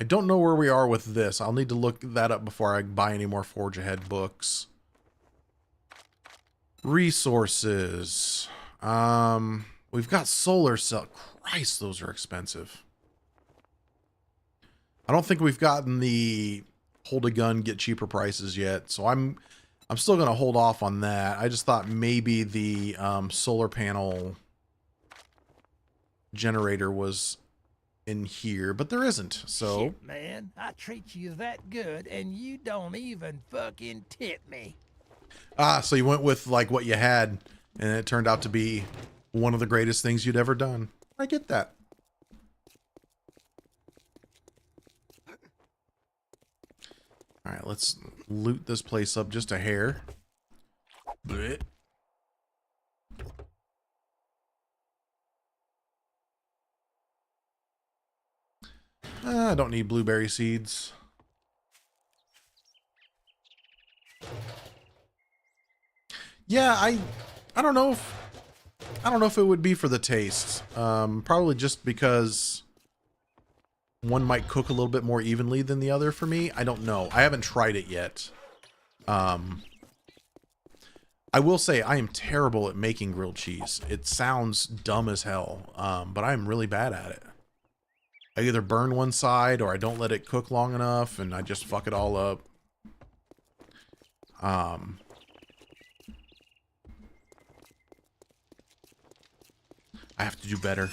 don't know where we are with this. I'll need to look that up before I buy any more Forge Ahead books. Resources. We've got solar cell. Christ, those are expensive. I don't think we've gotten the hold a gun, get cheaper prices yet. So I'm still going to hold off on that. I just thought maybe the solar panel generator was in here, but there isn't. So Shit, man, I treat you that good and you don't even fucking tip me. so you went with like what you had, and it turned out to be one of the greatest things you'd ever done. I get that. All right, let's loot this place up just a hair. Blech. I don't need blueberry seeds. Yeah, I don't know if it would be for the taste. Probably just because one might cook a little bit more evenly than the other for me. I don't know. I haven't tried it yet. I will say I am terrible at making grilled cheese. It sounds dumb as hell, but I'm really bad at it. I either burn one side or I don't let it cook long enough and I just fuck it all up. I have to do better.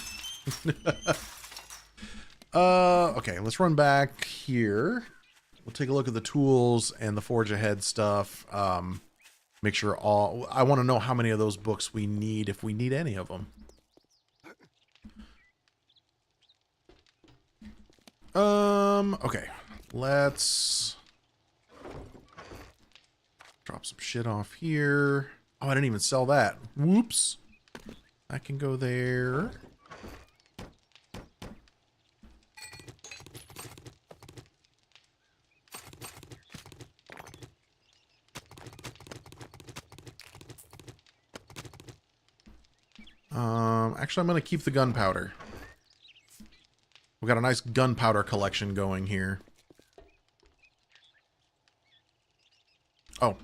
Okay, let's run back here. We'll take a look at the tools and the Forge Ahead stuff. Make sure I want to know how many of those books we need, if we need any of them. Okay, let's drop some shit off here. Oh, I didn't even sell that. Whoops. I can go there. Actually, I'm going to keep the gunpowder. We've got a nice gunpowder collection going here. Oh,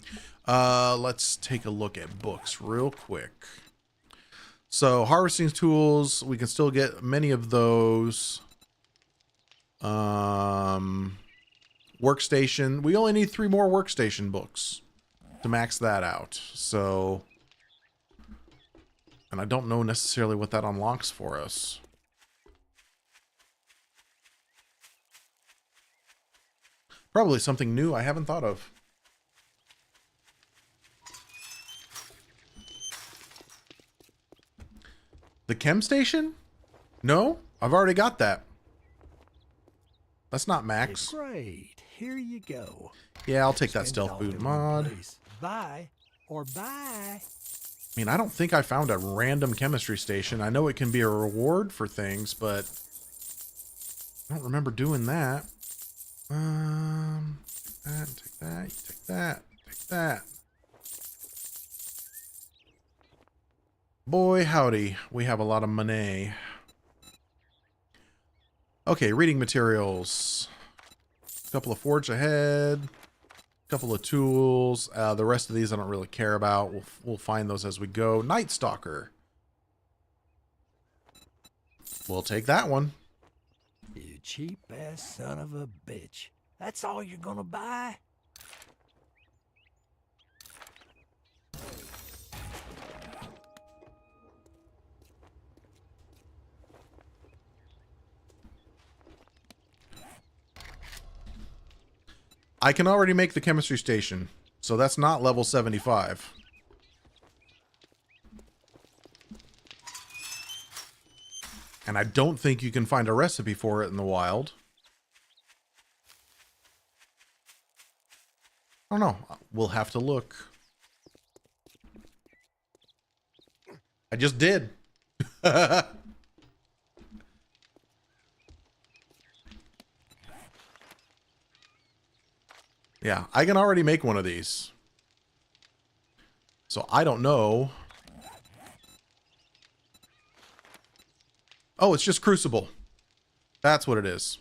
let's take a look at books real quick. So, harvesting tools, we can still get many of those. Workstation, we only need 3 more workstation books to max that out. So, and I don't know necessarily what that unlocks for us. Probably something new I haven't thought of. The chem station? No, I've already got that. That's not max. Great. Here you go. Yeah, I'll take that Spend it stealth all boot in one mod. place. Buy or buy. I mean, I don't think I found a random chemistry station. I know it can be a reward for things, but I don't remember doing that. Take that, take that, take that. Boy, howdy, we have a lot of money. Okay, reading materials. A couple of Forge Ahead. A couple of tools. The rest of these I don't really care about. We'll find those as we go. Night Stalker. We'll take that one. cheap-ass son of a bitch. That's all you're gonna buy? I can already make the chemistry station, so that's not level 75. And I don't think you can find a recipe for it in the wild. I don't know. We'll have to look. I just did. Yeah, I can already make one of these. So I don't know. Oh, it's just Crucible. That's what it is.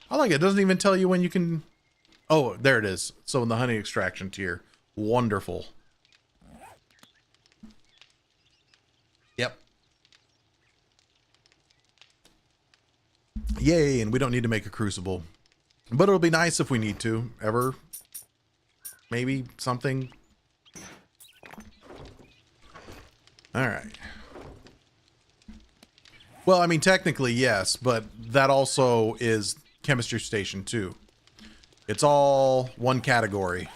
I like it. It doesn't even tell you when you can... Oh, there it is. So in the honey extraction tier. Wonderful. Yep. Yay, and we don't need to make a Crucible. But it'll be nice if we need to. Ever. Maybe something. Alright. Well, I mean, technically, yes, but that also is Chemistry Station 2. It's all one category.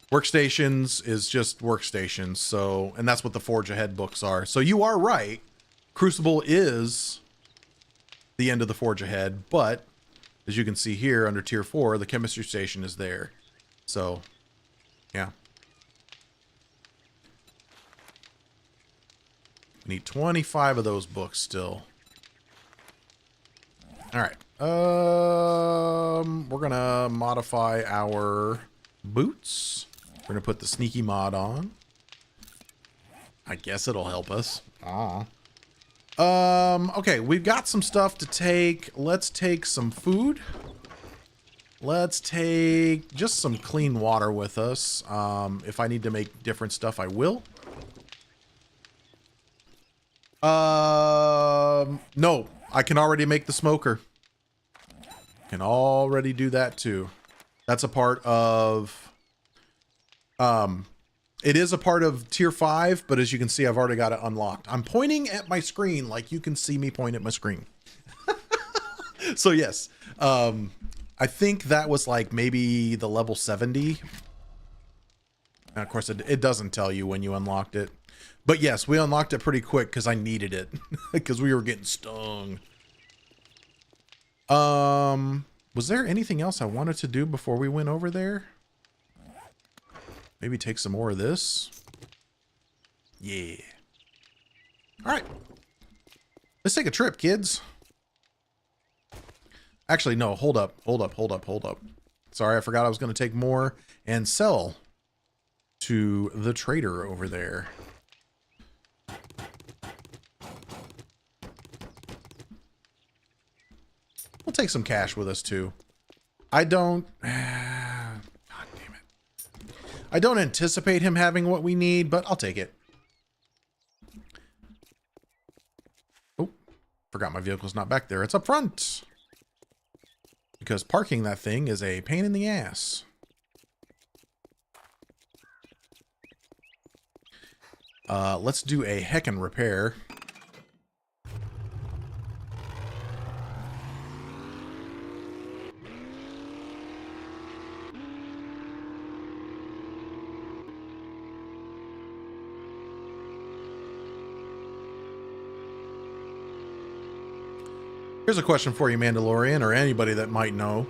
Workstations is just workstations, so, and that's what the Forge Ahead books are. So you are right. Crucible is the end of the Forge Ahead, but as you can see here under Tier 4, the Chemistry Station is there. So, yeah. We need 25 of those books still. Alright. We're gonna modify our boots. We're gonna put the sneaky mod on. I guess it'll help us. Okay, we've got some stuff to take. Let's take some food. Let's take just some clean water with us. If I need to make different stuff, I will. No, I can already make the smoker. Can already do that too. That's a part of, it is a part of tier 5, but as you can see, I've already got it unlocked. I'm pointing at my screen like you can see me point at my screen. So yes, I think that was like maybe the level 70. And of course, it doesn't tell you when you unlocked it. But yes, we unlocked it pretty quick because I needed it. Because we were getting stung. Was there anything else I wanted to do before we went over there? Maybe take some more of this. Yeah. Alright. Let's take a trip, kids. Actually, no, hold up. Sorry, I forgot I was going to take more and sell to the trader over there. We'll take some cash with us too. I don't... God damn it. I don't anticipate him having what we need, but I'll take it. Oh, forgot my vehicle's not back there. It's up front. Because parking that thing is a pain in the ass. Let's do a heckin' repair. Here's a question for you, Mandalorian, or anybody that might know.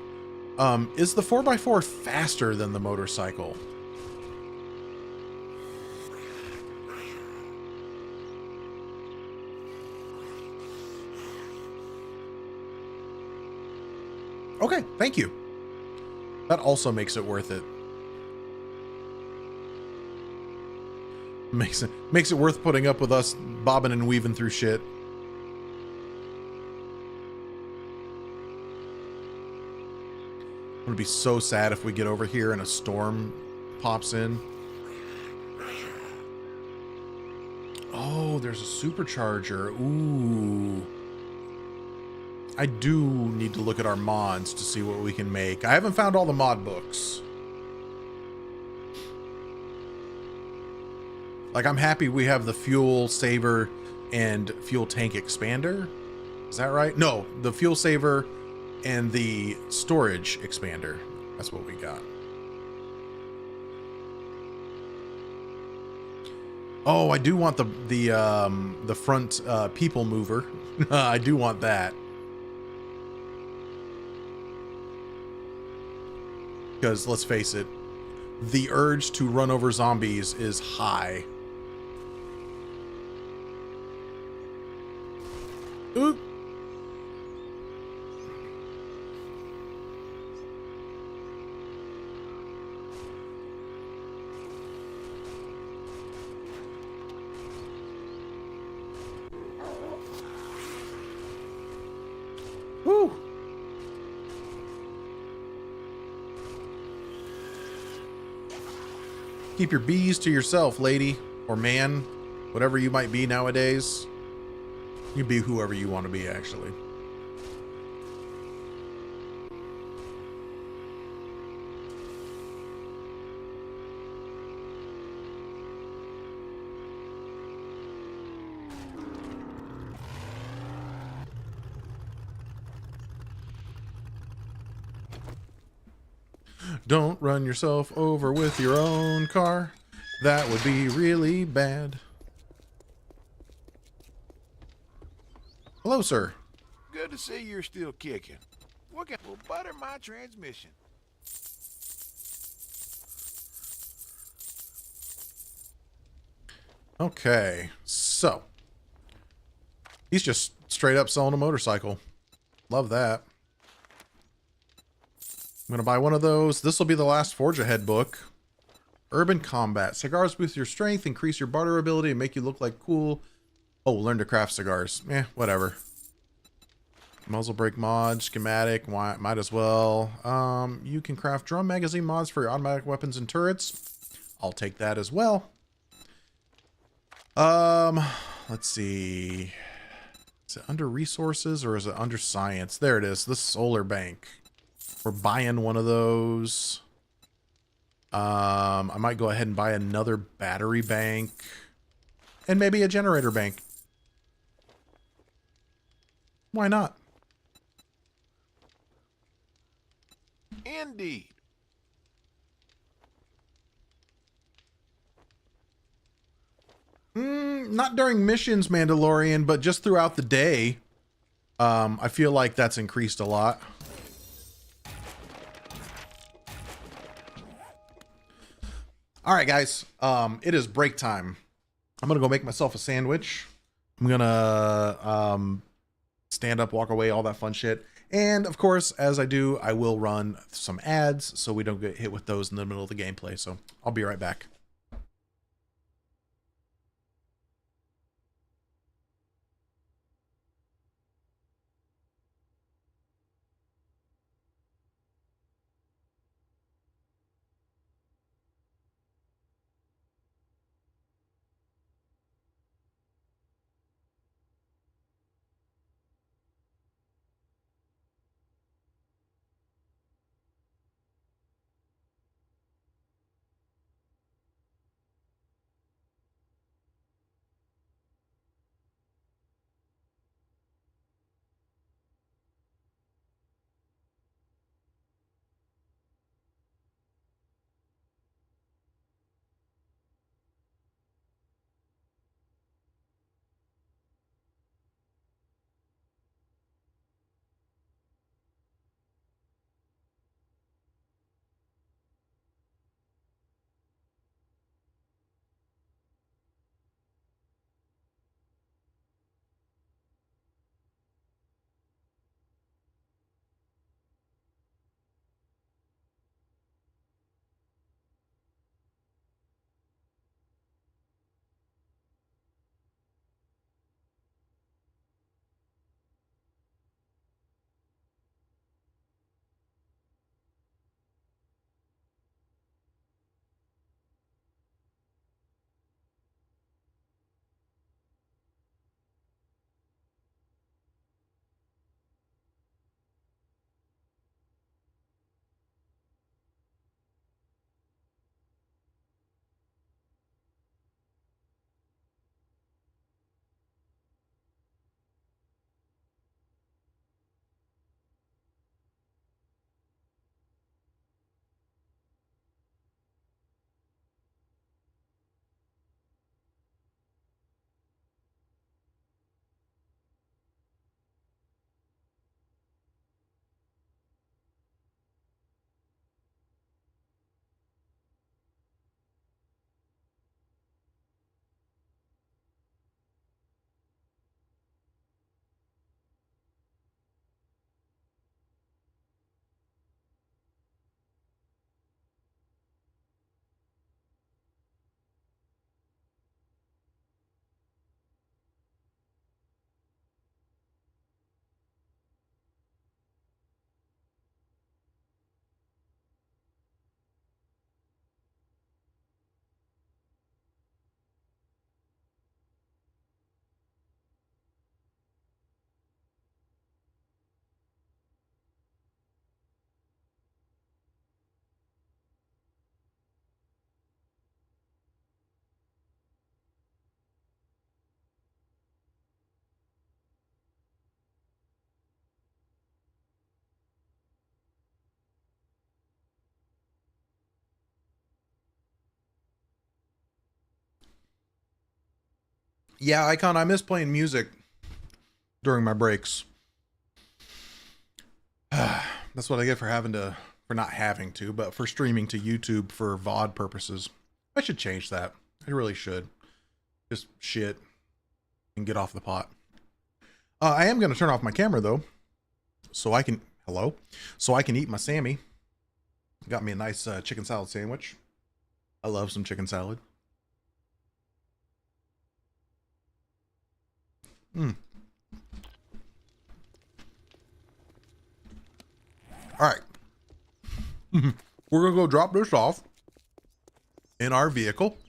Is the 4x4 faster than the motorcycle? Okay, thank you. That also makes it worth it. Makes it worth putting up with us bobbing and weaving through shit. I'm gonna be so sad if we get over here and a storm pops in. Oh, there's a supercharger. Ooh. I do need to look at our mods to see what we can make. I haven't found all the mod books. Like, I'm happy we have the fuel saver and fuel tank expander. Is that right? No, the fuel saver and the storage expander. That's what we got. Oh, I do want the front people mover. I do want that. Because let's face it, the urge to run over zombies is high. Oop. Woo. Keep your bees to yourself, lady or man, whatever you might be nowadays. You be whoever you want to be, actually. Don't run yourself over with your own car. That would be really bad. Hello, sir. Good to see you're still kicking. What will butter my transmission? Okay, so he's just straight up selling a motorcycle. Love that. I'm gonna buy one of those. This will be the last Forge Ahead book. Urban Combat. Cigars boost your strength, increase your barter ability, and make you look like cool. Oh, learn to craft cigars. Whatever. Muzzle brake mod, schematic, might as well. You can craft drum magazine mods for your automatic weapons and turrets. I'll take that as well. Let's see. Is it under resources or is it under science? There it is, the solar bank. We're buying one of those. I might go ahead and buy another battery bank and maybe a generator bank. Why not? Indeed. Not during missions, Mandalorian, but just throughout the day. I feel like that's increased a lot. All right, guys. It is break time. I'm gonna go make myself a sandwich. I'm gonna stand up, walk away, all that fun shit. And of course, as I do, I will run some ads so we don't get hit with those in the middle of the gameplay. So I'll be right back. Yeah, Icon, I miss playing music during my breaks. That's what I get for not having to, but for streaming to YouTube for VOD purposes. I should change that. I really should. Just shit and get off the pot. I am going to turn off my camera though, so I can, so I can eat my Sammy. Got me a nice chicken salad sandwich. I love some chicken salad. All right. We're going to go drop this off in our vehicle.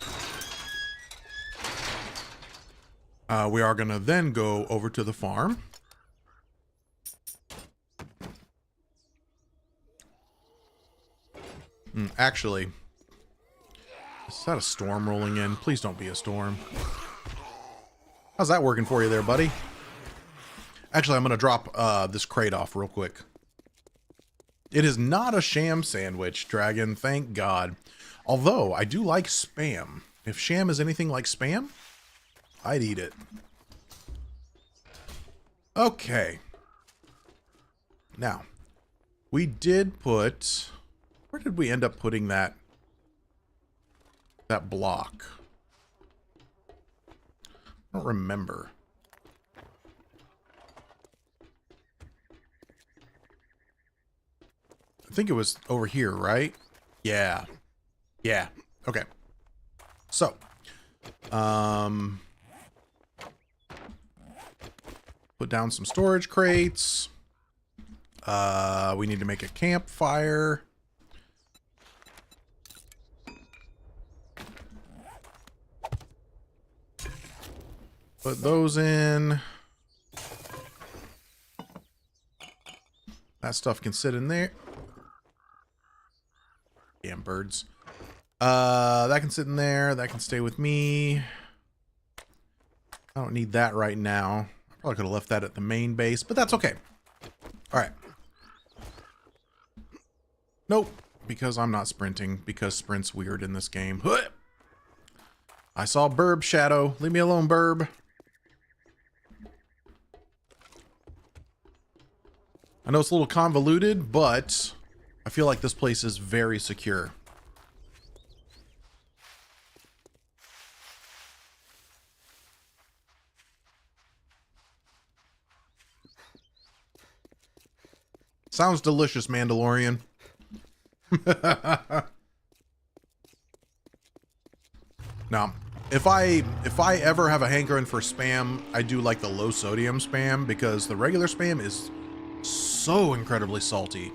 We are going to then go over to the farm. Actually, is that a storm rolling in? Please don't be a storm. How's that working for you there, buddy? Actually, I'm going to drop this crate off real quick. It is not a sham sandwich, Dragon, thank God. Although, I do like Spam. If sham is anything like Spam, I'd eat it. Okay. Now, we did put... Where did we end up putting that block? I don't remember. I think it was over here, right? Yeah. Yeah. Okay. So, put down some storage crates. We need to make a campfire. Put those in. That stuff can sit in there. Damn birds. That can sit in there. That can stay with me. I don't need that right now. I probably could have left that at the main base, but that's okay. All right. Nope, because I'm not sprinting, because sprint's weird in this game. I saw Burb Shadow. Leave me alone, Burb. I know it's a little convoluted, but I feel like this place is very secure. Sounds delicious, Mandalorian. Now, if I ever have a hankering for Spam, I do like the low sodium Spam, because the regular Spam is so incredibly salty.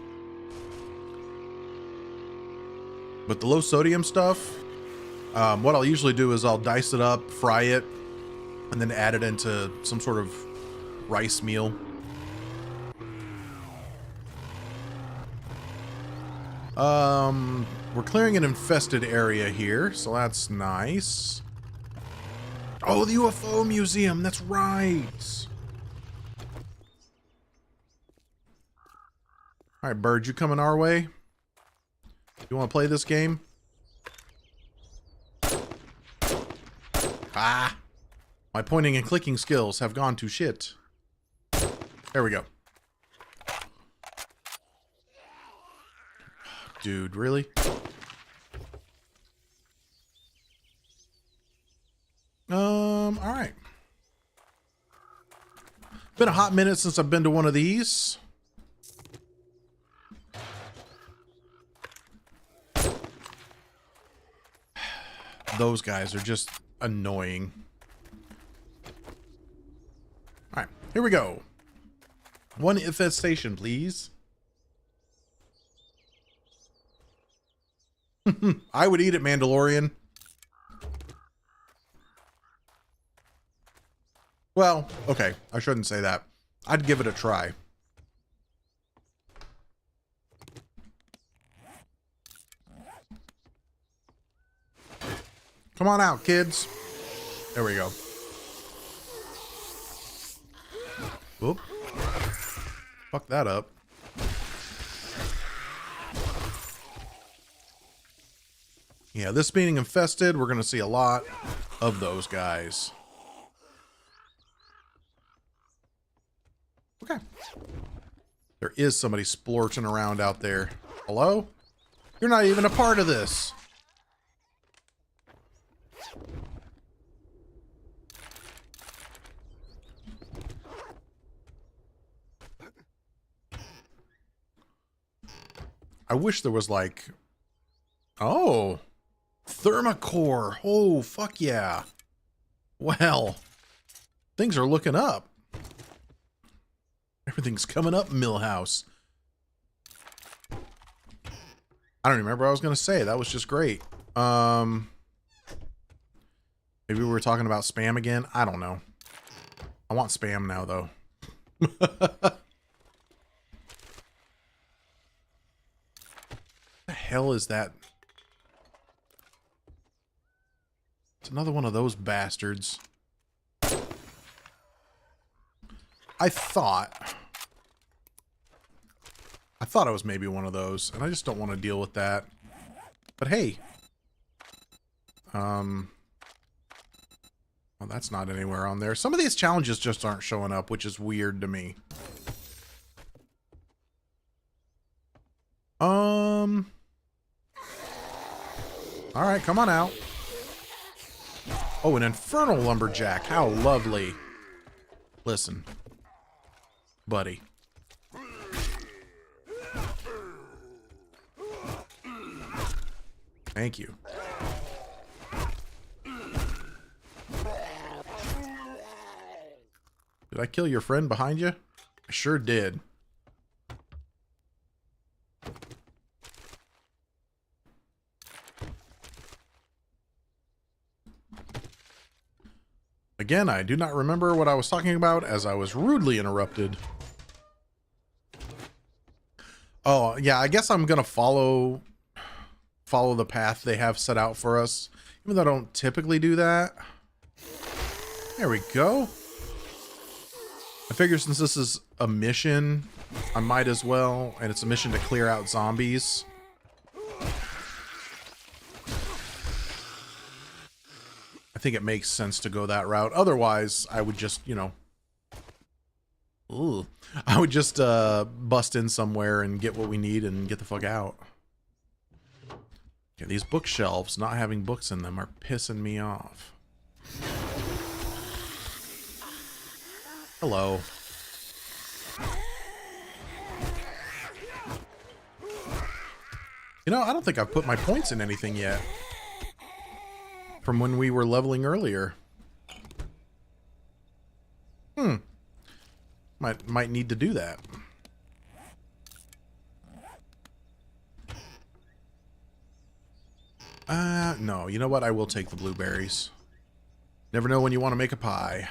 But the low sodium stuff, what I'll usually do is I'll dice it up, fry it, and then add it into some sort of rice meal. We're clearing an infested area here, so that's nice. Oh, the UFO museum, that's right. All right, bird, you coming our way? You want to play this game? Ah! My pointing and clicking skills have gone to shit. There we go. Dude, really? All right. Been a hot minute since I've been to one of these. Those guys are just annoying. All right, here we go. One infestation, please. I would eat it, Mandalorian. Well, okay, I shouldn't say that. I'd give it a try. Come on out, kids. There we go. Whoop. Fuck that up. Yeah, this being infested, we're going to see a lot of those guys. Okay. There is somebody splorching around out there. Hello? You're not even a part of this. I wish there was like... Oh. Thermacore. Oh, fuck yeah. Well. Things are looking up. Everything's coming up, Millhouse. I don't remember what I was going to say. That was just great. Maybe we were talking about spam again. I don't know. I want spam now, though. The hell is that? It's another one of those bastards. I thought it was maybe one of those, and I just don't want to deal with that. But hey. Well, that's not anywhere on there. Some of these challenges just aren't showing up, which is weird to me. Alright, come on out. Oh, an infernal lumberjack. How lovely. Listen. Buddy. Thank you. Did I kill your friend behind you? I sure did. Again, I do not remember what I was talking about as I was rudely interrupted. Oh, yeah, I guess I'm gonna follow the path they have set out for us, even though I don't typically do that. There we go. I figure since this is a mission, I might as well, and it's a mission to clear out zombies. I think it makes sense to go that route. Otherwise, I would just, you know... Ooh. I would just bust in somewhere and get what we need and get the fuck out. Okay, these bookshelves, not having books in them, are pissing me off. Hello. You know, I don't think I've put my points in anything yet. From when we were leveling earlier. Might need to do that. No. You know what? I will take the blueberries. Never know when you want to make a pie.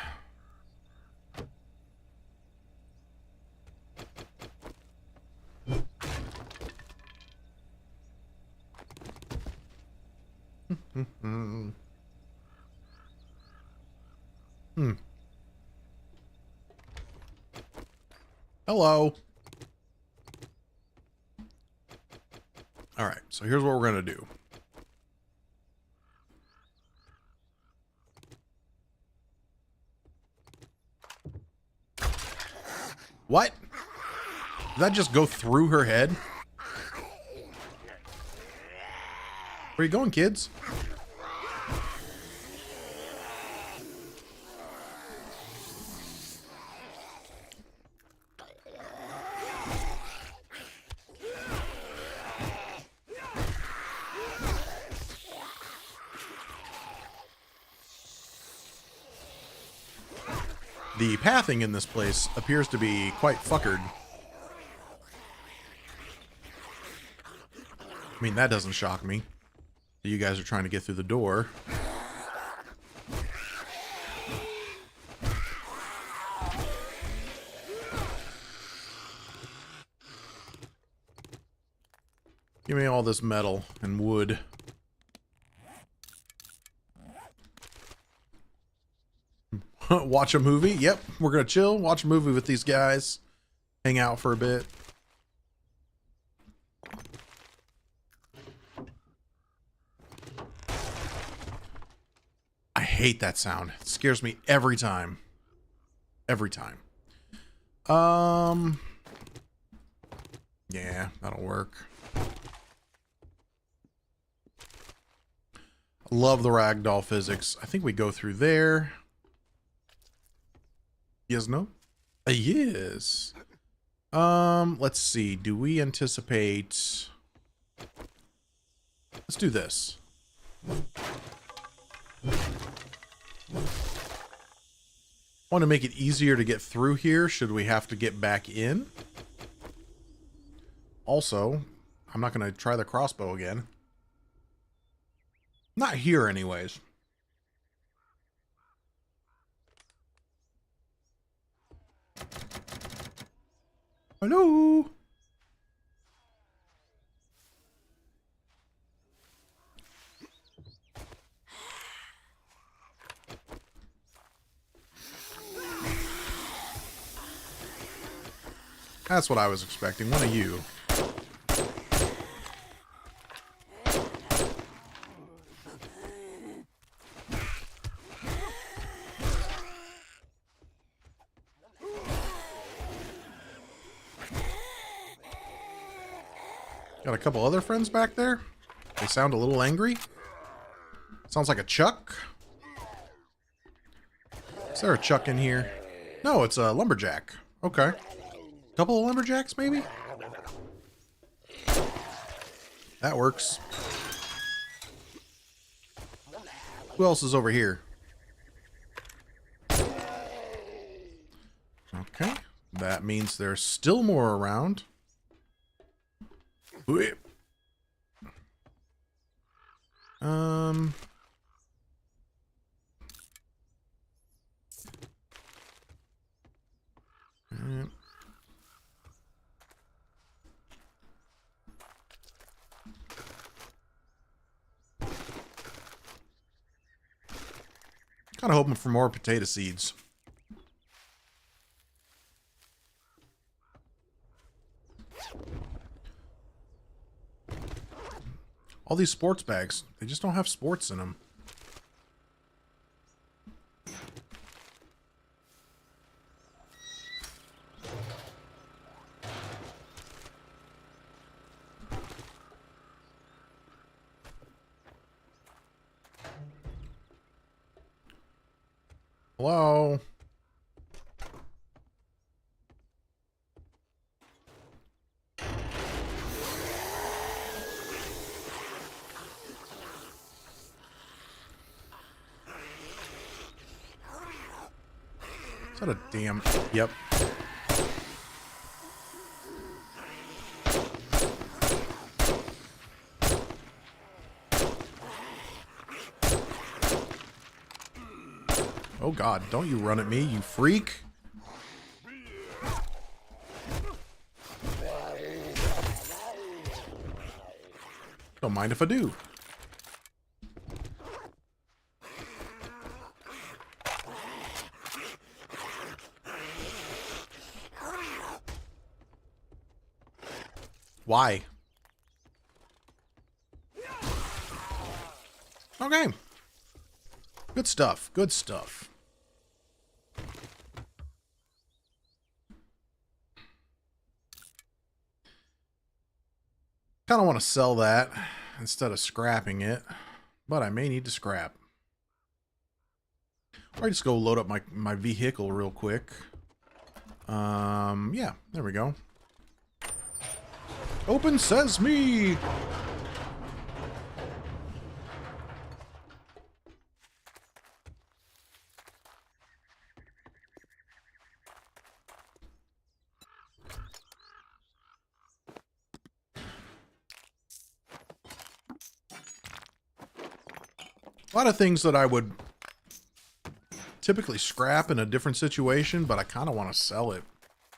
Hello. All right, so here's what we're going to do. What? Did that just go through her head? Where are you going, kids? The pathing in this place appears to be quite fuckered. I mean, that doesn't shock me. You guys are trying to get through the door. Give me all this metal and wood. Watch a movie? Yep, we're gonna chill, watch a movie with these guys. Hang out for a bit. I hate that sound. It scares me every time. Every time. Yeah, that'll work. Love the ragdoll physics. I think we go through there. Yes, no? Yes. Let's see. Do we anticipate... Let's do this. Want to make it easier to get through here should we have to get back in. Also, I'm not going to try the crossbow again. Not here anyways. Hello? That's what I was expecting. One of you. Got a couple other friends back there. They sound a little angry. Sounds like a Chuck. Is there a Chuck in here? No, it's a lumberjack. Okay. Couple of lumberjacks, maybe? That works. Who else is over here? Okay. That means there's still more around. Whip. Kind of hoping for more potato seeds. All these sports bags, they just don't have sports in them. Hello? Is that a damn... Yep. Oh god, don't you run at me, you freak! Don't mind if I do. Why? Okay. Good stuff. Good stuff. Kind of want to sell that instead of scrapping it, but I may need to scrap. Or I just go load up my vehicle real quick. Yeah, there we go. Open sesame! A lot of things that I would typically scrap in a different situation, but I kind of want to sell it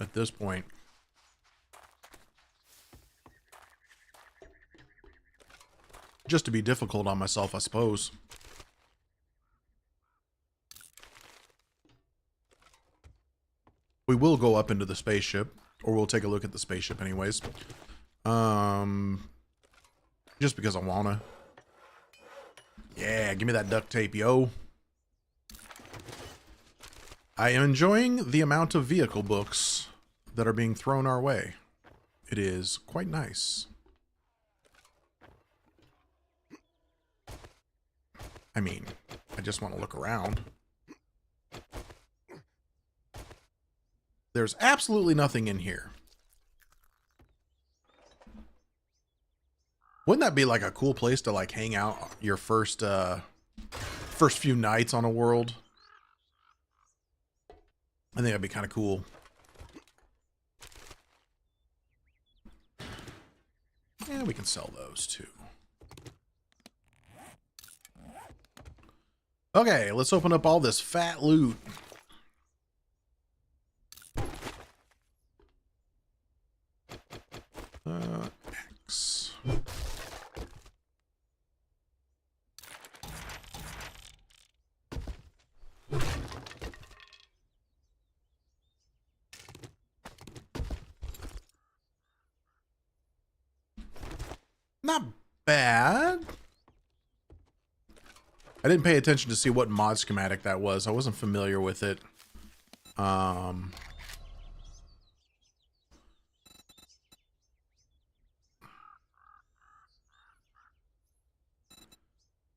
at this point. Just to be difficult on myself, I suppose. We will go up into the spaceship, or we'll take a look at the spaceship anyways. Just because I wanna. Yeah, give me that duct tape, yo. I am enjoying the amount of vehicle books that are being thrown our way. It is quite nice. I mean, I just want to look around. There's absolutely nothing in here. Wouldn't that be like a cool place to like hang out your first few nights on a world? I think that'd be kind of cool. Yeah, we can sell those too. Okay, let's open up all this fat loot. X. Not bad. I didn't pay attention to see what mod schematic that was. I wasn't familiar with it.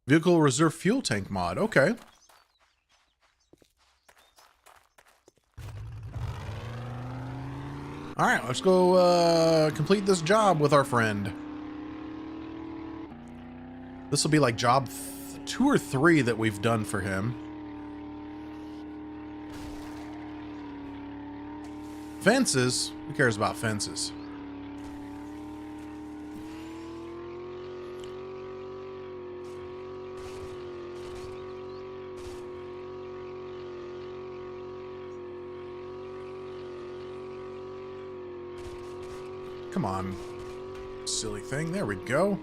Vehicle reserve fuel tank mod. Okay. All right, let's go complete this job with our friend. This will be like job 2 or 3 that we've done for him. Fences? Who cares about fences? Come on, silly thing. There we go.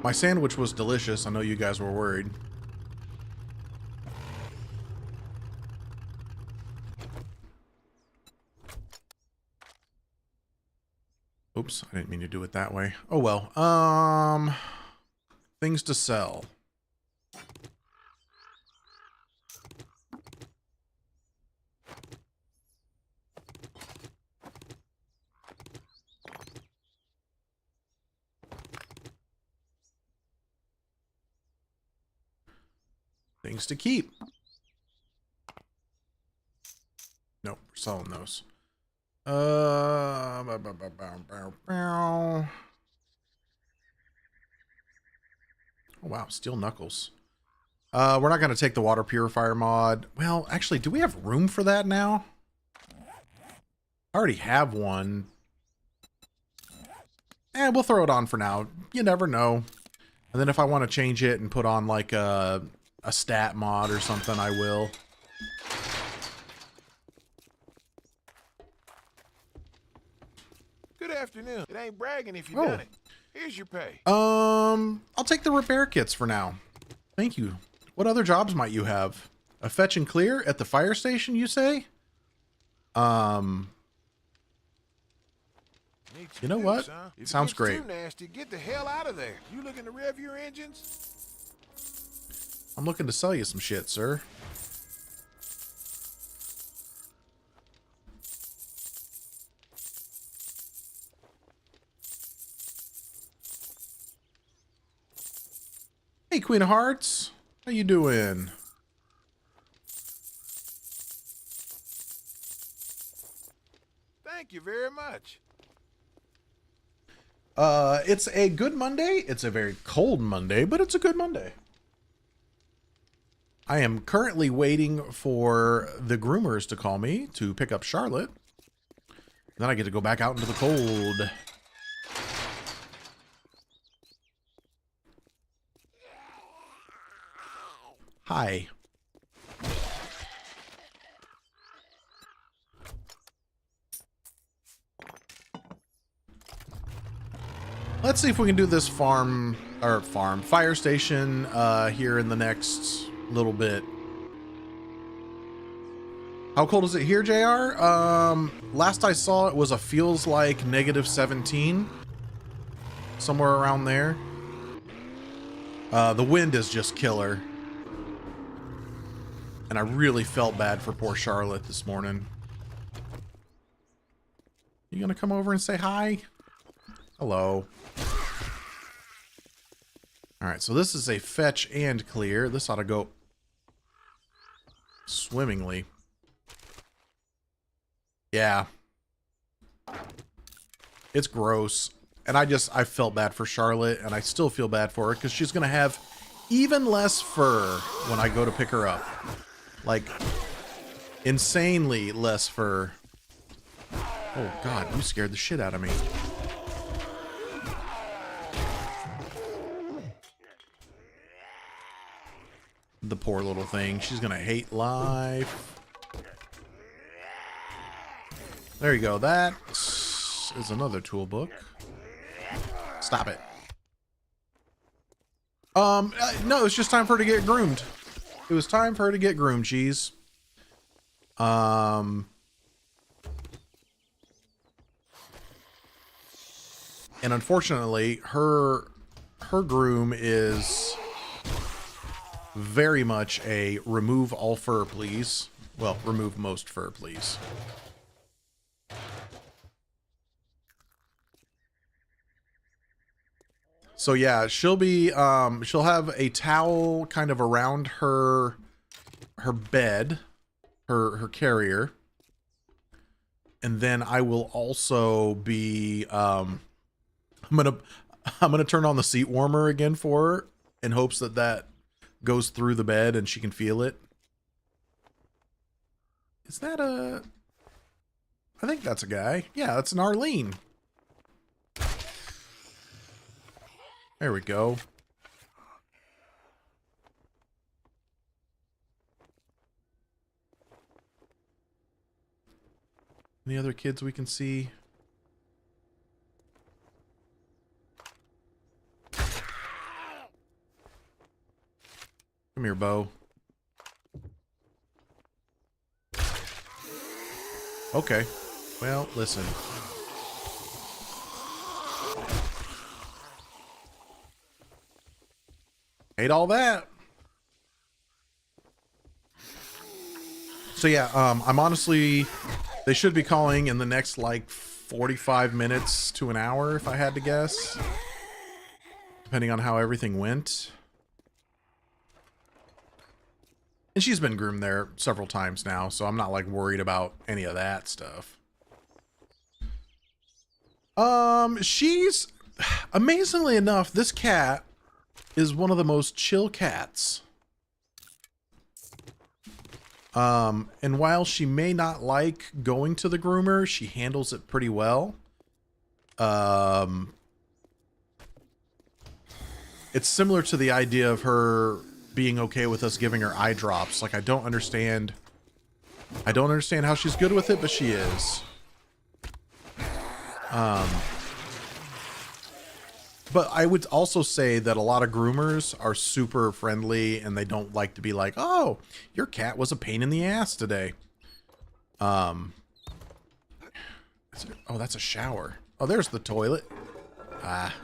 My sandwich was delicious. I know you guys were worried. Oops, I didn't mean to do it that way. Oh well. Things to sell. Things to keep. Nope, we're selling those. Oh wow, steel knuckles. We're not going to take the water purifier mod. Well, actually, do we have room for that now? I already have one. We'll throw it on for now. You never know. And then if I want to change it and put on like a stat mod or something, I will. Good afternoon. It ain't bragging if you done it. Here's your pay. I'll take the repair kits for now. Thank you. What other jobs might you have? A fetch and clear at the fire station, you say? You know what? Sounds great. Too nasty, get the hell out of there. You looking to rev your engines? I'm looking to sell you some shit, sir. Hey, Queen of Hearts. How you doing? Thank you very much. It's a good Monday. It's a very cold Monday, but it's a good Monday. I am currently waiting for the groomers to call me to pick up Charlotte. Then I get to go back out into the cold. Hi. Let's see if we can do this fire station here in the next little bit. How cold is it here, JR? Last I saw it was a feels like -17. Somewhere around there. The wind is just killer. And I really felt bad for poor Charlotte this morning. You gonna come over and say hi? Hello. Alright, so this is a fetch and clear. This ought to go swimmingly. Yeah. It's gross. And I felt bad for Charlotte, and I still feel bad for her, because she's gonna have even less fur when I go to pick her up. Like, insanely less fur. Oh god, you scared the shit out of me. The poor little thing. She's gonna hate life. There you go. That is another tool book. Stop it. No, it's just time for her to get groomed. It was time for her to get groomed, cheese. And unfortunately, her groom is very much a remove all fur, please. Well, remove most fur, please. So yeah, she'll have a towel kind of around her bed, her carrier. And then I will also be I'm gonna turn on the seat warmer again for her in hopes that goes through the bed and she can feel it. Is that a... I think that's a guy. Yeah, that's an Arlene. There we go. Any other kids we can see? Come here, Bo. Okay. Well, listen. Ate all that. So yeah, I'm honestly... They should be calling in the next, like, 45 minutes to an hour, if I had to guess. Depending on how everything went. And she's been groomed there several times now, so I'm not, like, worried about any of that stuff. She's... Amazingly enough, this cat is one of the most chill cats. And while she may not like going to the groomer, she handles it pretty well. It's similar to the idea of her being okay with us giving her eye drops. Like, I don't understand how she's good with it, but she is. But I would also say that a lot of groomers are super friendly and they don't like to be like, oh, your cat was a pain in the ass today. Oh, that's a shower. Oh, there's the toilet. Ah.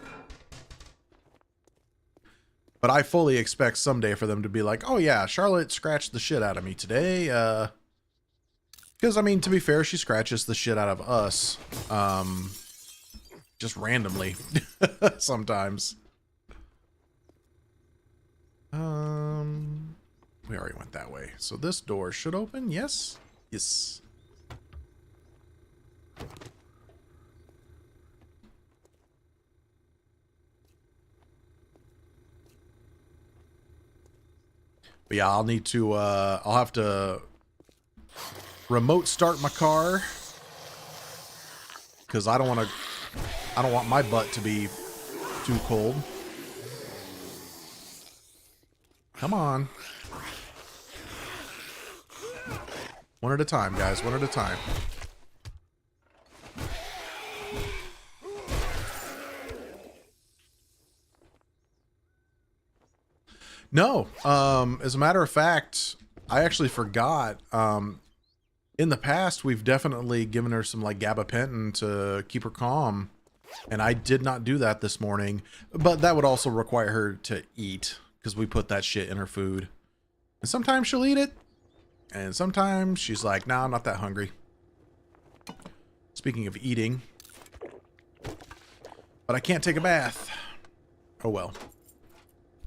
But I fully expect someday for them to be like, oh yeah, Charlotte scratched the shit out of me today. Because, I mean, to be fair, she scratches the shit out of us. Just randomly. Sometimes. We already went that way. So this door should open, yes? Yes. But yeah, I'll need to, I'll have to remote start my car. Because I don't want my butt to be too cold. Come on. One at a time, guys. One at a time. No. As a matter of fact, I actually forgot. In the past, we've definitely given her some, like, gabapentin to keep her calm. And I did not do that this morning. But that would also require her to eat, because we put that shit in her food. And sometimes she'll eat it. And sometimes she's like, nah, I'm not that hungry. Speaking of eating. But I can't take a bath. Oh well.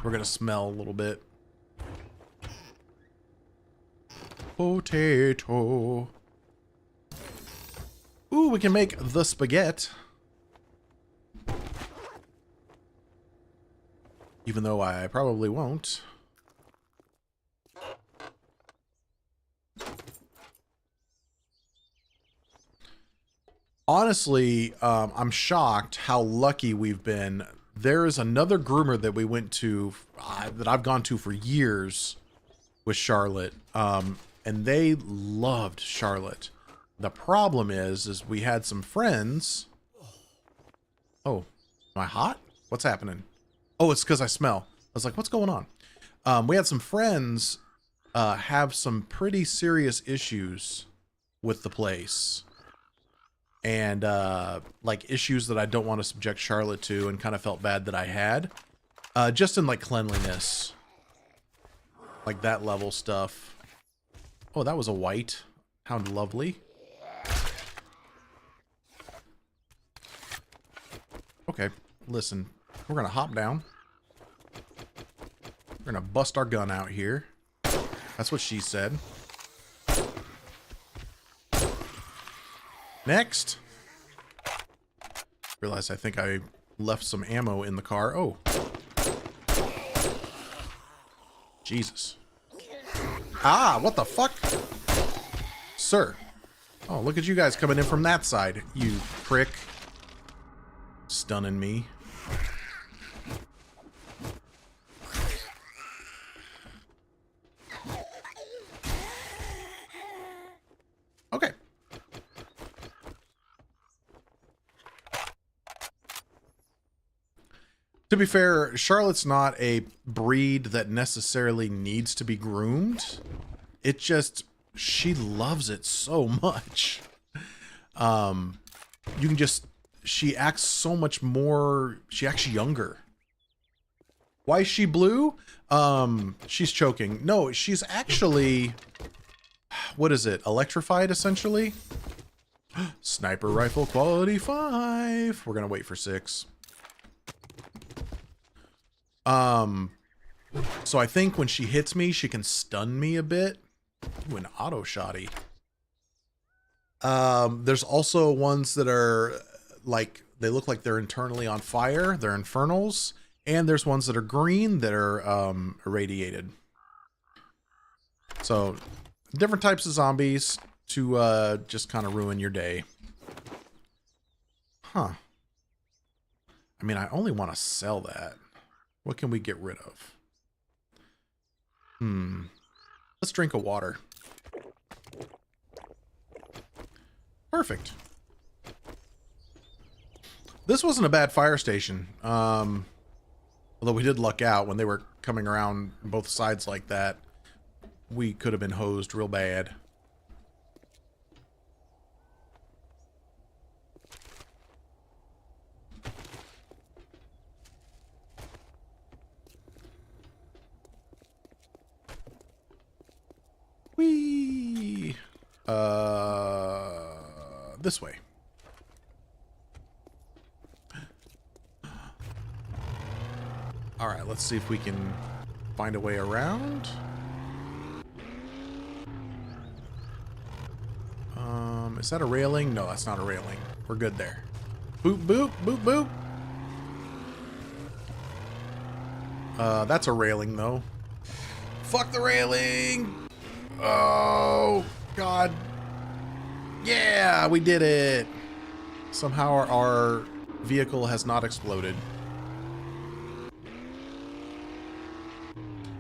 We're gonna smell a little bit. Potato. Ooh, we can make the spaghetti. Even though I probably won't. Honestly, I'm shocked how lucky we've been. There is another groomer that we went to, that I've gone to for years with Charlotte, and they loved Charlotte. The problem is we had some friends. Oh, am I hot? What's happening? Oh, it's because I smell. I was like, what's going on? We had some friends have some pretty serious issues with the place. And like issues that I don't want to subject Charlotte to, and kind of felt bad that I had. Just in like cleanliness. Like that level stuff. Oh, that was a white. How lovely. Okay, listen. We're gonna hop down. We're gonna bust our gun out here. That's what she said. Next. Realize I think I left some ammo in the car. Oh. Jesus. Ah, what the fuck? Sir. Oh, look at you guys coming in from that side, you prick. Stunning me. Okay. To be fair, Charlotte's not a breed that necessarily needs to be groomed. It just, she loves it so much. You can just, she acts so much more, she acts younger. Why is she blue? She's choking. No, she's actually, what is it? Electrified, essentially? Sniper rifle quality 5. We're gonna wait for 6. So I think when she hits me, she can stun me a bit. Ooh, an auto shotty. There's also ones that are like, they look like they're internally on fire. They're infernals. And there's ones that are green that are, irradiated. So different types of zombies to, just kind of ruin your day. Huh. I mean, I only want to sell that. What can we get rid of? Let's drink a water. Perfect. This wasn't a bad fire station. Although we did luck out when they were coming around both sides like that. We could have been hosed real bad. Whee! This way. All right, let's see if we can find a way around. Is that a railing? No, that's not a railing. We're good there. Boop, boop, boop, boop. That's a railing, though. Fuck the railing! Oh, God. Yeah, we did it. Somehow our vehicle has not exploded.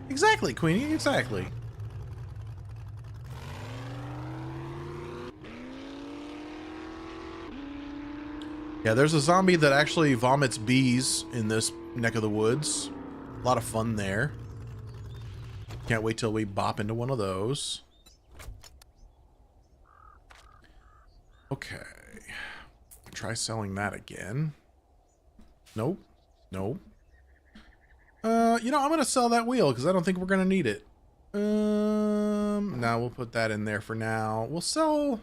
Exactly, Queenie, exactly. Yeah, there's a zombie that actually vomits bees in this neck of the woods. A lot of fun there. Can't wait till we bop into one of those. Okay. Try selling that again. Nope. Nope. You know, I'm going to sell that wheel because I don't think we're going to need it. Now we'll put that in there for now. We'll sell...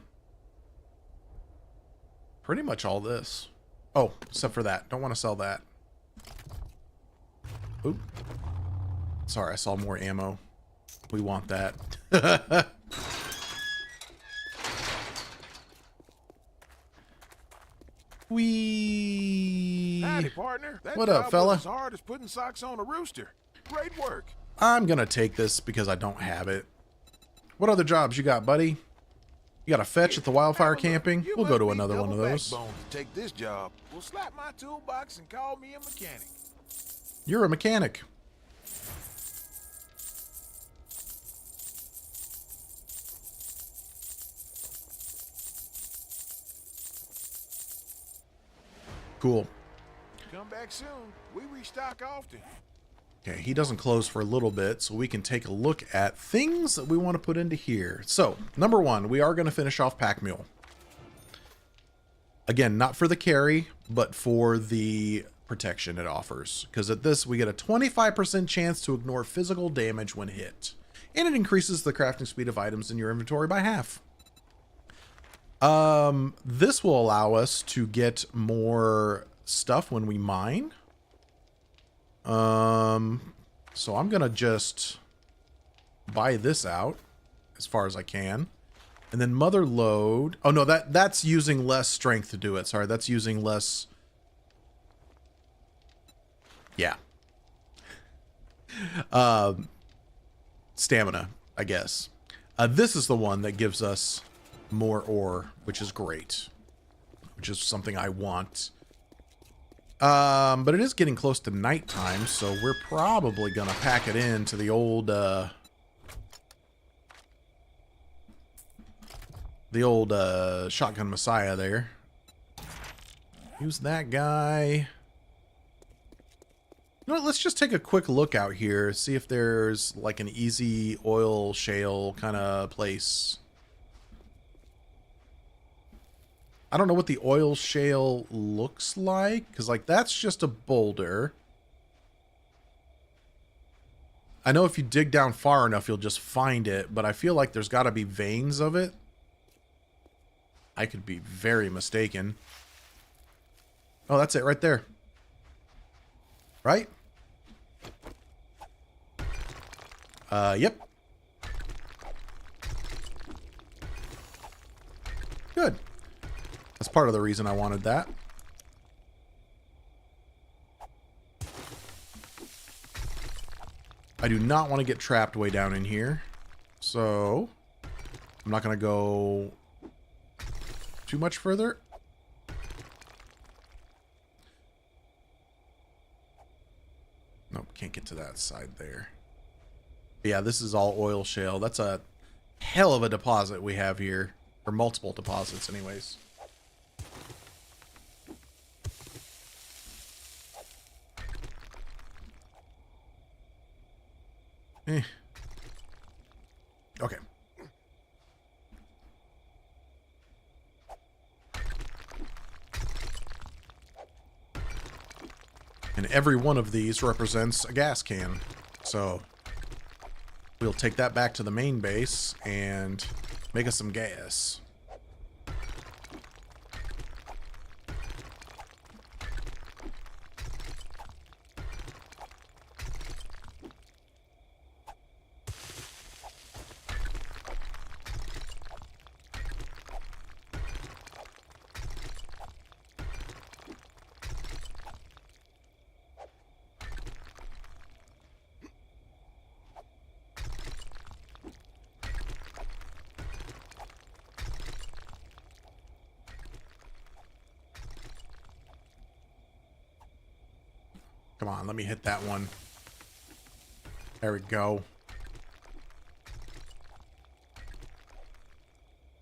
pretty much all this. Oh, except for that. Don't want to sell that. Oop. Sorry, I saw more ammo. We want that. Wee. Howdy, partner. That What up, job fella? was as hard as putting socks on a rooster. Great work. I'm gonna take this because I don't have it. What other jobs you got, buddy? You got a fetch at the wildfire camping? We'll go to another one of those. To take this job. We'll slap my toolbox and call me a mechanic. You're a mechanic. Cool. Come back soon. We restock often. Okay, he doesn't close for a little bit, so we can take a look at things that we want to put into here. So, number one, we are going to finish off Pack Mule. Again, not for the carry, but for the protection it offers. Because at this, we get a 25% chance to ignore physical damage when hit. And it increases the crafting speed of items in your inventory by half. This will allow us to get more stuff when we mine. So I'm gonna just buy this out as far as I can. And then mother load. Oh no, that's using less strength to do it. Sorry, that's using less. Yeah. Stamina, I guess. This is the one that gives us more ore, which is great. Which is something I want. But it is getting close to nighttime, so we're probably gonna pack it into the old, Shotgun Messiah there. Use that guy. You know what, let's just take a quick look out here, see if there's like an easy oil shale kind of place. I don't know what the oil shale looks like, because like that's just a boulder. I know if you dig down far enough, you'll just find it, but I feel like there's got to be veins of it. I could be very mistaken. Oh, that's it right there. Right? Yep. Good. That's part of the reason I wanted that. I do not want to get trapped way down in here. So, I'm not going to go too much further. Nope, can't get to that side there. But yeah, this is all oil shale. That's a hell of a deposit we have here. Or multiple deposits anyways. Okay. And every one of these represents a gas can. So we'll take that back to the main base and make us some gas. Come on, let me hit that one. There we go.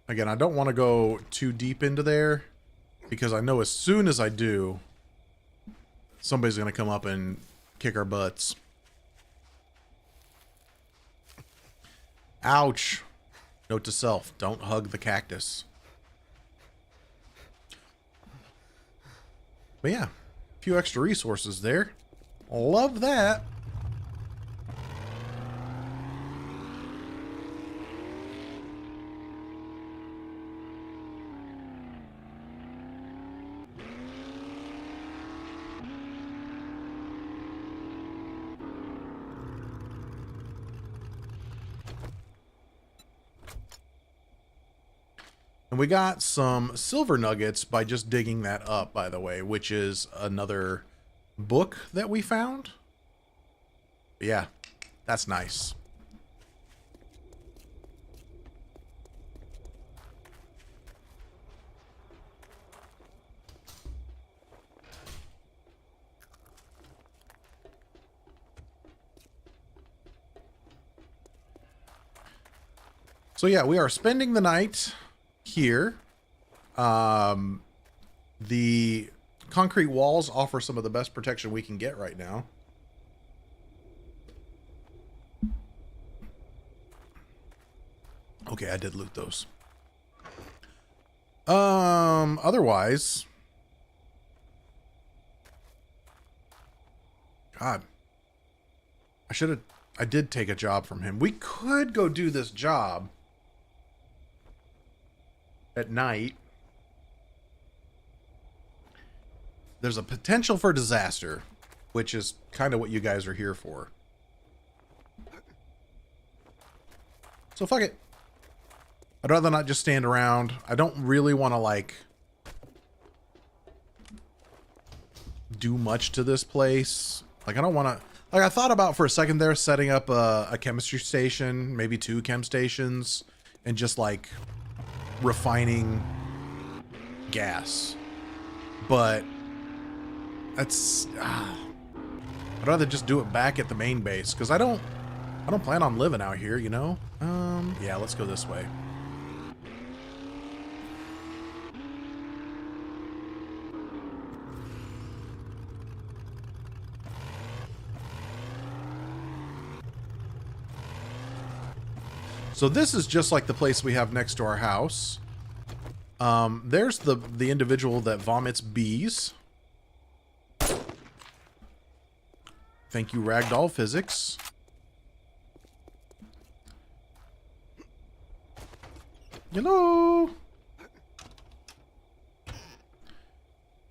Again, I don't want to go too deep into there because I know as soon as I do, somebody's going to come up and kick our butts. Ouch. Note to self, don't hug the cactus. But yeah, a few extra resources there. Love that. And we got some silver nuggets by just digging that up, by the way, which is another book that we found. But yeah, that's nice. So yeah, we are spending the night here. The concrete walls offer some of the best protection we can get right now. Okay, I did loot those. Otherwise, God, I did take a job from him. We could go do this job at night. There's a potential for disaster, which is kind of what you guys are here for. So fuck it. I'd rather not just stand around. I don't really want to, like, do much to this place. Like, I don't want to... Like, I thought about for a second there setting up a chemistry station, maybe 2 chem stations, and just, like, refining gas. But that's... I'd rather just do it back at the main base, because I don't plan on living out here, you know? Yeah, let's go this way. So this is just like the place we have next to our house. There's the individual that vomits bees. Thank you, Ragdoll Physics. You know,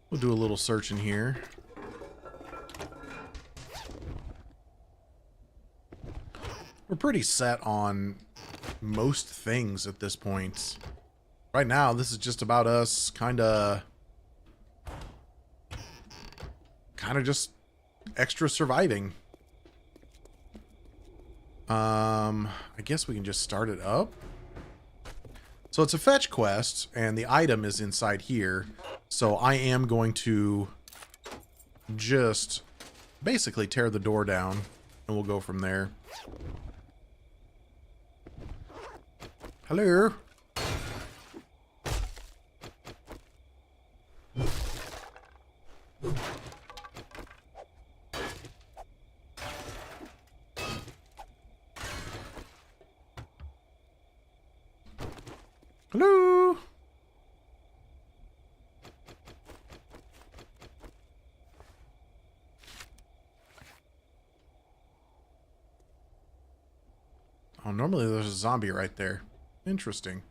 we'll do a little search in here. We're pretty set on most things at this point. Right now, this is just about us kind of just extra surviving. I guess we can just start it up. So it's a fetch quest, and the item is inside here. So I am going to just basically tear the door down, and we'll go from there. Hello? Hello? Oh, normally there's a zombie right there. Interesting.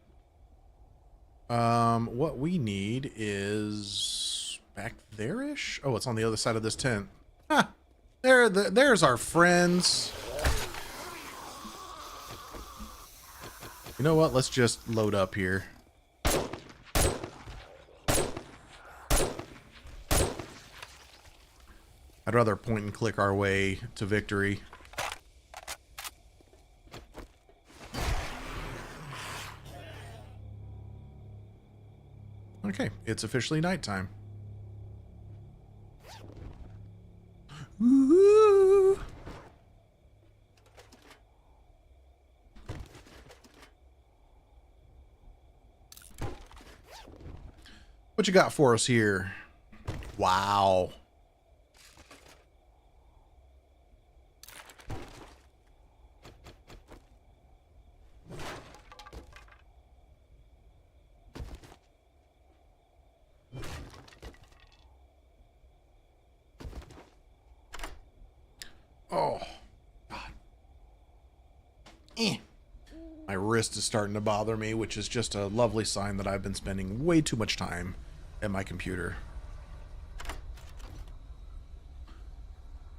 What we need is back there-ish? Oh, it's on the other side of this tent. Huh. There's our friends. You know what? Let's just load up here. I'd rather point and click our way to victory. Okay, it's officially nighttime. Ooh. What you got for us here? Wow. Oh, God. My wrist is starting to bother me, which is just a lovely sign that I've been spending way too much time at my computer.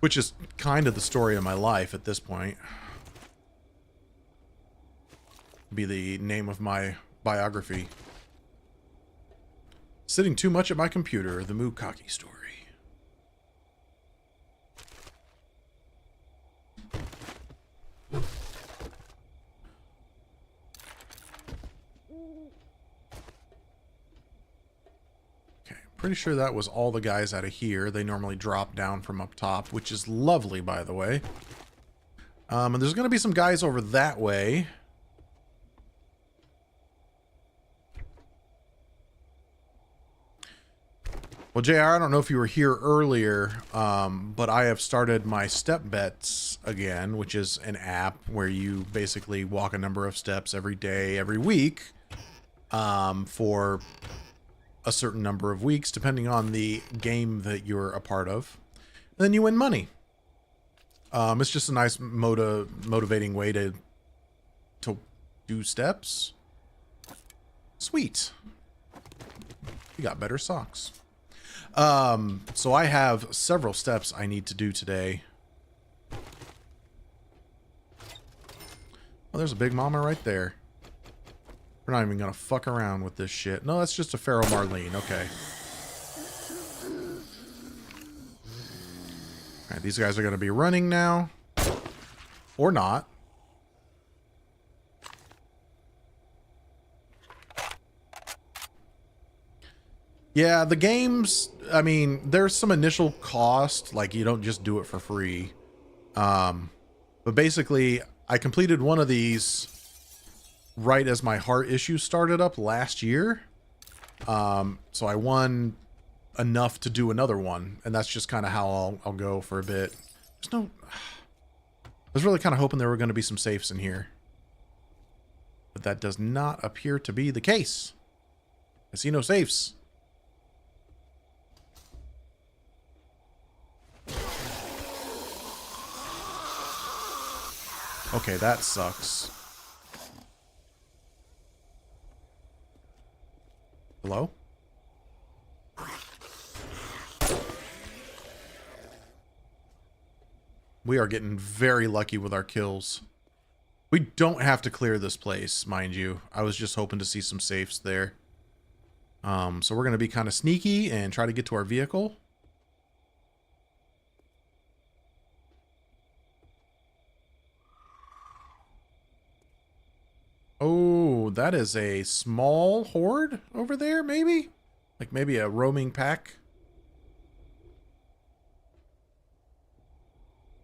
Which is kind of the story of my life at this point. Be the name of my biography. Sitting too much at my computer, the Mookake story. Okay, pretty sure that was all the guys out of here. They normally drop down from up top, which is lovely, by the way. And there's going to be some guys over that way. Well, JR, I don't know if you were here earlier, but I have started my Step Bets again, which is an app where you basically walk a number of steps every day, every week, for a certain number of weeks, depending on the game that you're a part of. And then you win money. It's just a nice motivating way to do steps. Sweet. You got better socks. So I have several steps I need to do today. Oh, there's a big mama right there. We're not even gonna fuck around with this shit. No, that's just a feral Marlene. Okay. Alright, these guys are gonna be running now. Or not. Yeah, the games, I mean, there's some initial cost, like you don't just do it for free. But basically, I completed one of these right as my heart issue started up last year. So I won enough to do another one, and that's just kind of how I'll go for a bit. There's no... I was really kind of hoping there were going to be some safes in here. But that does not appear to be the case. I see no safes. Okay, that sucks. Hello? We are getting very lucky with our kills. We don't have to clear this place, mind you. I was just hoping to see some safes there. So we're going to be kind of sneaky and try to get to our vehicle. Oh, that is a small horde over there, maybe? Like maybe a roaming pack?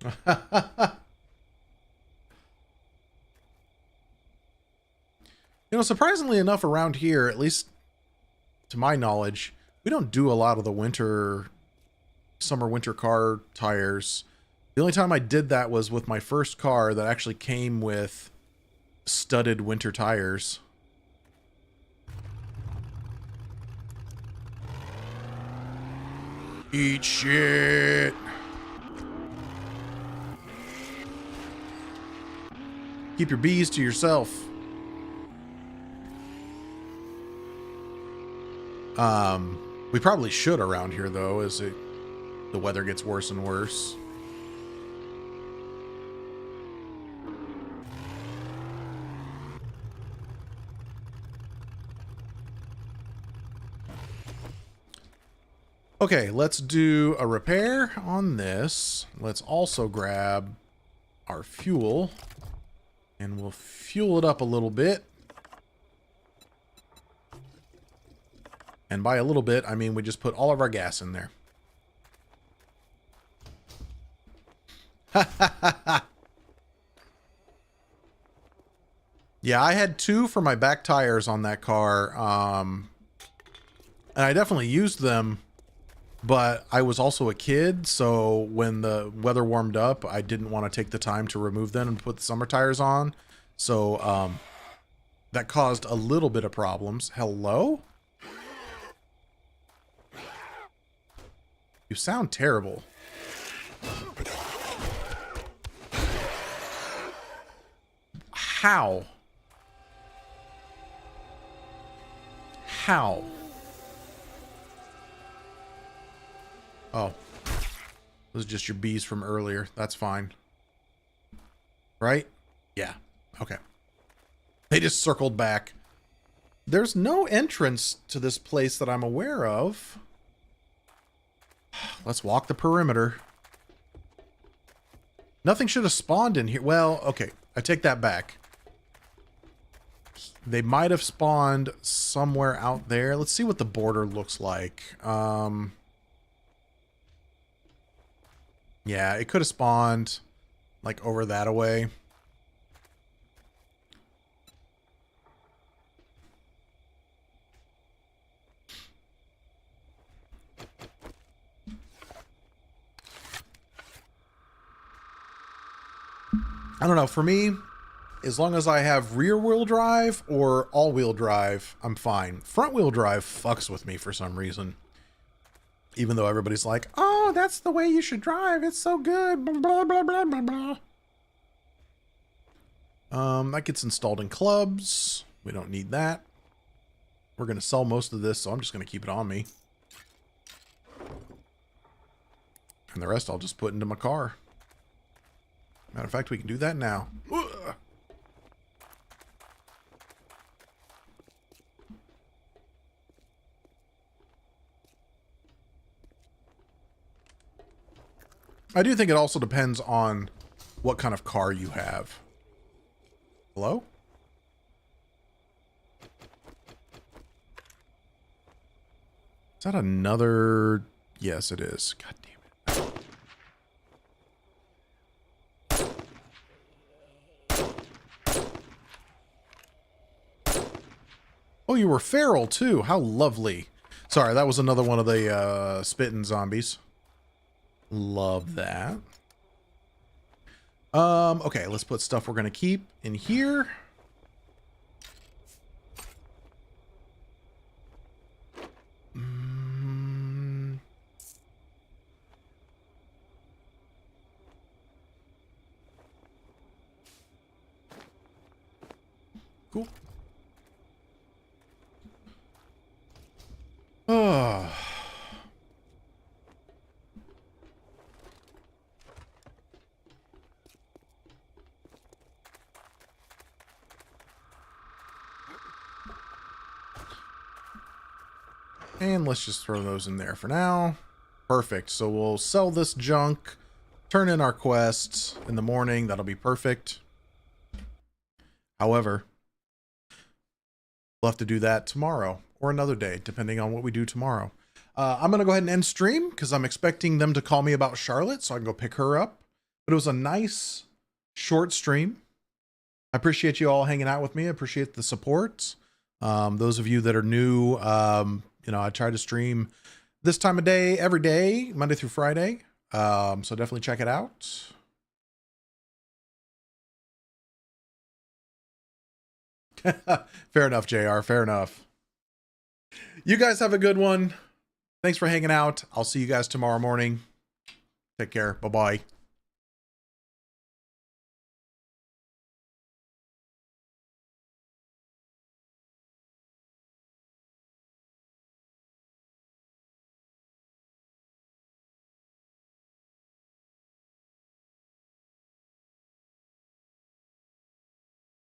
You know, surprisingly enough around here, at least to my knowledge, we don't do a lot of the summer winter car tires. The only time I did that was with my first car that actually came with studded winter tires. Eat shit. Keep your bees to yourself. We probably should around here though, as the weather gets worse and worse. Okay, let's do a repair on this. Let's also grab our fuel, and we'll fuel it up a little bit. And by a little bit, I mean we just put all of our gas in there. Yeah, I had 2 for my back tires on that car. And I definitely used them, but I was also a kid, so when the weather warmed up, I didn't want to take the time to remove them and put the summer tires on. So that caused a little bit of problems. Hello? You sound terrible. How? How? Oh. Those are just your bees from earlier. That's fine. Right? Yeah. Okay. They just circled back. There's no entrance to this place that I'm aware of. Let's walk the perimeter. Nothing should have spawned in here. Well, okay. I take that back. They might have spawned somewhere out there. Let's see what the border looks like. Yeah, it could have spawned like over that away. I don't know. For me, as long as I have rear-wheel drive or all-wheel drive, I'm fine. Front-wheel drive fucks with me for some reason. Even though everybody's like, oh, that's the way you should drive. It's so good. Blah, blah, blah, blah, blah. That gets installed in clubs. We don't need that. We're going to sell most of this, so I'm just going to keep it on me. And the rest I'll just put into my car. Matter of fact, we can do that now. Ugh. I do think it also depends on what kind of car you have. Hello? Is that another... Yes, it is. God damn it. Oh, you were feral too. How lovely. Sorry, that was another one of the spitting zombies. Love that. Okay, let's put stuff we're gonna keep in here. Cool. Oh. And let's just throw those in there for now. Perfect. So we'll sell this junk, turn in our quests in the morning. That'll be perfect. However, we'll have to do that tomorrow or another day, depending on what we do tomorrow. I'm going to go ahead and end stream because I'm expecting them to call me about Charlotte so I can go pick her up. But it was a nice, short stream. I appreciate you all hanging out with me. I appreciate the support. Those of you that are new, you know, I try to stream this time of day, every day, Monday through Friday. So definitely check it out. Fair enough, JR. Fair enough. You guys have a good one. Thanks for hanging out. I'll see you guys tomorrow morning. Take care. Bye-bye.